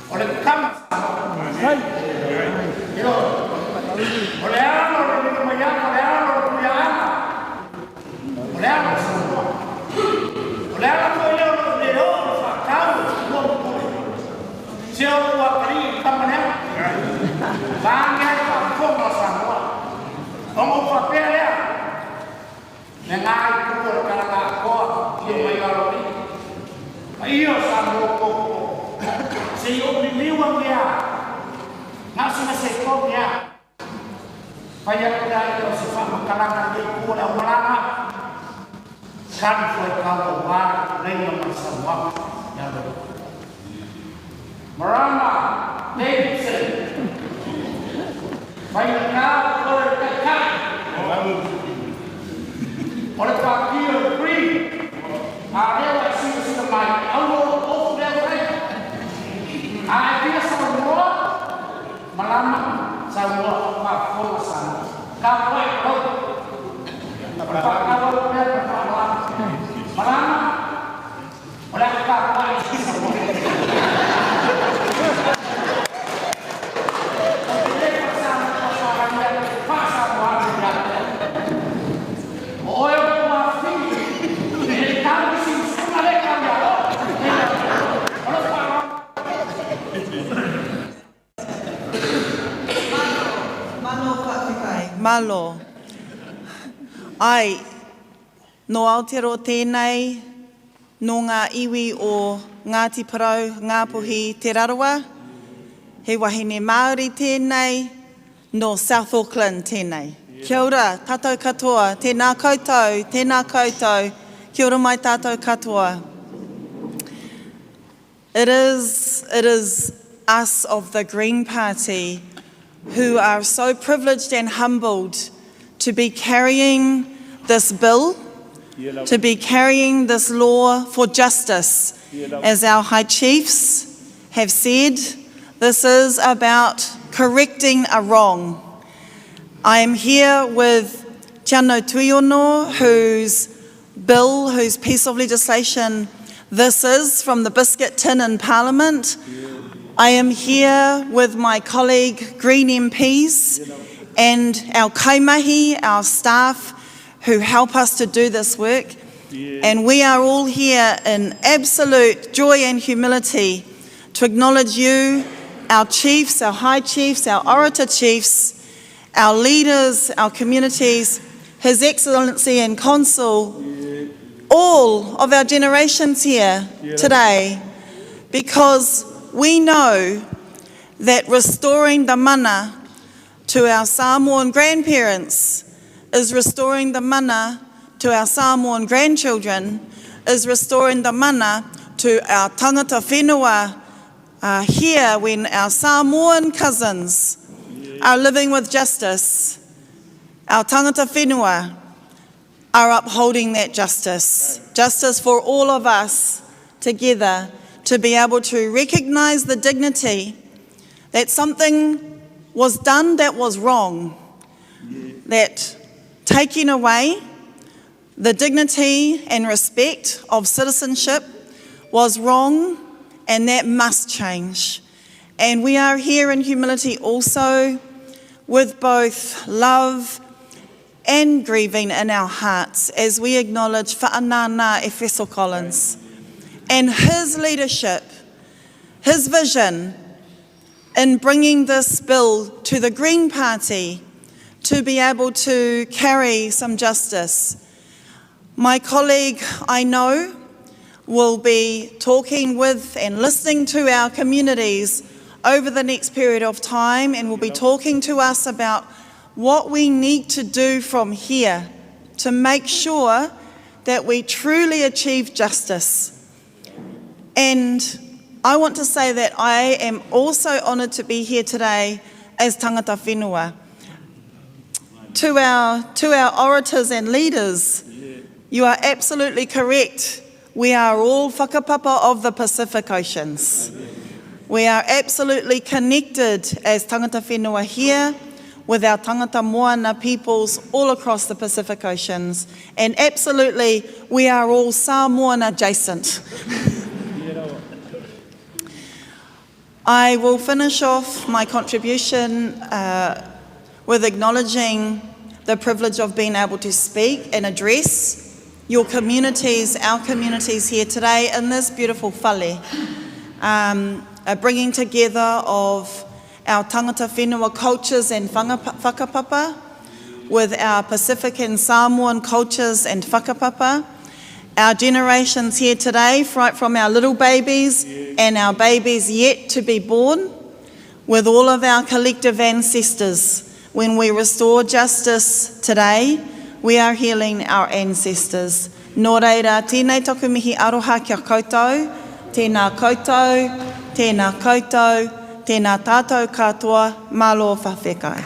oleh kamu Samoa. Yo, oleh anu oleh kemayang, oleh anu oleh kemayang, oleh anu Samoa, oleh anu oleh dia oleh kamu, siapa wakri kamu dia, banyak kamu Samoa, kamu papel ya. Nengai kumpul karena kau yang mayor ini, iyo sama kau, siapa biliwang dia, nasi nasi kau dia, banyak orang yang sifat makanan dia kuda melana, kan kau kau bar dengan masalah yang berbeda. Merama Davidson, banyak kau berkaitan. Oleh Pakir Free, ada yang sudah main, Allah sudah main. Ada semua malam semua pakor sana. Kapai kau, pakor dia malam malam, oleh kapai semua.
Malo. Ai, no Aotearoa tēnei, no ngā iwi o Ngāti Parau, Ngāpuhi, Te Raroa, he wahine Māori tēnei, no South Auckland tēnei. Kia ora, tātou katoa, tēnā koutou, kia ora mai tātou katoa. It is us of the Green Party who are so privileged and humbled to be carrying this bill, to be carrying this law for justice. As our High Chiefs have said, this is about correcting a wrong. I am here with Teanau Tuiono, whose piece of legislation this is, from the biscuit tin in Parliament. I am here with my colleague Green MPs and our kaimahi, our staff who help us to do this work. And we are all here in absolute joy and humility to acknowledge you, our chiefs, our high chiefs, our orator chiefs, our leaders, our communities, His Excellency and Consul, all of our generations here today, because we know that restoring the mana to our Samoan grandparents is restoring the mana to our Samoan grandchildren, is restoring the mana to our tangata whenua here when our Samoan cousins are living with justice. Our tangata whenua are upholding that justice. Justice for all of us together to be able to recognise the dignity that something was done that was wrong, that taking away the dignity and respect of citizenship was wrong, and that must change. And we are here in humility also with both love and grieving in our hearts as we acknowledge Whaanana Efeso Collins and his leadership, his vision in bringing this bill to the Green Party to be able to carry some justice. My colleague, I know, will be talking with and listening to our communities over the next period of time, and will be talking to us about what we need to do from here to make sure that we truly achieve justice. And I want to say that I am also honoured to be here today as tangata whenua. To our orators and leaders, you are absolutely correct. We are all whakapapa of the Pacific Oceans. We are absolutely connected as tangata whenua here with our tangata moana peoples all across the Pacific Oceans. And absolutely, we are all Samoan adjacent. I will finish off my contribution with acknowledging the privilege of being able to speak and address your communities, our communities here today in this beautiful whale. A bringing together of our tangata whenua cultures and whakapapa with our Pacific and Samoan cultures and whakapapa. Our generations here today, right from our little babies and our babies yet to be born, with all of our collective ancestors. When we restore justice today, we are healing our ancestors. Nō reira, tēnei toku mihi aroha kia koutou, tēnā koutou, tēnā koutou, tēnā tātou katoa, malo whawhekai.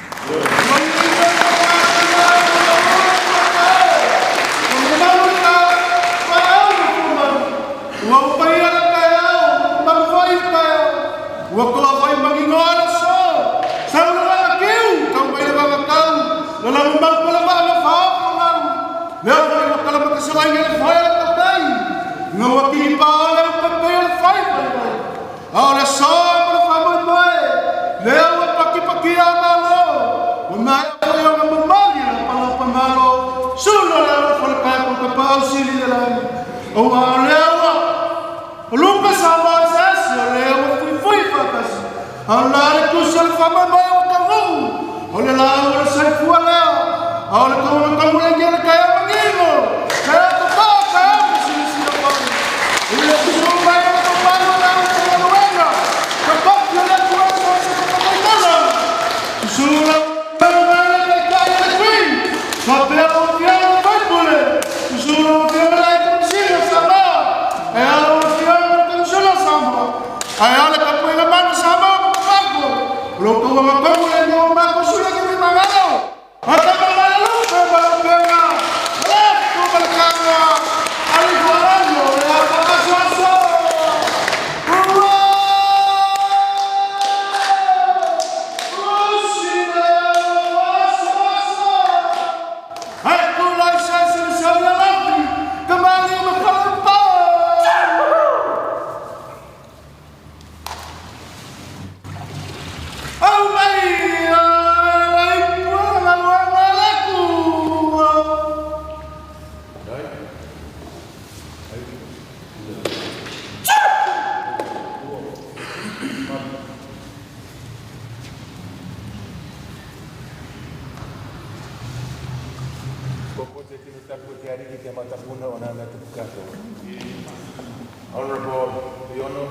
Honorable Tuiono,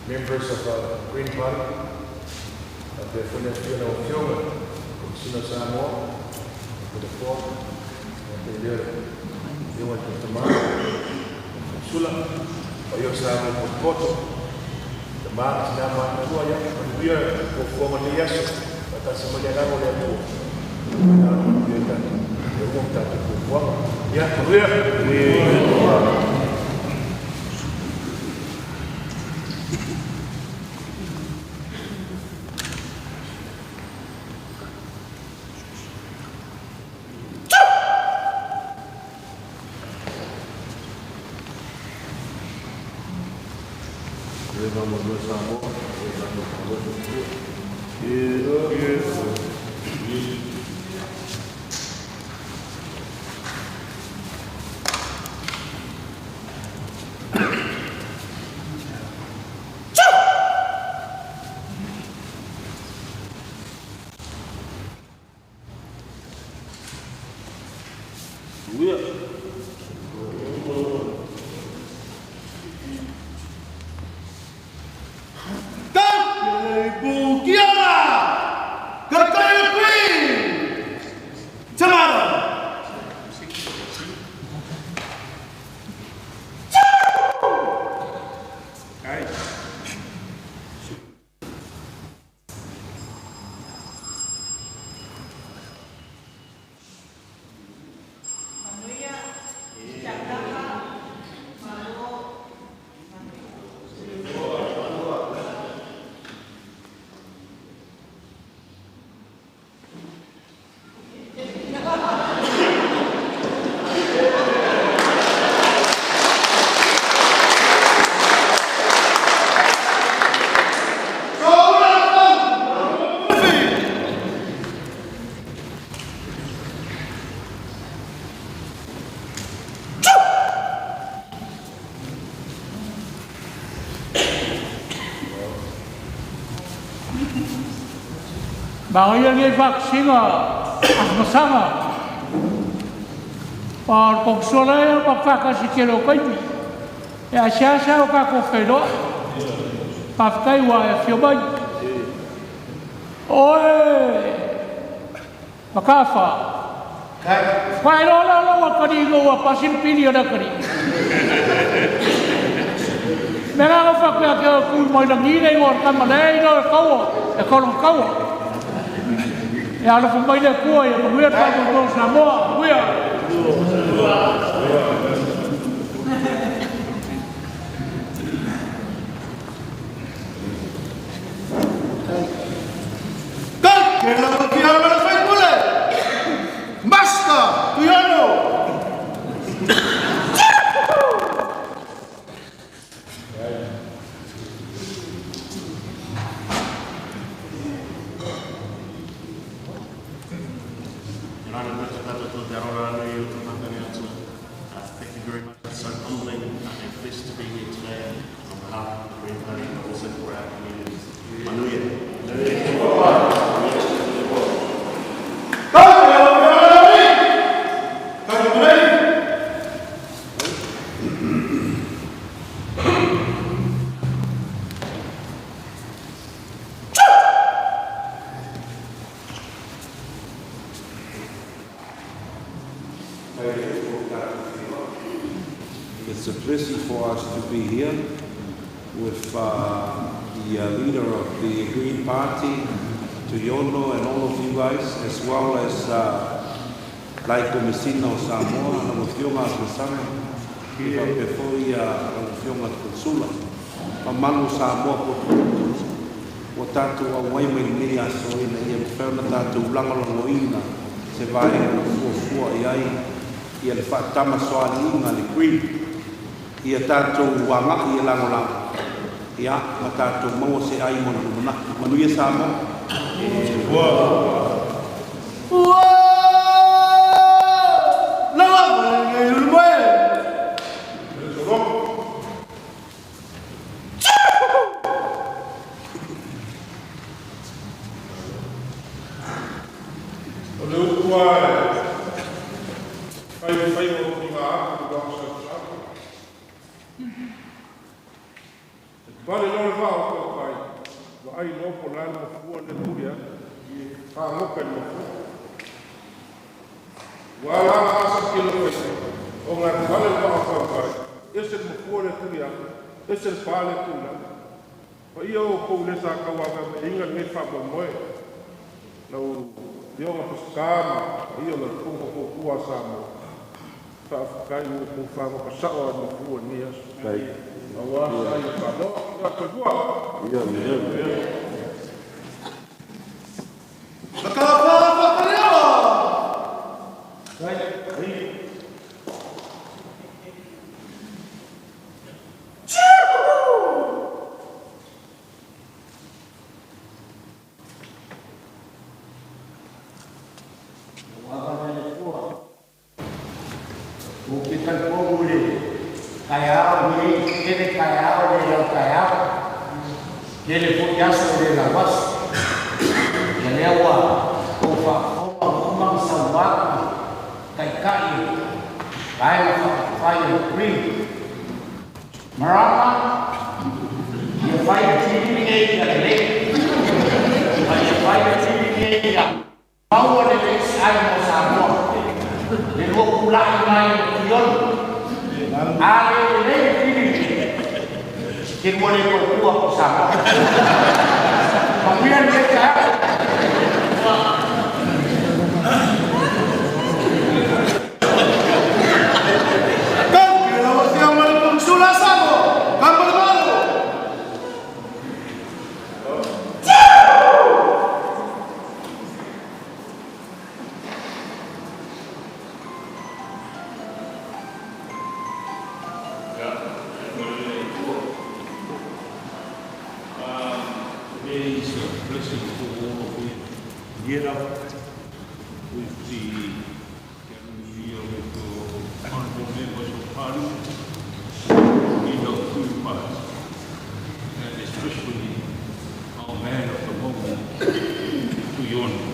members of the Green Party, of the Teanau Tuiono, from Samoa, to the floor, and the went to Tamara, Sula, Oyo Samoa, Poto, the Mars, Nama, Tuaya, and we are for Yasu, but that's somebody I know.
Bangaya ngai vaksinga asmasama. Par kongsola pa faka sikelo kai. Ya siasa o ka ko Feiloai. Pa kai wa fio bai. Oi. Makafa. Kai lo wa kadi go wa pasim pili ada kadi. Mereka fakir ke kul mai lam ni nei ngor kan malai no kau. E kolong kau. Ya ala pembaik dia kuai, pembaik dia kau Samoa, kuai.
Kau kena berkiau mana saya boleh? Master Tuiono.
Thank you very much. It's so humbling and pleased to be here today on behalf of the Green Party, but also for our communities. Manuia.
It's a blessing for us to be here with the leader of the Green Party, Tuiono, and all of you guys, as well as Laiko Messina o Samoa, na mawhionga at Masanga, kiwa pefoi na mawhionga at Konsula. Pamalu Samoa po o tātou a waimai nei aso ina ia mwhewna tātou langalongoina se vai na fuafua i ai ia le whaatama soali inga le Green. Ia tātou wanga ia langolang. Ia ma tātou maua se ai mona lumana. Manuia Samoa.
Vale no va o pai. Vai no polano fu le tuia e fa mo per mo. Wala asa kilo pesa. O nga vale va o pai. Ese mo fu le tuia. Ese pale tula. Pa io po le sa ka wa me inga me fa mo mo. No Yo nga paskama, iyo la kunga ko kuwa Samoa. Kai mo ko fa ko pasawa no kuwa ni as. Kai. Awa sai ka no, ya ko kuwa. Iya, iya. Bakapa bakareo. Kai.
Bukan boleh. Kaya ni, kene kaya ni yang kaya. Kene punya sendiri lawas. Kene awak, omang sama, kai. Fire green. Marama, dia fire TV ni yang lek. Fire TV ni yang awak ni saya mau sama. Dia pulang main Tuiono. Ale ini kita boleh berkuah bersama. Kemudian kita
get up with the honorable members of Parliament in our two parts, and especially our man of the moment, Tuiono.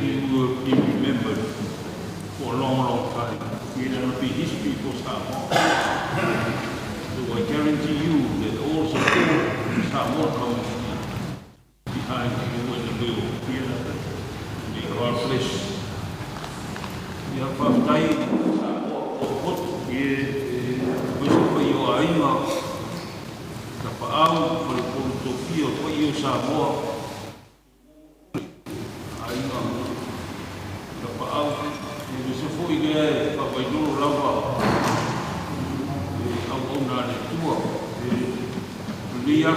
He will be remembered for a long time. It will be history for Samoa. So I guarantee you that all support Samoa community behind you and the bill here. God bless. Ya papai o e você foi o ainda da pau foi por Tokyo foi o Samoa ainda da pau e você foi né papai do lava e ao na tua e já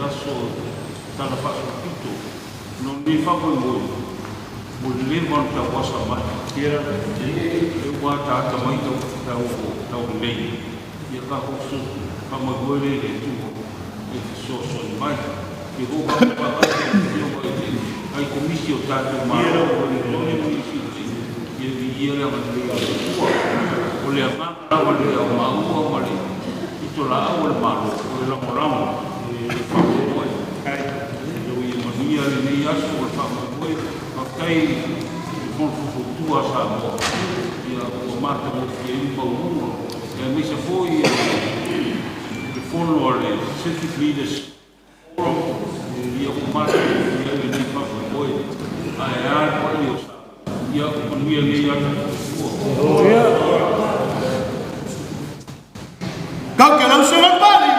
só tá na fase pito não me fa muito boleh monta wasa mai kira wa ta ta mai tau nei ya ka hosu ka mo gole le tu e so mai e ho ba ai komisio ta tu ma ye le ma o le ma wa le ma o ma le ito la o le ma o le ma ramo e fa mo ai yo ye ma ni ale ni aso o fa mo kai con tua Samoa ia o mata mo ke imba uno e mi se foi the follower civic leaders ia o mata ia ni fa foi ai ko ia o ni ia
kau que não se repare.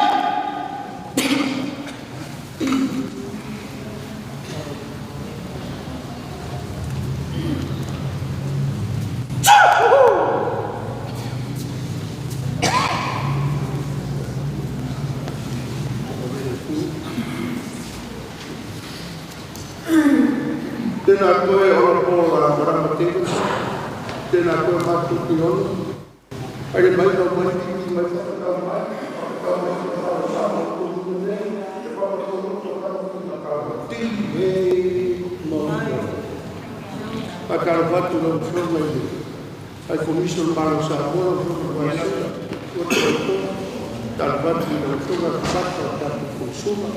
Tēnā koe ora pōra marama tēku, tēnā koe mātu Tuiono. Haere mai tau mai tiki mai whakatau mai, whakatau mai whakatau sāma kōtuna nei, e whakatau roto kāpuna kāma tiki hei maunga. Akara whatu nau whirmai ne, ai komisio māra Samoa, whirmai sera, whirmai tāra whatu nau whirmai whakatau tāpu kōsuma,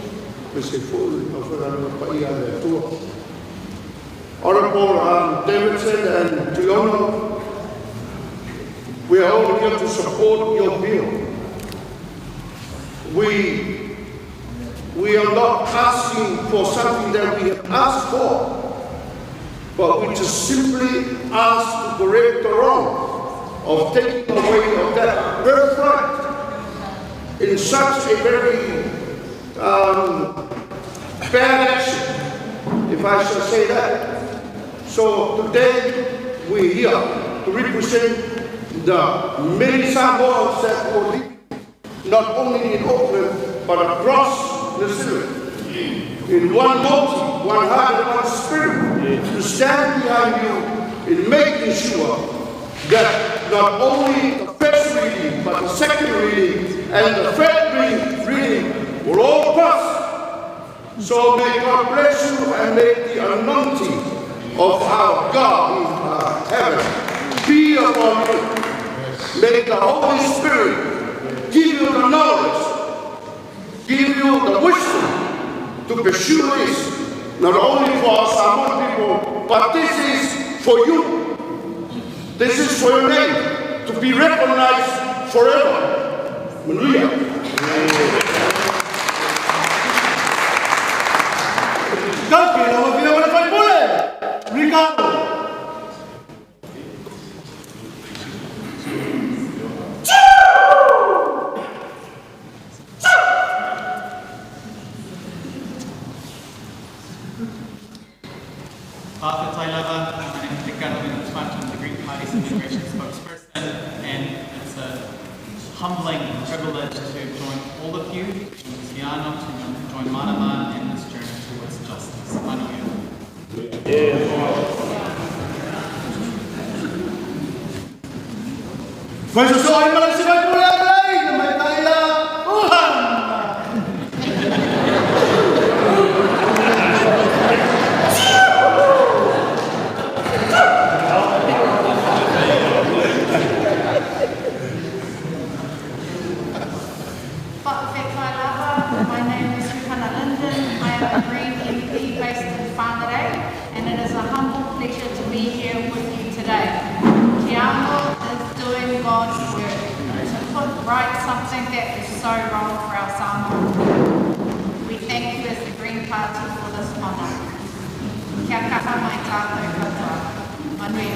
me se fōru i mawhirana pai ale atua. Honourable Davidson and Tuiono, we are all here to support your bill. We are not asking for something that we have asked for, but we just simply ask to correct the wrong of taking away of that birthright in such a very bad action, if I shall say that.
So today we're here to represent the many Samoans that were living not only in Auckland but across New Zealand in one motive, one heart and one spirit to stand behind you in making sure that not only the first reading but the second reading and the third reading will all pass. So may God bless you and may the anointing of our God in heaven be upon you. May the Holy Spirit give you the knowledge, give you the wisdom to pursue this, not only for Samoan people, but this is for you. This is for your name to be recognized forever. Hallelujah.
Arthur Tailava, my name is Ricardo, I'm the Green Party's immigration spokesperson, and it's a humbling privilege to join all of you in Teanau, to join Manaman in this journey towards justice. Manuia.
Right, something that is so wrong for our Samoa. We thank you as the Green Party for this honour. Kia kaha mai tātou katoa. Manuia.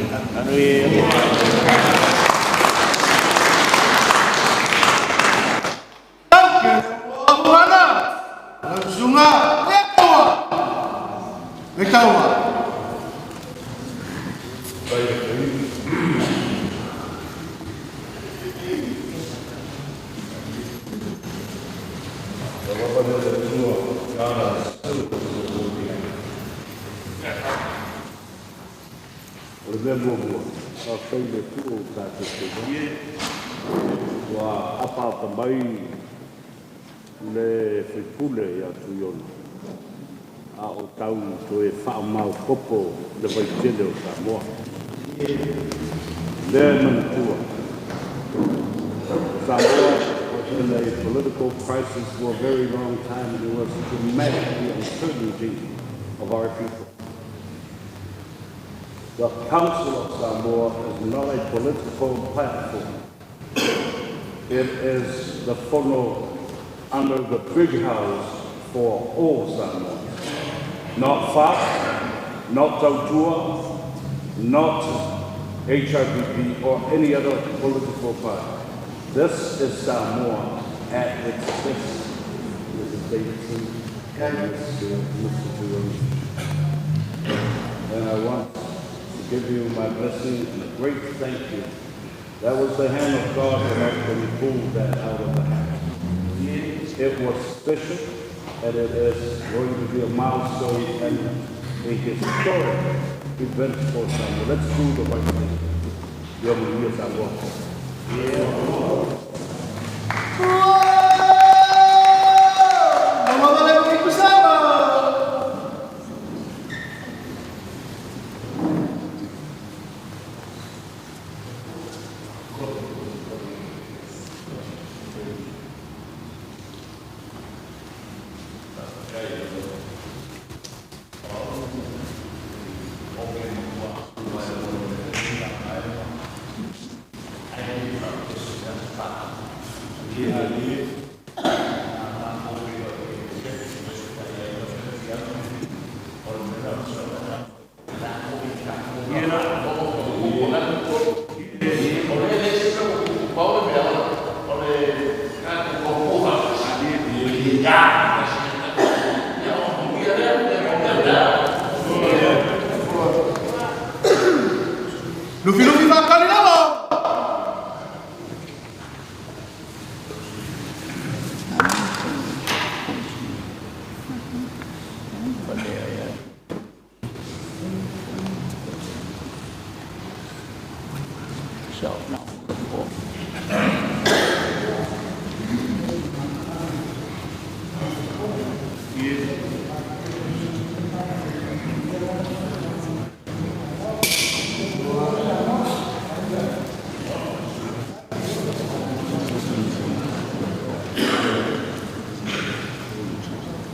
Wa apa mai le Feiloai ia Tuiono. A o tau to e whaamau kopo le vaitele o Samoa. Le manatua. Samoa was in a political crisis for a very long time, and it was to manage the uncertainty of our people. The Council of Samoa is not a political platform. It is the whono under the big house for all Samoans. Not FAC, not Tautua, not HRPP or any other political party. This is Samoa at its best. Mr. Davidson and Mr. Tuiono. And I want to give you my blessing and a great thank you. That was the hand of God that actually pulled that out of the hat. It was special, and it is going to be a milestone and a historic event for Samoa. Let's do the right thing. Bienvenidos a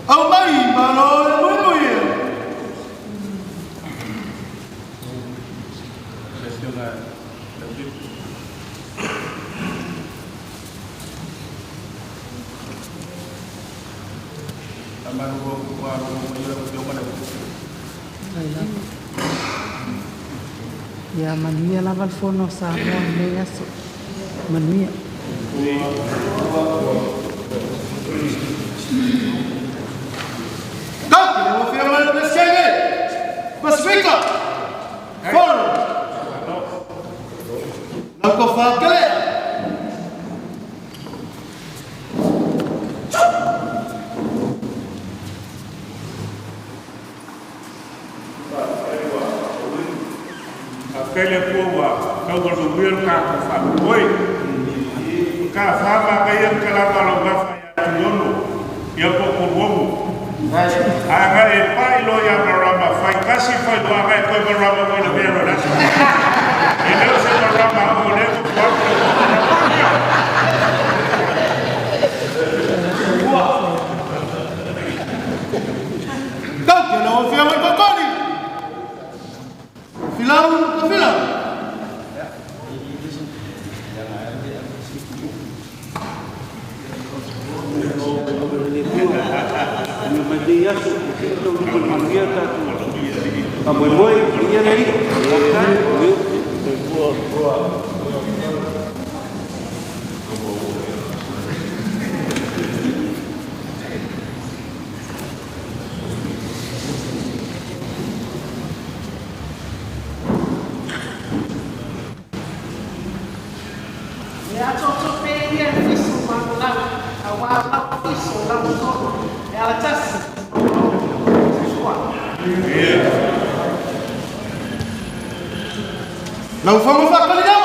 Au mai malo le mui.
Ya manuia lava le fono Samoa me aso. Manuia.
Danke, wir führen das Geld. Pacifica. Follow. Nako fakele.
Kele kuwa kau berduir ka fa oi ka fa ma ka yang kala kalau ga fa ya Tuiono ya poko womu aga e pai lo ya barama fa kasi fa do aga ko barama ko le bero na e le se barama ko le ko
Kau que no fia mai kokoni. Filau, filau.
Ya cocok media fiso manulang awal fiso lalu todo ela tas
Não vamos fazer ali não.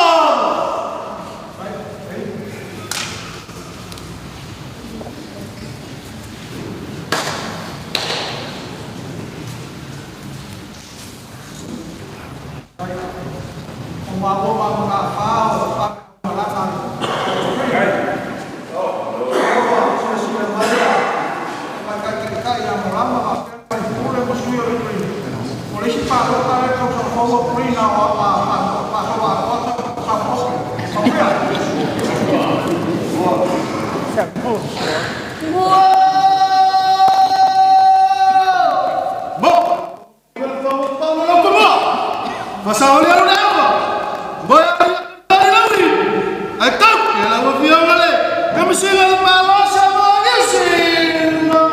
Pasal dia udah apa? Boya dari lawi. Atau dia lawa dia male. Kami sila malo sama dia sila.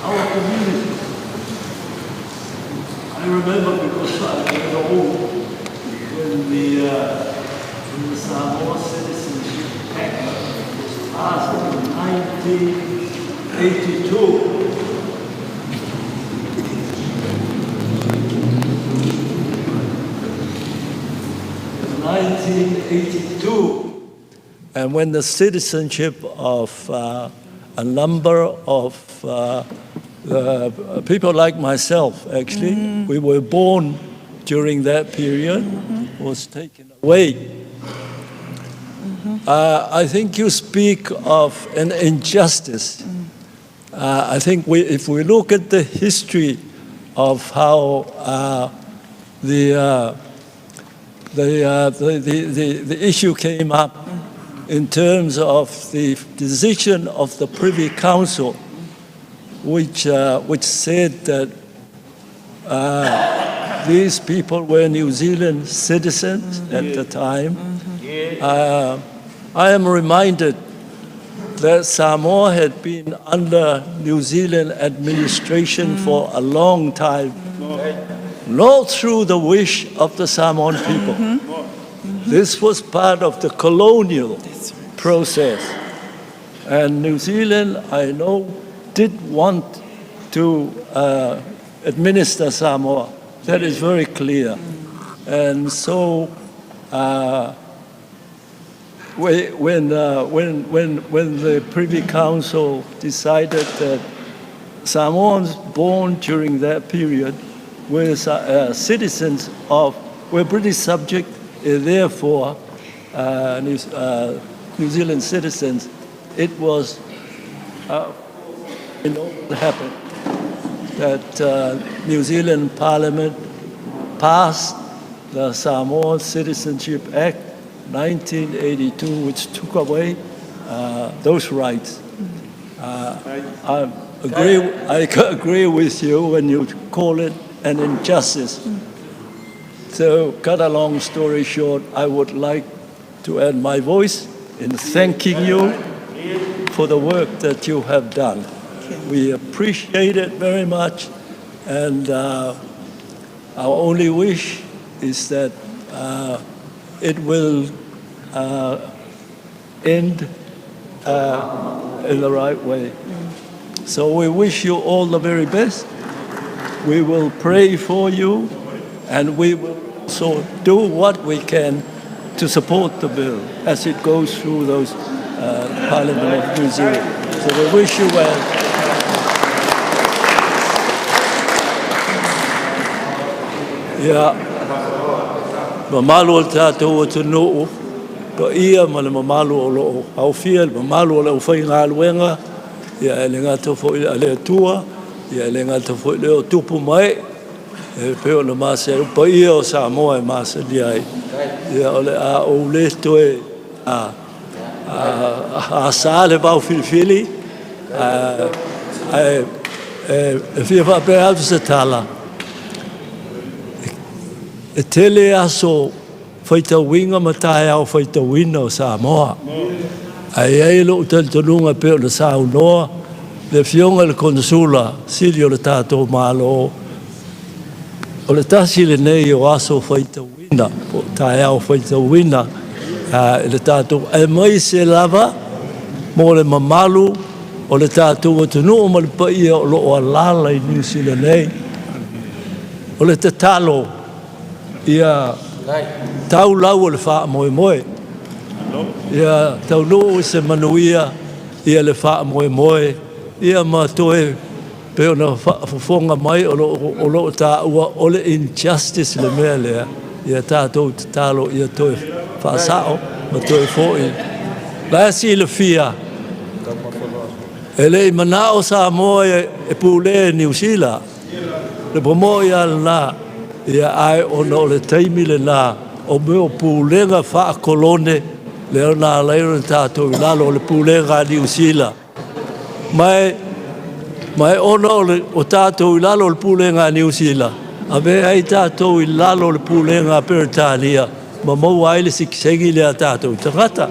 Our community. I remember because I was old when the Samoa Citizenship Act was passed in 1982.
And when the citizenship of a number of people like myself, actually, we were born during that period, was taken away. I think you speak of an injustice I think if we look at the history of how the issue came up in terms of the decision of the Privy Council, which said that these people were New Zealand citizens at the time. I am reminded that Samoa had been under New Zealand administration for a long time, not through the wish of the Samoan people. This was part of the colonial process. And New Zealand, I know, did want to administer Samoa. That is very clear. And so when the Privy Council decided that Samoans born during that period were citizens of, were British subject, therefore New Zealand citizens, it was, what happened, that New Zealand Parliament passed the Samoa Citizenship Act 1982, which took away those rights. I agree with you when you call it an injustice. So, cut a long story short, I would like to add my voice in thanking you for the work that you have done. We appreciate it very much, and our only wish is that it will end in the right way. So we wish you all the very best. We will pray for you, and we will also do what we can to support the bill as it goes through those Parliament of New Zealand. So we wish you well. Yeah. Mamalu al tātou o tunuu, pa ia ma le mamalu o loo hauwhia, le mamalu o le uwhai ngā luenga, ia e le ngata fo i le atua, ia e le ngata fo i le o tupu mai, e peo le māse pa ia o Samoa e māse li ai. Ia o le a o le toe a sa le bau filifili, e whia whape atu se tala. E tele aso whaita winga matai au whaita wina o Samoa. Ai ei lo tel tonunga peo le sa unoa, le fionga le konsula, sili o le tātou mālo. O le tasi le nei o aso whaita wina, o tai au whaita wina, le tātou. E mai se lava, mo le mamalu, o le tātou o tunu o malipa ia o lo o alala i New Zealand nei. O le te talo, ia tau lau le wha moe moe. Ia tau noo se manuia, ia le wha moe moe. Ia matoe peo na whafonga mai o lo ta ua o le injustice le mea lea. Ia tātou te talo ia toe whaasao, ma toe fōi. Lasi le fia. E le manao Samoa e pūle New Zealand. Le pomo ia la. Ia ai ona o le taimi le nā, o meo pūlenga wha kolone, leo nā leiro tātou i lalo o le pūlenga New Zealand. Mai ona o tātou i lalo o le pūlenga New Zealand. A me ai tātou i lalo o le pūlenga Peritania, ma mau aile sikisengi lea tātou i tangata.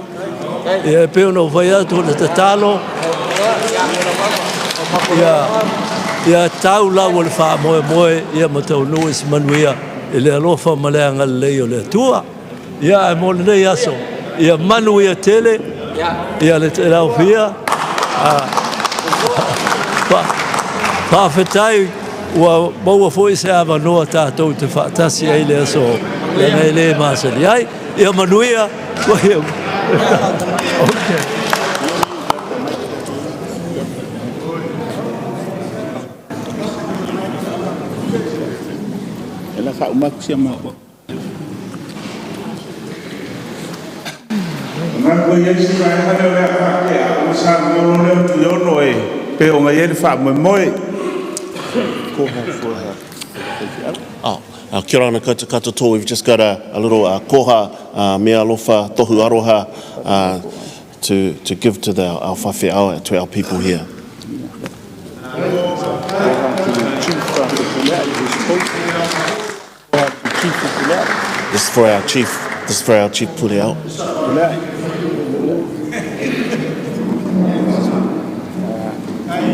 Ia peo no whai atu na te talo. Ia tau lau o le wha moe moe, ia matau nui si manuia, e le alofa maleanga lei o le tua. Ia e mole nei aso, ia manuia tele, ia le te lau fia. Pawhetai, ua maua fwoi se awa noa tātou te whaatasi ei le aso, le nei le māsari ai, ia manuia, okay.
Umakusia mako. Ngako Yesu ai hana le ake a usa ngolo le tuiono e. pe o ngai ele wha moe.
Kia ora katoa, we've just got a little koha mea alofa tohu aroha to give to our whawhiao, to our people here. This is for our chief. This is for our chief Puleao.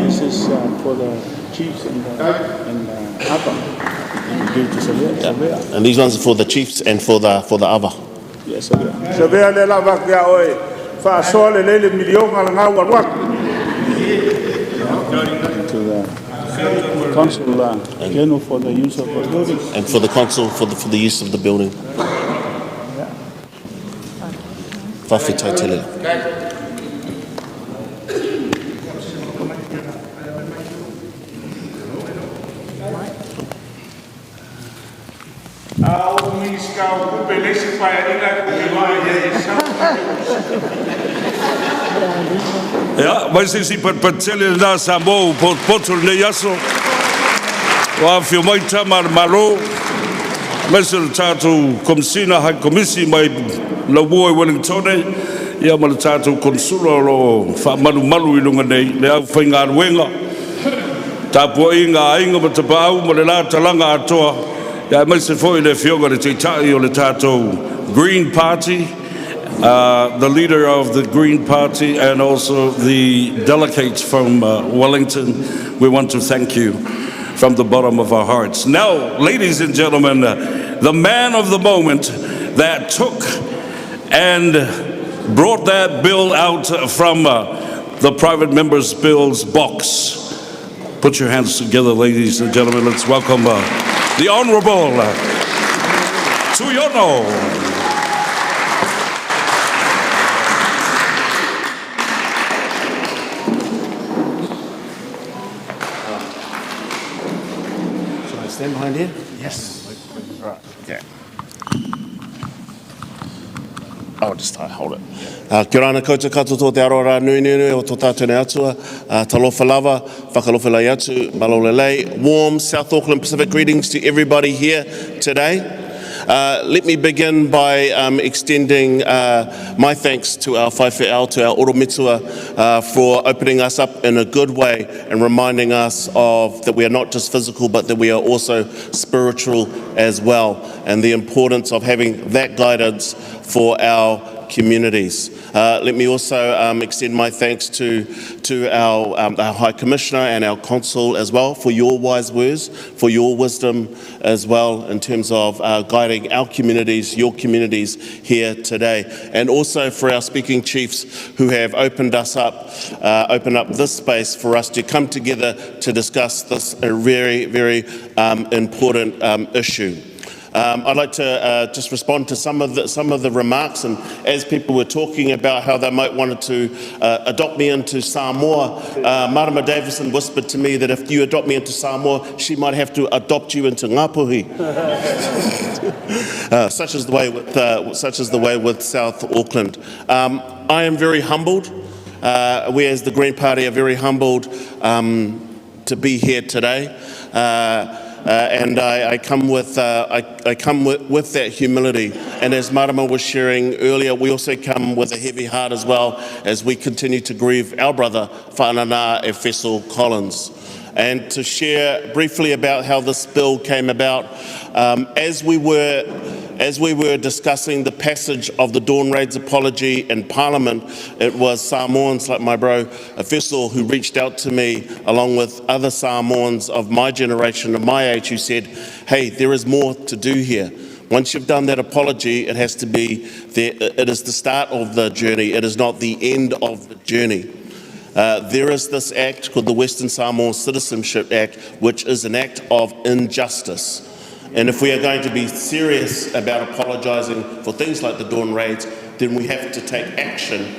This is for the chiefs and Ava.
And these ones are for the chiefs and for the Ava.
Yes,
Se vea le lava kia oe, wha soa le lele milionga la ngau aruak.
To the council general for the use of the building.
And for the council for the use of the building. Whawhi taitele.
Ja, mas esse patele na Samoa potro ne yaso. Wa fio mai tamar malo. Mas o tato komsina ha komisi mai la boy Wellington. Ia mal tato konsulo lo fa malu I lunga nei le au whainga ruenga. Tapo inga matapau mo le la talanga atoa. Ja, mai se foi le fionga le teitai o le tato Green Party. The leader of the Green Party and also the delegates from Wellington, we want to thank you from the bottom of our hearts. Now, ladies and gentlemen, the man of the moment that took and brought that bill out from the private members' bills box. Put your hands together, ladies and gentlemen. Let's welcome the Honorable Tuiono.
Stand behind here? Yes. Right. Okay. I'll just hold it. Kia ora koutou katoa te aroa nui o tō tātou nei atua. Talofa lava, whakalofa lai atu, malole lei. Warm South Auckland Pacific greetings to everybody here today. Let me begin by extending my thanks to our whaiwhiao, to our oromitua, for opening us up in a good way and reminding us of that we are not just physical, but that we are also spiritual as well, and the importance of having that guidance for our communities. Let me also extend my thanks to our High Commissioner and our Consul as well for your wise words, for your wisdom as well in terms of guiding our communities, your communities here today, and also for our speaking chiefs who have opened up this space for us to come together to discuss this very, very important issue. I'd like to just respond to some of the remarks, and as people were talking about how they might wanted to adopt me into Samoa, Marama Davison whispered to me that if you adopt me into Samoa, she might have to adopt you into Ngāpuhi. Such is the way with South Auckland. I am very humbled. We as the Green Party are very humbled to be here today. And I come with that humility. And as Marama was sharing earlier, we also come with a heavy heart as well as we continue to grieve our brother, Whanana e Fessel Collins. And to share briefly about how this bill came about, as we were discussing the passage of the Dawn Raids apology in Parliament, it was Samoans like my bro Fessel who reached out to me along with other Samoans of my generation, of my age, who said, hey, there is more to do here. Once you've done that apology, it has to be there. It is the start of the journey. It is not the end of the journey. There is this act called the Western Samoa Citizenship Act, which is an act of injustice. And if we are going to be serious about apologising for things like the Dawn Raids, then we have to take action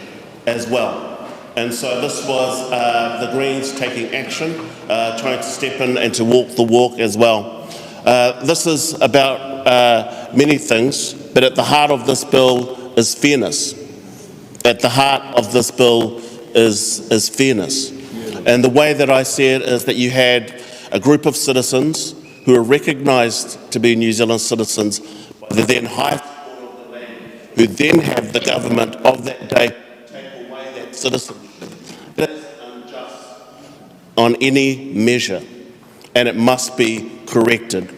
as well. And so this was the Greens taking action, trying to step in and to walk the walk as well. This is about many things, but at the heart of this bill is fairness. At the heart of this bill is fairness. And the way that I see it is that you had a group of citizens who are recognised to be New Zealand citizens by the then High Court of the land, who then have the government of that day take away that citizenship. That is unjust on any measure, and it must be corrected.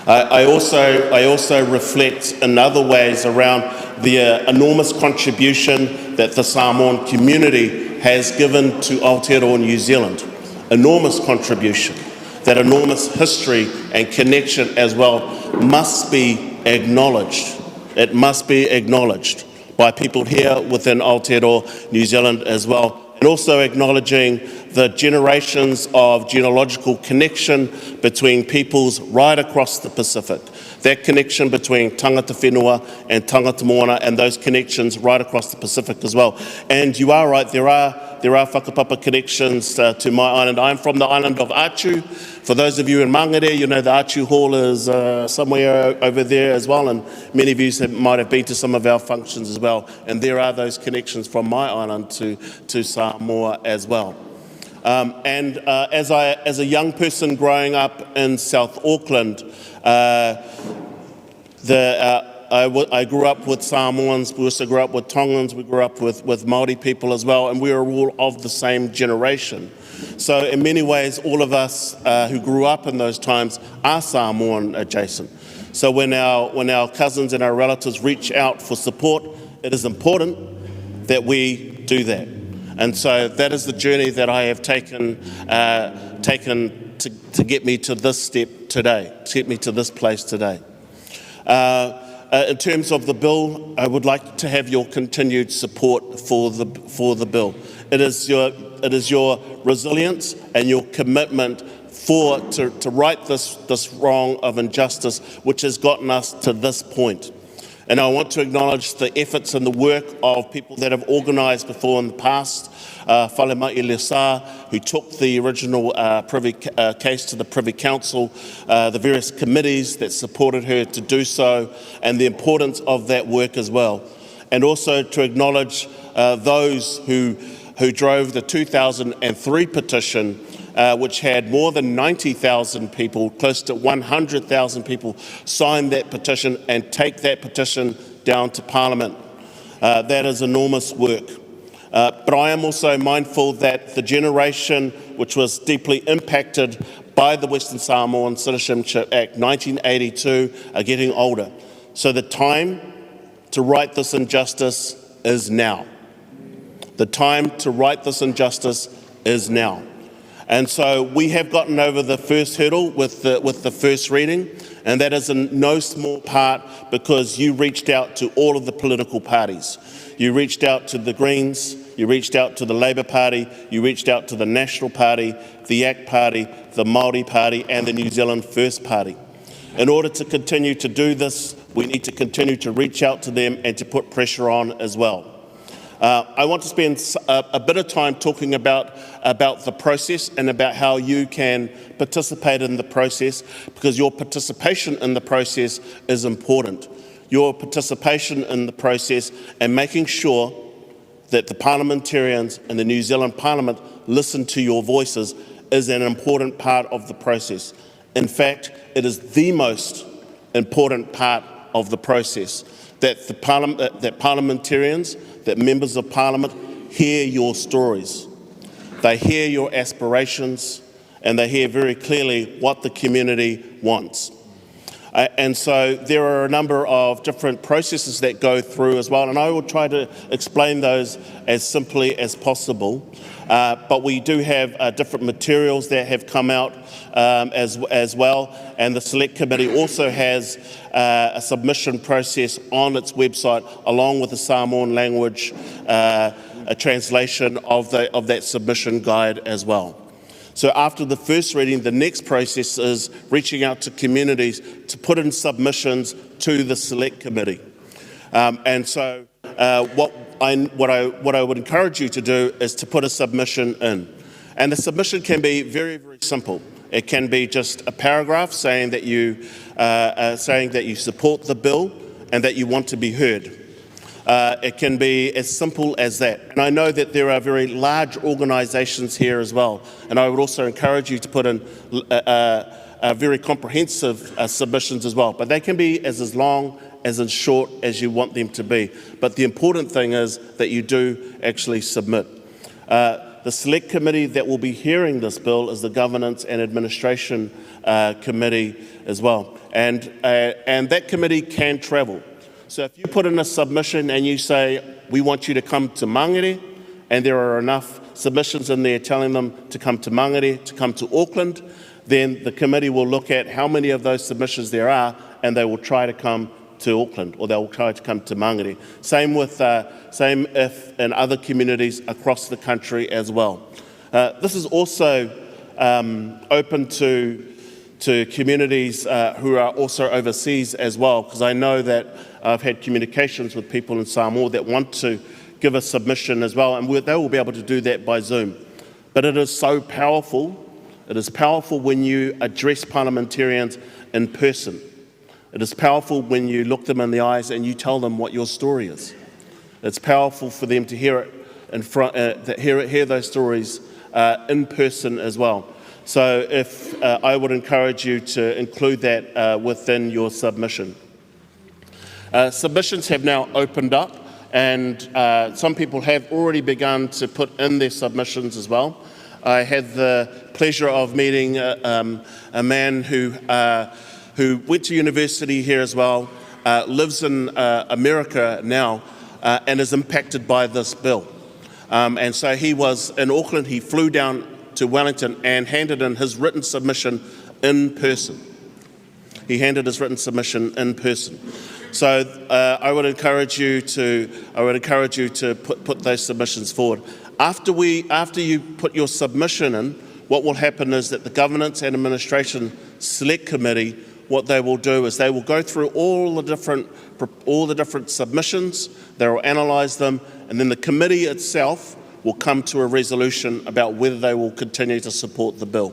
I also reflect in other ways around the enormous contribution that the Samoan community has given to Aotearoa New Zealand. Enormous contribution. That enormous history and connection as well must be acknowledged. It must be acknowledged by people here within Aotearoa New Zealand as well. And also acknowledging the generations of genealogical connection between peoples right across the Pacific. That connection between tangata whenua and tangata moana, and those connections right across the Pacific as well. And you are right, there are whakapapa connections to my island. I'm from the island of Achu. For those of you in Mangere, you know the Achu Hall is somewhere over there as well, and many of you might have been to some of our functions as well. And there are those connections from my island to Samoa as well. As a young person growing up in South Auckland, I grew up with Samoans, we also grew up with Tongans, we grew up with Māori people as well, and we are all of the same generation. So in many ways, all of us who grew up in those times are Samoan adjacent. So when our cousins and our relatives reach out for support, it is important that we do that. And so that is the journey that I have taken to get me to this step today, to get me to this place today. In terms of the bill, I would like to have your continued support for the bill. It is your resilience and your commitment to right this wrong of injustice which has gotten us to this point. And I want to acknowledge the efforts and the work of people that have organised before in the past. Feiloai Lesa, who took the original case to the Privy Council, the various committees that supported her to do so, and the importance of that work as well. And also to acknowledge those who drove the 2003 petition, which had more than 90,000 people, close to 100,000 people sign that petition and take that petition down to Parliament. That is enormous work. But I am also mindful that the generation which was deeply impacted by the Western Samoan Citizenship Act 1982 are getting older. So the time to right this injustice is now. The time to right this injustice is now. And so we have gotten over the first hurdle with the first reading, and that is in no small part because you reached out to all of the political parties. You reached out to the Greens, you reached out to the Labour Party, you reached out to the National Party, the ACT Party, the Māori Party and the New Zealand First Party. In order to continue to do this, we need to continue to reach out to them and to put pressure on as well. I want to spend a bit of time talking about the process and about how you can participate in the process, because your participation in the process is important. Your participation in the process and making sure that the parliamentarians and the New Zealand Parliament listen to your voices is an important part of the process. In fact, it is the most important part of the process, that parliamentarians, that members of Parliament hear your stories. They hear your aspirations and they hear very clearly what the community wants. And so there are a number of different processes that go through as well, and I will try to explain those as simply as possible. But we do have different materials that have come out as well, and the Select Committee also has a submission process on its website along with the Samoan language, a translation of that submission guide as well. So after the first reading, the next process is reaching out to communities to put in submissions to the Select Committee. And so what I would encourage you to do is to put a submission in. And the submission can be very, very simple. It can be just a paragraph saying that you support the bill and that you want to be heard. It can be as simple as that. And I know that there are very large organisations here as well, and I would also encourage you to put in very comprehensive submissions as well. But they can be as long as short as you want them to be. But the important thing is that you do actually submit. The select committee that will be hearing this bill is the Governance and Administration Committee as well. And that committee can travel. So if you put in a submission and you say, we want you to come to Mangere, and there are enough submissions in there telling them to come to Mangere, to come to Auckland, then the committee will look at how many of those submissions there are, and they will try to come to Auckland, or they'll try to come to Mangere. Same if in other communities across the country as well. This is also open to communities who are also overseas as well, because I know that I've had communications with people in Samoa that want to give a submission as well, and they will be able to do that by Zoom. But it is so powerful. It is powerful when you address parliamentarians in person. It is powerful when you look them in the eyes and you tell them what your story is. It's powerful for them to hear it in front, hear those stories in person as well. So I would encourage you to include that within your submission. Submissions have now opened up, and some people have already begun to put in their submissions as well. I had the pleasure of meeting a man who went to university here as well, lives in America now, and is impacted by this bill. And so he was in Auckland. He flew down to Wellington and handed in his written submission in person. He handed his written submission in person. So I would encourage you to put those submissions forward. After you put your submission in, what will happen is that the Governance and Administration Select Committee, what they will do is they will go through all the different submissions, they will analyse them, and then the committee itself will come to a resolution about whether they will continue to support the bill.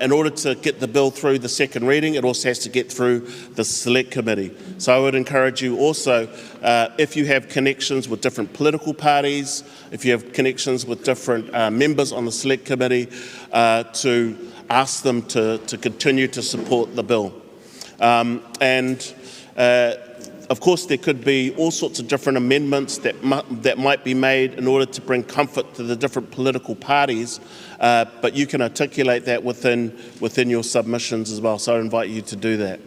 In order to get the bill through the second reading, it also has to get through the Select Committee. So I would encourage you also, if you have connections with different political parties, if you have connections with different members on the Select Committee, to ask them to continue to support the bill. Of course, there could be all sorts of different amendments that might be made in order to bring comfort to the different political parties, but you can articulate that within your submissions as well. So I invite you to do that.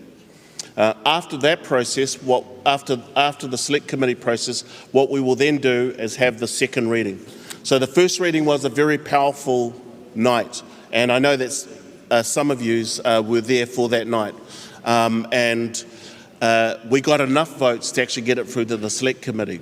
After that process, after the Select Committee process, what we will then do is have the second reading. So the first reading was a very powerful night, and I know that some of you were there for that night, we got enough votes to actually get it through to the Select Committee.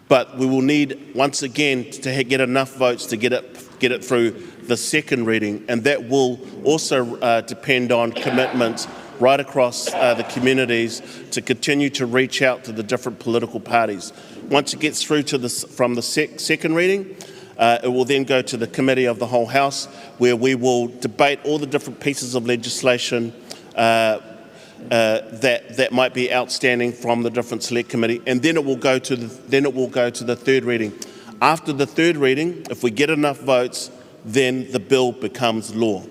But we will need, once again, to get enough votes to get it through the second reading, and that will also depend on commitment right across the communities to continue to reach out to the different political parties. Once it gets through from the second reading, it will then go to the Committee of the Whole House, where we will debate all the different pieces of legislation that might be outstanding from the different Select Committee, and then it will go to the third reading. After the third reading, if we get enough votes, then the bill becomes law.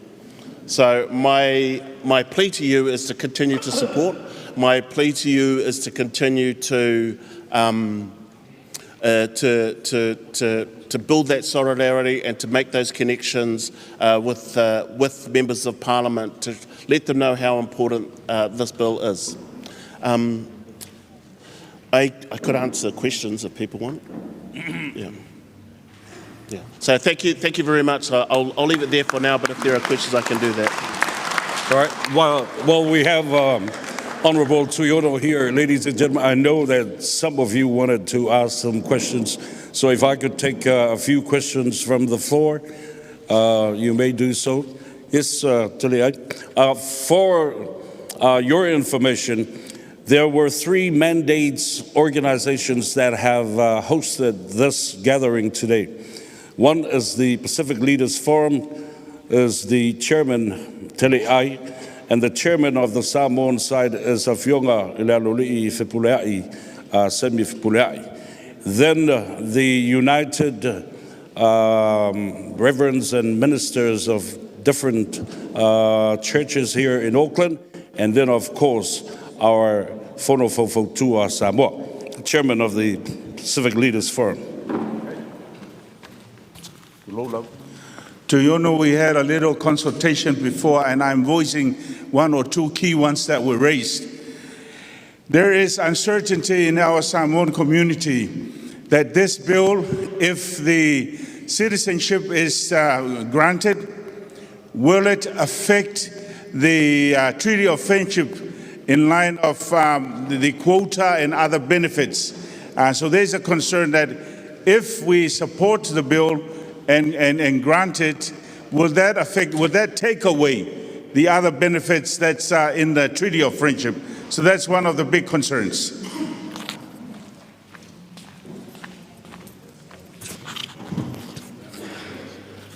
So my plea to you is to continue to support. My plea to you is to continue to build that solidarity and to make those connections with members of Parliament, to let them know how important this bill is. I could answer questions if people want. Yeah. So thank you very much. I'll leave it there for now, but if there are questions, I can do that.
All right. Well, we have Honourable Tuiono here. Ladies and gentlemen, I know that some of you wanted to ask some questions, so if I could take a few questions from the floor, you may do so. Yes, Teanau. For your information, there were 3 mandates organizations that have hosted this gathering today. One is the Pacific Leaders Forum, is the chairman, Feiloai, and the chairman of the Samoan side is Feiloai, semi-Feiloai. Then the united reverends and ministers of different churches here in Auckland, and then of course our Whono Fautua Samoa, chairman of the Civic Leaders Forum.
Tuiono, we had a little consultation before, and I'm voicing one or two key ones that were raised. There is uncertainty in our Samoan community that this bill, if the citizenship is granted, will it affect the Treaty of Friendship in line of the quota and other benefits? So there's a concern that if we support the bill and grant it, will that take away the other benefits that's in the Treaty of Friendship? So that's one of the big concerns.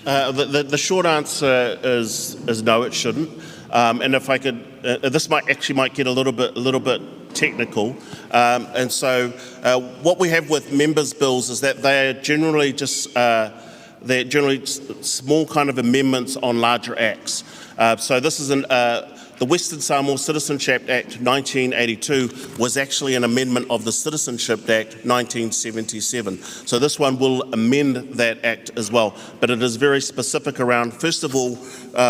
The short answer is no, it shouldn't. And if I could, this might get a little bit technical. And so what we have with members' bills is that they are generally they're generally small kind of amendments on larger acts. So this is the Western Samoa Citizenship Act 1982 was actually an amendment of the Citizenship Act 1977. So this one will amend that act as well. But it is very specific around, first of all,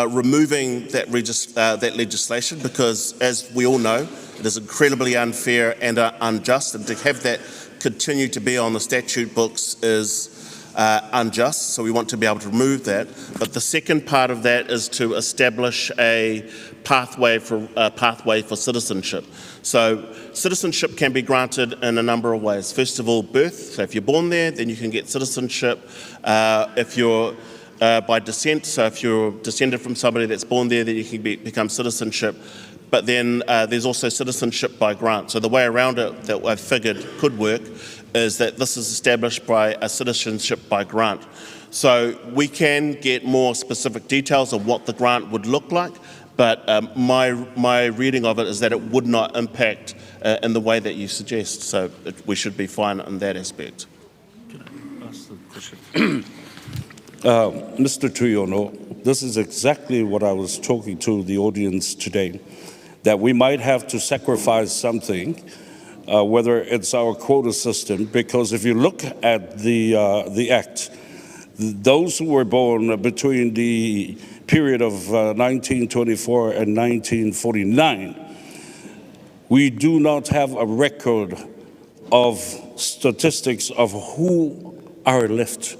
removing that legislation, because as we all know, it is incredibly unfair and unjust, and to have that continue to be on the statute books is unjust, so we want to be able to remove that. But the second part of that is to establish a pathway for citizenship. So citizenship can be granted in a number of ways. First of all, birth. So if you're born there, then you can get citizenship. If you're by descent, so if you're descended from somebody that's born there, then you can become citizenship. But then there's also citizenship by grant. So the way around it that I figured could work is that this is established by a citizenship by grant. So we can get more specific details of what the grant would look like, but my reading of it is that it would not impact in the way that you suggest. So we should be fine in that aspect.
Can I ask the question? Mr. Tuiono, this is exactly what I was talking to the audience today, that we might have to sacrifice something, whether it's our quota system, because if you look at the Act, those who were born between the period of 1924 and 1949, we do not have a record of statistics of who are left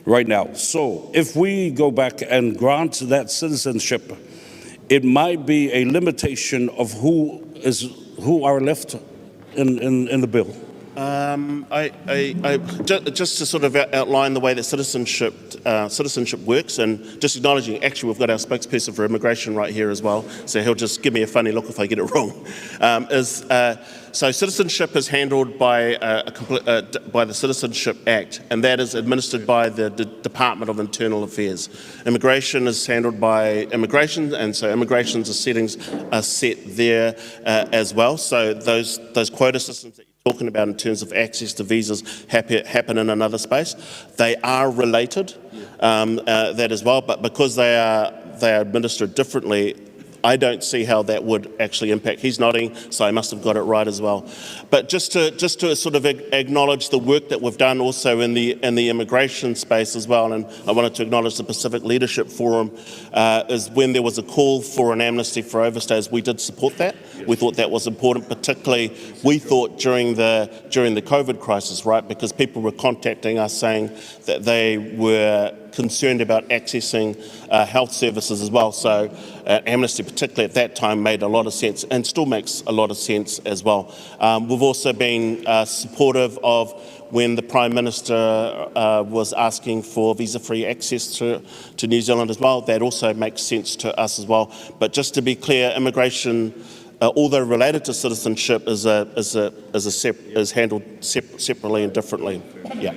right now. So if we go back and grant that citizenship, it might be a limitation of who are left in the bill.
Just to sort of outline the way that citizenship works, and just acknowledging, actually we've got our spokesperson for immigration right here as well, so he'll just give me a funny look if I get it wrong. So citizenship is handled by the Citizenship Act, and that is administered by the Department of Internal Affairs. Immigration is handled by immigration, and so immigration's settings are set there as well. So those quota systems that you're talking about in terms of access to visas happen in another space. They are related, that as well, but because they are administered differently, I don't see how that would actually impact. He's nodding, so I must have got it right as well. But just to sort of acknowledge the work that we've done also in the immigration space as well, and I wanted to acknowledge the Pacific Leadership Forum, is when there was a call for an amnesty for overstays, we did support that. Yes. We thought that was important, particularly we thought during the COVID crisis, right? Because people were contacting us saying that they were concerned about accessing health services as well. So amnesty, particularly at that time, made a lot of sense and still makes a lot of sense as well. We've also been supportive of when the Prime Minister was asking for visa-free access to New Zealand as well. That also makes sense to us as well. But just to be clear, immigration, although related to citizenship, is handled separately and differently. Yeah.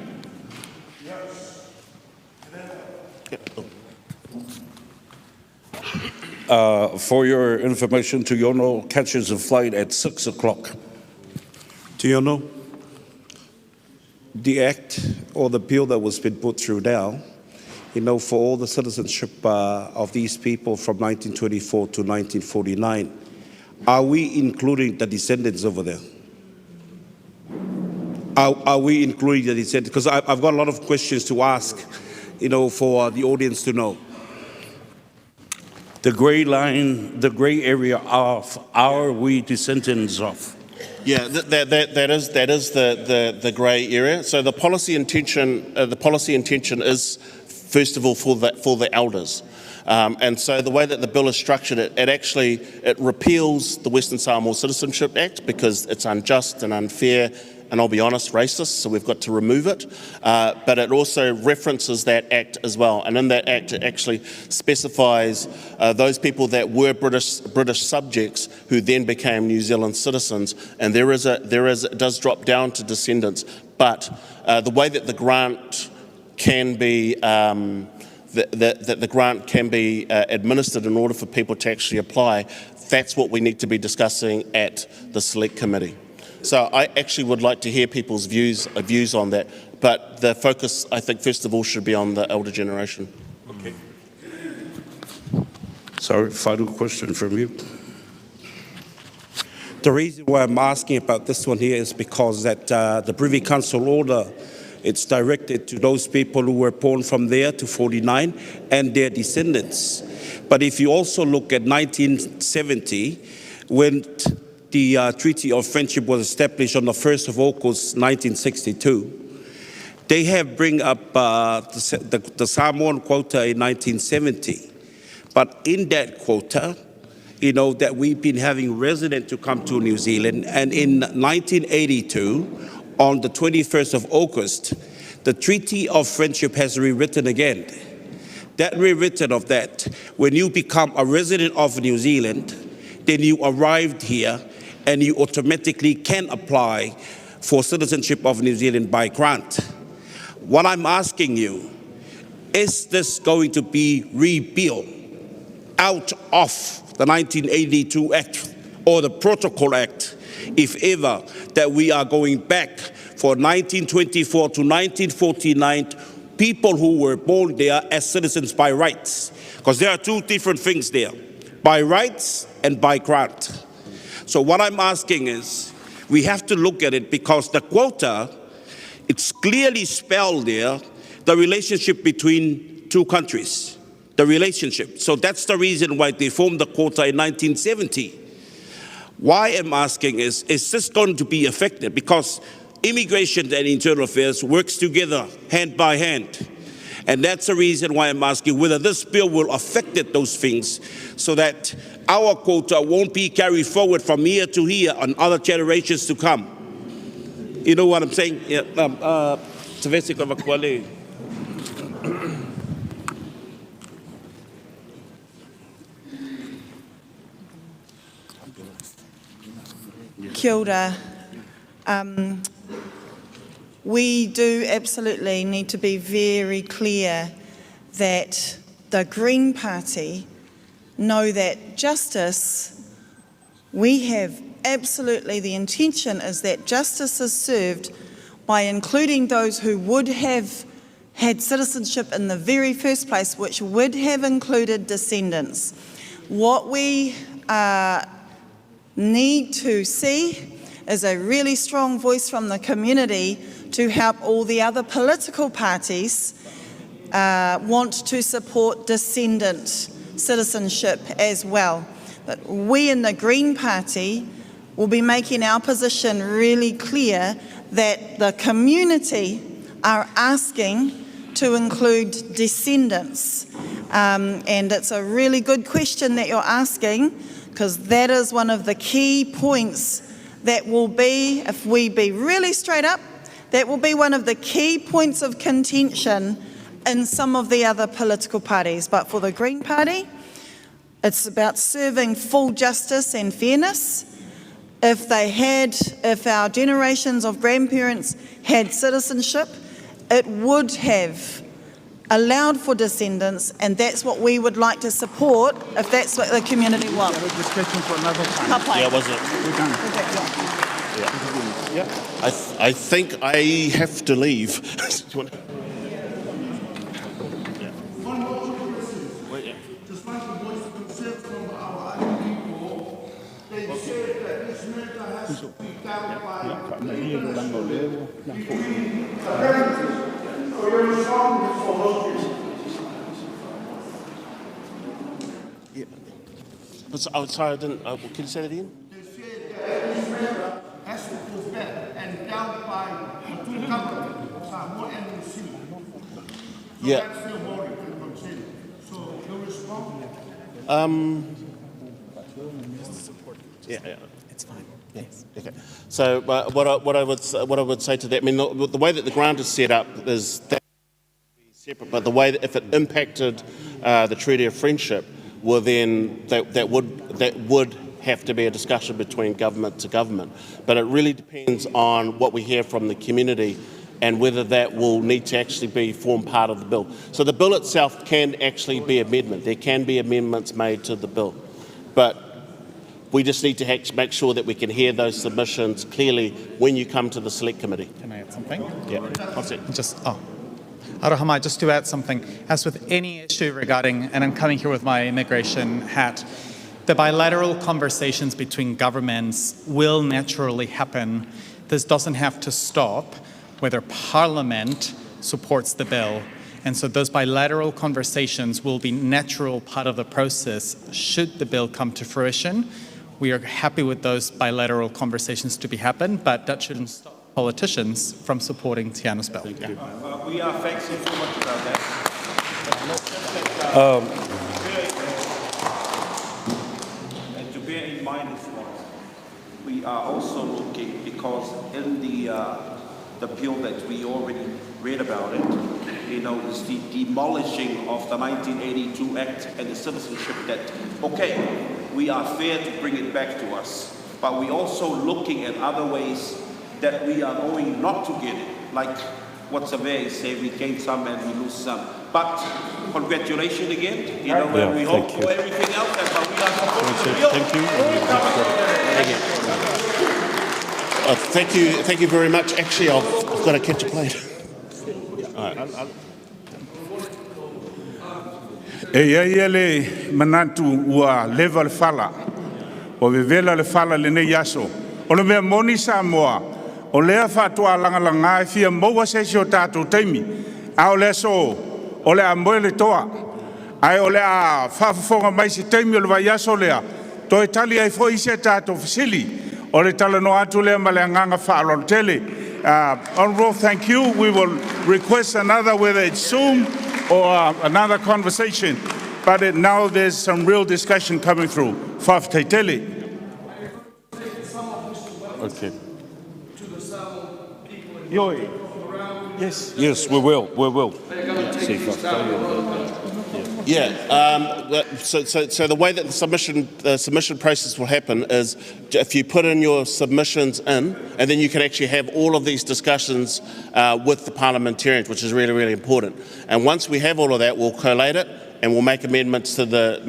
For your information, Tuiono catches a flight at 6 o'clock.
Tuiono, the act or the bill that was been put through now, for all the citizenship of these people from 1924 to 1949, are we including the descendants over there? Are we including the descendants? Because I've got a lot of questions to ask, for the audience to know.
The gray line, the gray area of, are we descendants of?
Yeah, that is the grey area. So the policy intention is, first of all, for the elders. And so the way that the bill is structured, it repeals the Western Samoa Citizenship Act because it's unjust and unfair and, I'll be honest, racist, so we've got to remove it. But it also references that act as well. And in that act, it actually specifies those people that were British subjects who then became New Zealand citizens. And it does drop down to descendants. But the way that the grant can be administered in order for people to actually apply, that's what we need to be discussing at the Select Committee. So I actually would like to hear people's views on that, but the focus, I think, first of all, should be on the elder generation.
Okay. Sorry, final question from you.
The reason why I'm asking about this one here is because that the Privy Council order, it's directed to those people who were born from there to 49 and their descendants. But if you also look at 1970, when the Treaty of Friendship was established on the 1st of August 1962. They have bring up the Samoan quota in 1970. But in that quota, that we've been having residents to come to New Zealand. And in 1982, on the 21st of August, the Treaty of Friendship has rewritten again. That rewritten of that, when you become a resident of New Zealand, then you arrived here and you automatically can apply for citizenship of New Zealand by grant. What I'm asking you, is this going to be repealed out of the 1982 Act or the Protocol Act, if ever, that we are going back for 1924 to 1949, people who were born there as citizens by rights? Because there are two different things there, by rights and by grant. So what I'm asking is, we have to look at it because the quota, it's clearly spelled there, the relationship between two countries, the relationship. So that's the reason why they formed the quota in 1970. Why I'm asking is this going to be affected? Because immigration and internal affairs works together hand by hand. And that's the reason why I'm asking whether this bill will affect those things so that our quota won't be carried forward from here to here on other generations to come. You know what I'm saying? Yeah.
Kia ora. We do absolutely need to be very clear that the Green Party know that justice, we have absolutely, the intention is that justice is served by including those who would have had citizenship in the very first place, which would have included descendants. What we need to see is a really strong voice from the community to help all the other political parties want to support descendant citizenship as well. But we in the Green Party will be making our position really clear that the community are asking to include descendants. And it's a really good question that you're asking, because that is one of the key points that will be, if we be really straight up, that will be one of the key points of contention in some of the other political parties. But for the Green Party, it's about serving full justice and fairness. If our generations of grandparents had citizenship, it would have allowed for descendants, and that's what we would like to support if that's what the community wants.
Discussion for another time.
Yeah, was it?
We're done.
Yeah. I think I have to leave.
One more question. Just like to voice concern from our other people. They said that this matter has to be dealt by between the parents. So you're responsible for those people.
I'm sorry, I didn't. Can you say that again?
They said that this matter has to go back and dealt by the two governments, Samoa and New Zealand. So
Yeah.
that's still more you can consider. So your response?
Yeah. It's fine. Yes. Okay. So what I would say to that, I mean, the way that the grant is set up is that separate, but the way that if it impacted the Treaty of Friendship, well then that would have to be a discussion between government to government. But it really depends on what we hear from the community and whether that will need to actually form part of the bill. So the bill itself can actually be amendment. There can be amendments made to the bill, but we just need to make sure that we can hear those submissions clearly when you come to the select committee.
Can I add something?
Yeah. What's it?
Arohamai, just to add something, as with any issue regarding, and I'm coming here with my immigration hat, the bilateral conversations between governments will naturally happen. This doesn't have to stop whether Parliament supports the bill. And so those bilateral conversations will be natural part of the process should the bill come to fruition. We are happy with those bilateral conversations to be happen, but that shouldn't stop politicians from supporting Teanau's bill.
We are thankful so much about that. And to bear in mind is what we are also looking, because in the bill that we already read about it, is the demolishing of the 1982 Act and the citizenship that, okay, we are fair to bring it back to us, but we're also looking at other ways that we are going not to get it, like what Survey say, we gain some and we lose some. But congratulations again, we hope for everything else, but we are supporting the bill.
Thank you very much. Actually, I've got to catch a plane. All right.
Ia le manatu ua level fala. O vevela le fala le nei aso. O le mea moni Samoa. O lea whatua langa e fia maua sesi o tātou teimi. A o lea so, o lea moe le toa. Ai o lea whafafonga mai se teimi o le vai aso lea. To e tali ai fo ise tātou fasili. O le tala no atu lea ma lea nganga whaalo tele. Honorable, thank you. We will request another, whether it's Zoom or another conversation. But now there's some real discussion coming through. Faf Teitele.
Okay.
Yes, we will.
So the way that the submission process will happen is if you put in your submissions in, and then you can actually have all of these discussions with the parliamentarians, which is really, really important. And once we have all of that, we'll collate it and we'll make amendments to the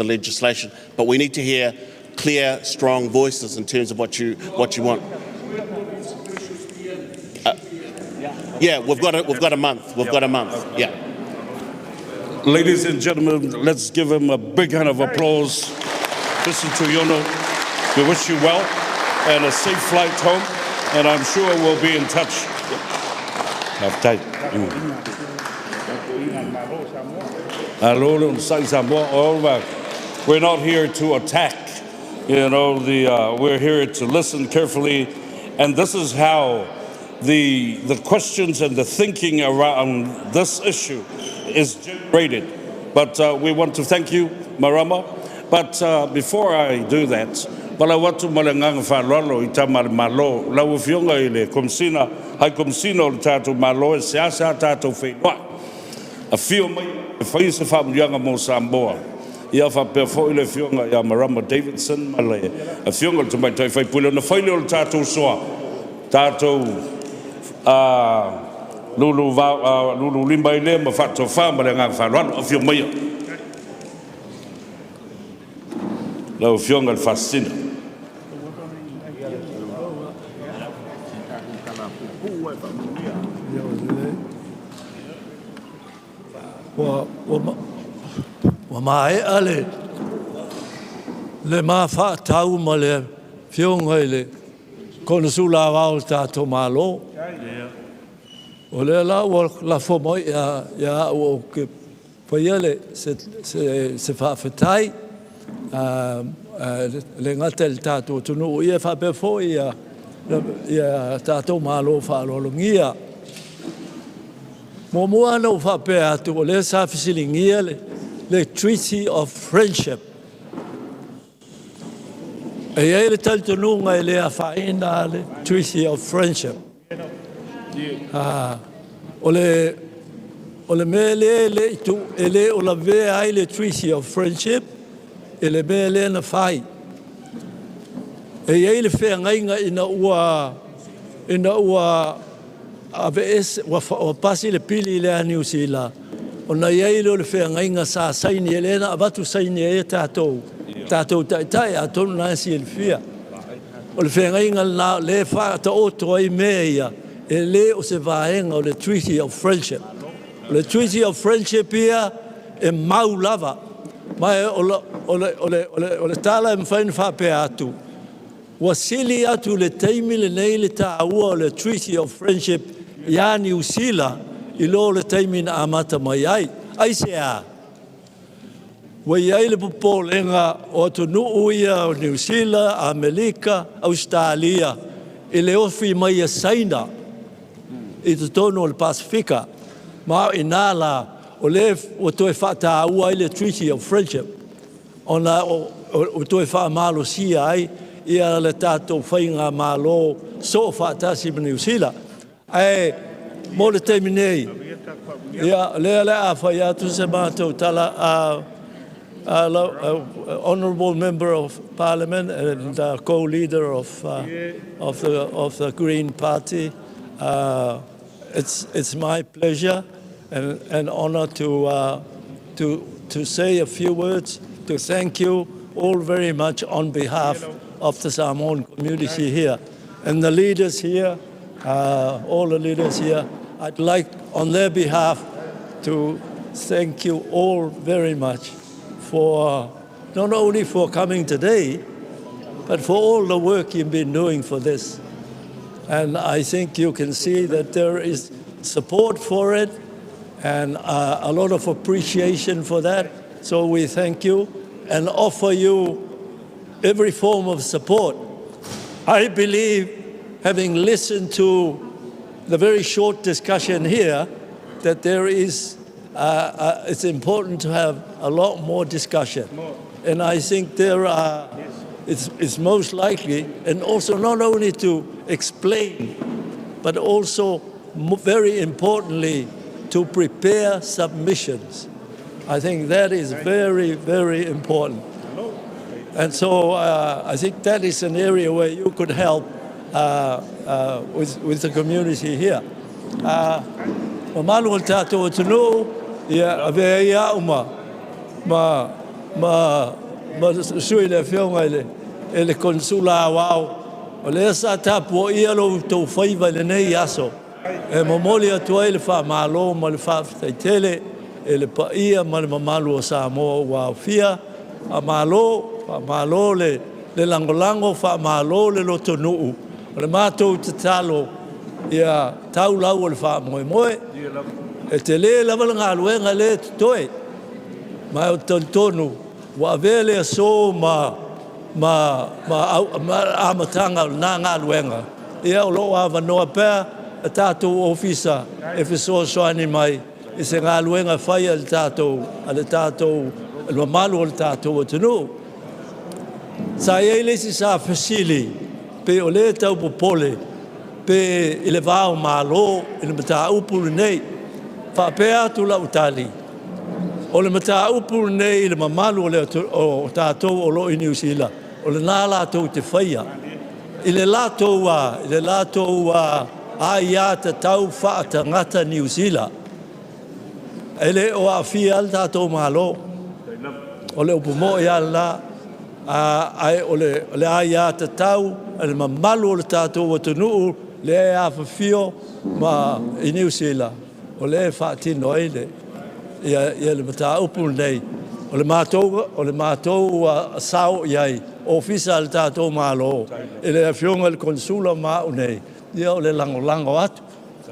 legislation. But we need to hear clear, strong voices in terms of what you want. We've got a month. Yeah.
Ladies and gentlemen, let's give him a big hand of applause. Mr. Tuiono, we wish you well and a safe flight home, and I'm sure we'll be in touch. Have tight. We're not here to attack. We're here to listen carefully, and this is how the questions and the thinking around this issue is generated. But we want to thank you, Marama. But before I do that, I want to malangang falolo itamal malo la ufionga ile komsina hai komsino tato malo e siasa tato Feiloai. A few mai faise fam yanga mo Samoa. Ia fa perfo ile fionga ya Marama Davidson male. A fionga to mai tai fai pulo na failo tato soa. Tato Lulu limbaile ma fatto fama le ngang falwan of your mayor. La ufionga fascina.
mai ale le mafa tau ma le fionga le kono sula wao tato malo o le la la fo mo ya o ke paiele se fa fetai le ngatel tato tunu ia fa be fo ia tato malo fa lolongia mo mua no fa pe atu le sa fisilingia le Treaty of Friendship e le tal tunu ngai le afaina le Treaty of Friendship o le mele le tu ele o la ve ai le Treaty of Friendship ele mele na fai e le fe ngai ina ua ABS wa pasi le pili le New Zealand ona ye le fe ngai sa saini ele na abatu saini e tato tai aton na si el fia o le fe ngai la le fa ta otro i meia ele o se vaenga o le Treaty of Friendship le Treaty of Friendship ia e maulava mai o le tala e mfain fa pe atu wasili atu le taimi le nei le taua o le Treaty of Friendship ia New Zealand i lo le taimi na amata mai ai se a wai ai le popolenga o tunu ia o New Zealand, Amerika, Australia i le ofi mai a saina i te tono o le Pasifika ma i nala o le o toi whata ua i le Treaty of Friendship ona o toi wha malo si ai ia le tātou whainga malo so whatasi ma New Zealand ai mo le teimi nei ia le a whai atu se mātou tala honourable member of Parliament and co-leader of the Green Party. It's my pleasure and honor to say a few words to thank you all very much on behalf of the Samoan community here and the leaders here, all the leaders here. I'd like on their behalf to thank you all very much for not only for coming today, but for all the work you've been doing for this. And I think you can see that there is support for it and a lot of appreciation for that. So we thank you and offer you every form of support. I believe, having listened to the very short discussion here, that there is it's important to have a lot more discussion. And I think it's most likely, and also not only to explain, but also very importantly, to prepare submissions. I think that is very, very important. And so I think that is an area where you could help with the community here. Malu tato tunu ia ave ia uma ma sui le fionga ele konsula wao o le sa tapo ia lo to faiva le nei aso e momoli atu ele fa malo ma le fa tele ele pa ia ma le malu sa mo wa fia a malo le langolango fa malo le lo tonu le mato talo ia tau lau le fa moe e te le lava ngā luenga le toi mai o tonu wa vele so ma amatanga na ngā luenga ia o lo ava noa pea a tātou ofisa e so ani mai i se ngā luenga whai al tātou al malu al tātou o tunu sa ia lesi sa fasili pe o le tau popole pe i le vāo malo i le mata upulu nei whapea tu la utali o le mata upulu nei i le mamalu o tātou o lo i New Zealand o le nā lātou te whaia i le lātou a ia te tau whaata ngata New Zealand e le o a fia al tātou malo o le upumo i ala ai o le a ia te tau le mamalu o le tātou o tunuu le a fio ma i New Zealand o le whaatino ele ia le mata upu nei o le mātou sao iai, ofisa le tātou mālo, e le awhionga le konsula māu nei, ia o le lango atu.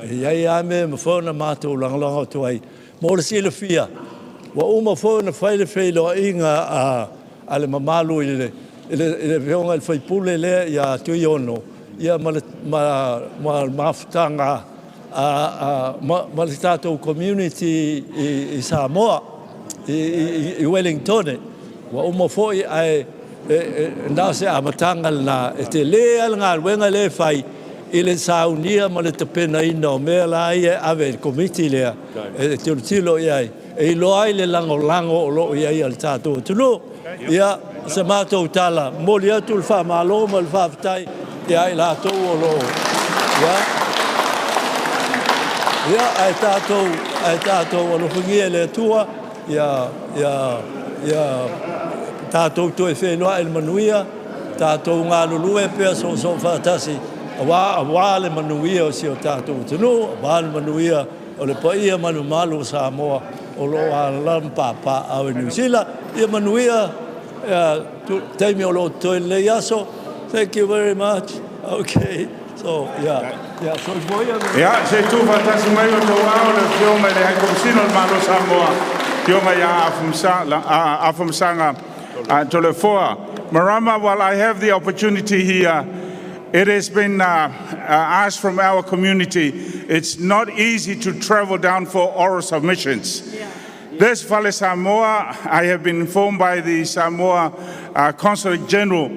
Iai ame ma whauna mātou lango atu ai. Mo le sila fia, wa uma whauna Feiloai inga a le mamalu i le awhionga le whaipule lea ia Tuiono, ia ma mawhutanga ma le tātou community i Samoa, i Wellington, wa uma foi ai nā se amatanga lana e te lea ngā wenga le whai i le saunia ma le tapena ina o mea la ai e ave le komiti lea e te tilo i ai e ilo ai le lango o lo i ai al tātou tunu ia se mātou tala moli atu le wha malo ma le wha fitai i ai lātou o lo ia ai tātou o lo whingia le tua ia tātou to e Feiloai le manuia, tātou ngā lulue pia so whaatasi, a le manuia o si o tātou tunu, a le manuia o le paia manu malu Samoa, o lo a lampapa au New Zealand, ia manuia, teimi o lo toi le yaso, thank you very much, okay, so so
se tu whaatasi mai o tau au le whionga le hai komisino le malu Samoa, whionga ia afumsanga, to the fore. Marama, while I have the opportunity here, it has been asked from our community, it's not easy to travel down for oral submissions. Yeah. This Fale Samoa, I have been informed by the Samoa Consulate General,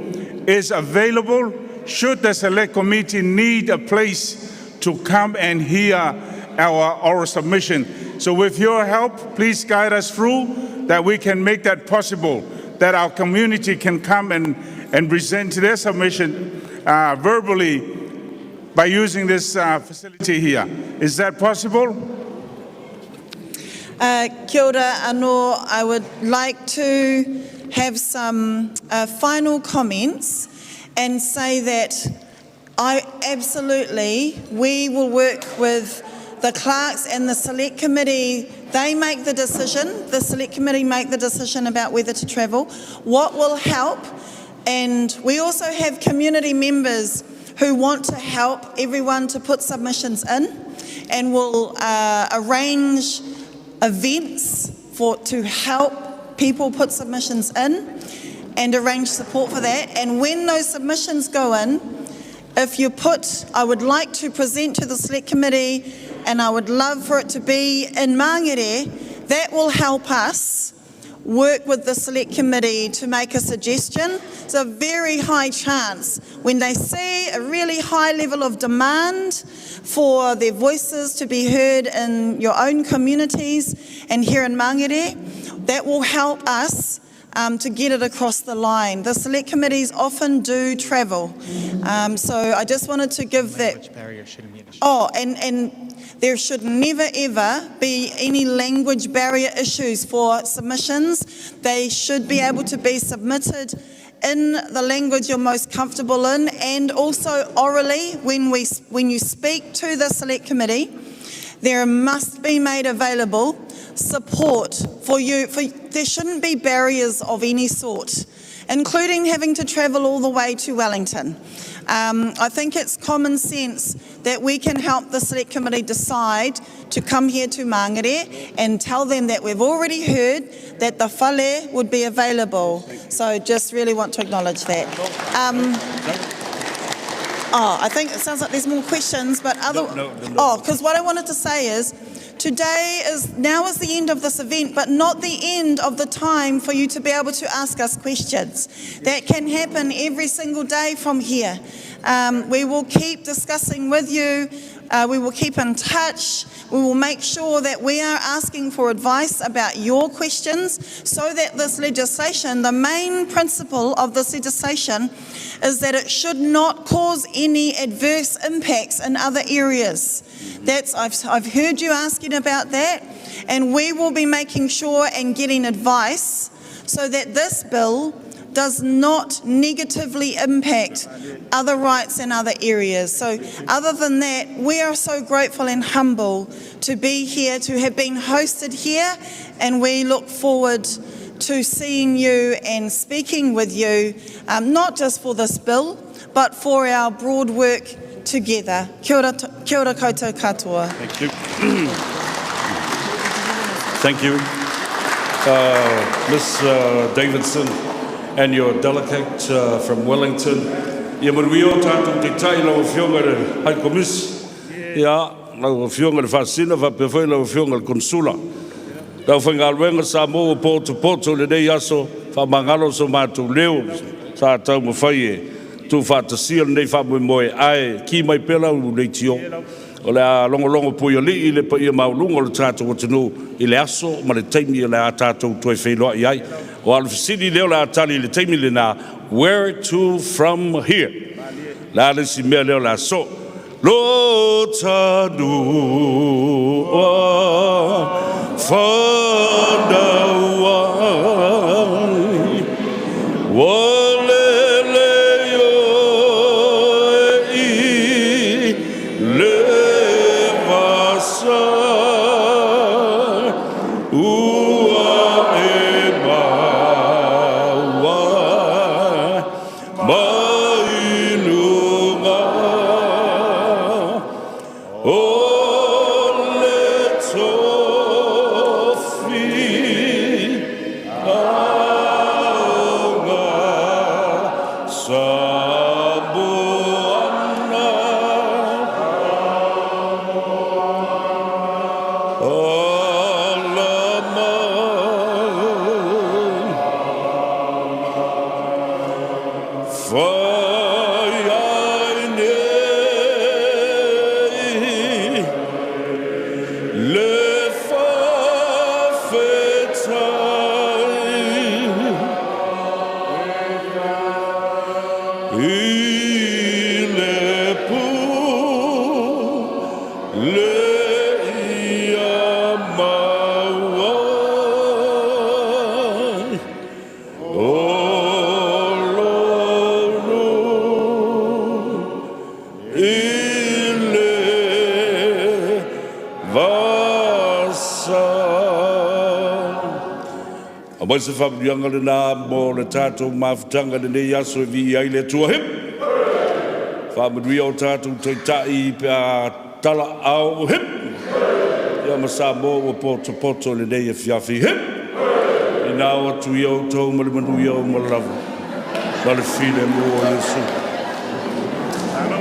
is available should the Select Committee need a place to come and hear our oral submission. So with your help, please guide us through that we can make that possible, that our community can come and present their submission verbally by using this facility here. Is that possible?
Kia ora anō, I would like to have some final comments and say that we will work with the clerks and the select committee. They make the decision, the select committee make the decision about whether to travel. What will help, and we also have community members who want to help everyone to put submissions in, and will arrange events to help people put submissions in and arrange support for that. And when those submissions go in, I would like to present to the select committee, and I would love for it to be in Mangere, that will help us work with the select committee to make a suggestion. It's a very high chance when they see a really high level of demand for their voices to be heard in your own communities and here in Mangere, that will help us to get it across the line. The select committees often do travel. So I just wanted to give that. And there should never ever be any language barrier issues for submissions. They should be able to be submitted in the language you're most comfortable in, and also orally when you speak to the select committee, there must be made available support for you. There shouldn't be barriers of any sort, including having to travel all the way to Wellington. I think it's common sense that we can help the select committee decide to come here to Mangere and tell them that we've already heard that the whale would be available. So just really want to acknowledge that. I think it sounds like there's more questions, but because what I wanted to say is, now is the end of this event, but not the end of the time for you to be able to ask us questions. That can happen every single day from here. We will keep discussing with you. We will keep in touch. We will make sure that we are asking for advice about your questions, so that this legislation, the main principle of this legislation is that it should not cause any adverse impacts in other areas. I've heard you asking about that, and we will be making sure and getting advice so that this bill does not negatively impact other rights in other areas. So other than that, we are so grateful and humble to be here, to have been hosted here, and we look forward to seeing you and speaking with you, not just for this bill, but for our broad work together. Kia ora koutou katoa.
Thank you. Thank you. Ms. Davidson and your delegate from Wellington. Ia marui o tātou te tai lau whionga re hai komis. Ia, lau whionga re whasina, whapewhai lau whionga re konsula. Lau whainga luenga Samoa poto le nei aso, whamangalo so mātou leo, sa tau mawhai e, tu whatasia le nei whamui moe ai, ki mai pela u nei tio. O le a longo pui o li, i le pa ia maulunga o le tātou o tenu, i le aso, ma le taimi i le a tātou toi Feiloai ai. O alu fisini leo le a tali le taimi le na, where to from here? La le si mea leo le aso. Lo tanu whanawai, walele yo e le vasa, ua e maua, mainunga, o le tofi, aunga, saboana, Mai se whapianga le nā mō le tātou mawhitanga le nei aso e vi ai le tua hip. Whamadui o tātou toi tai pe a tala au hip. Ia ma Samoa o poto le nei e whiawhi hip. I nā o tui au tau ma le manui au ma lawa. Ma le while mō o Yesu.
Hello.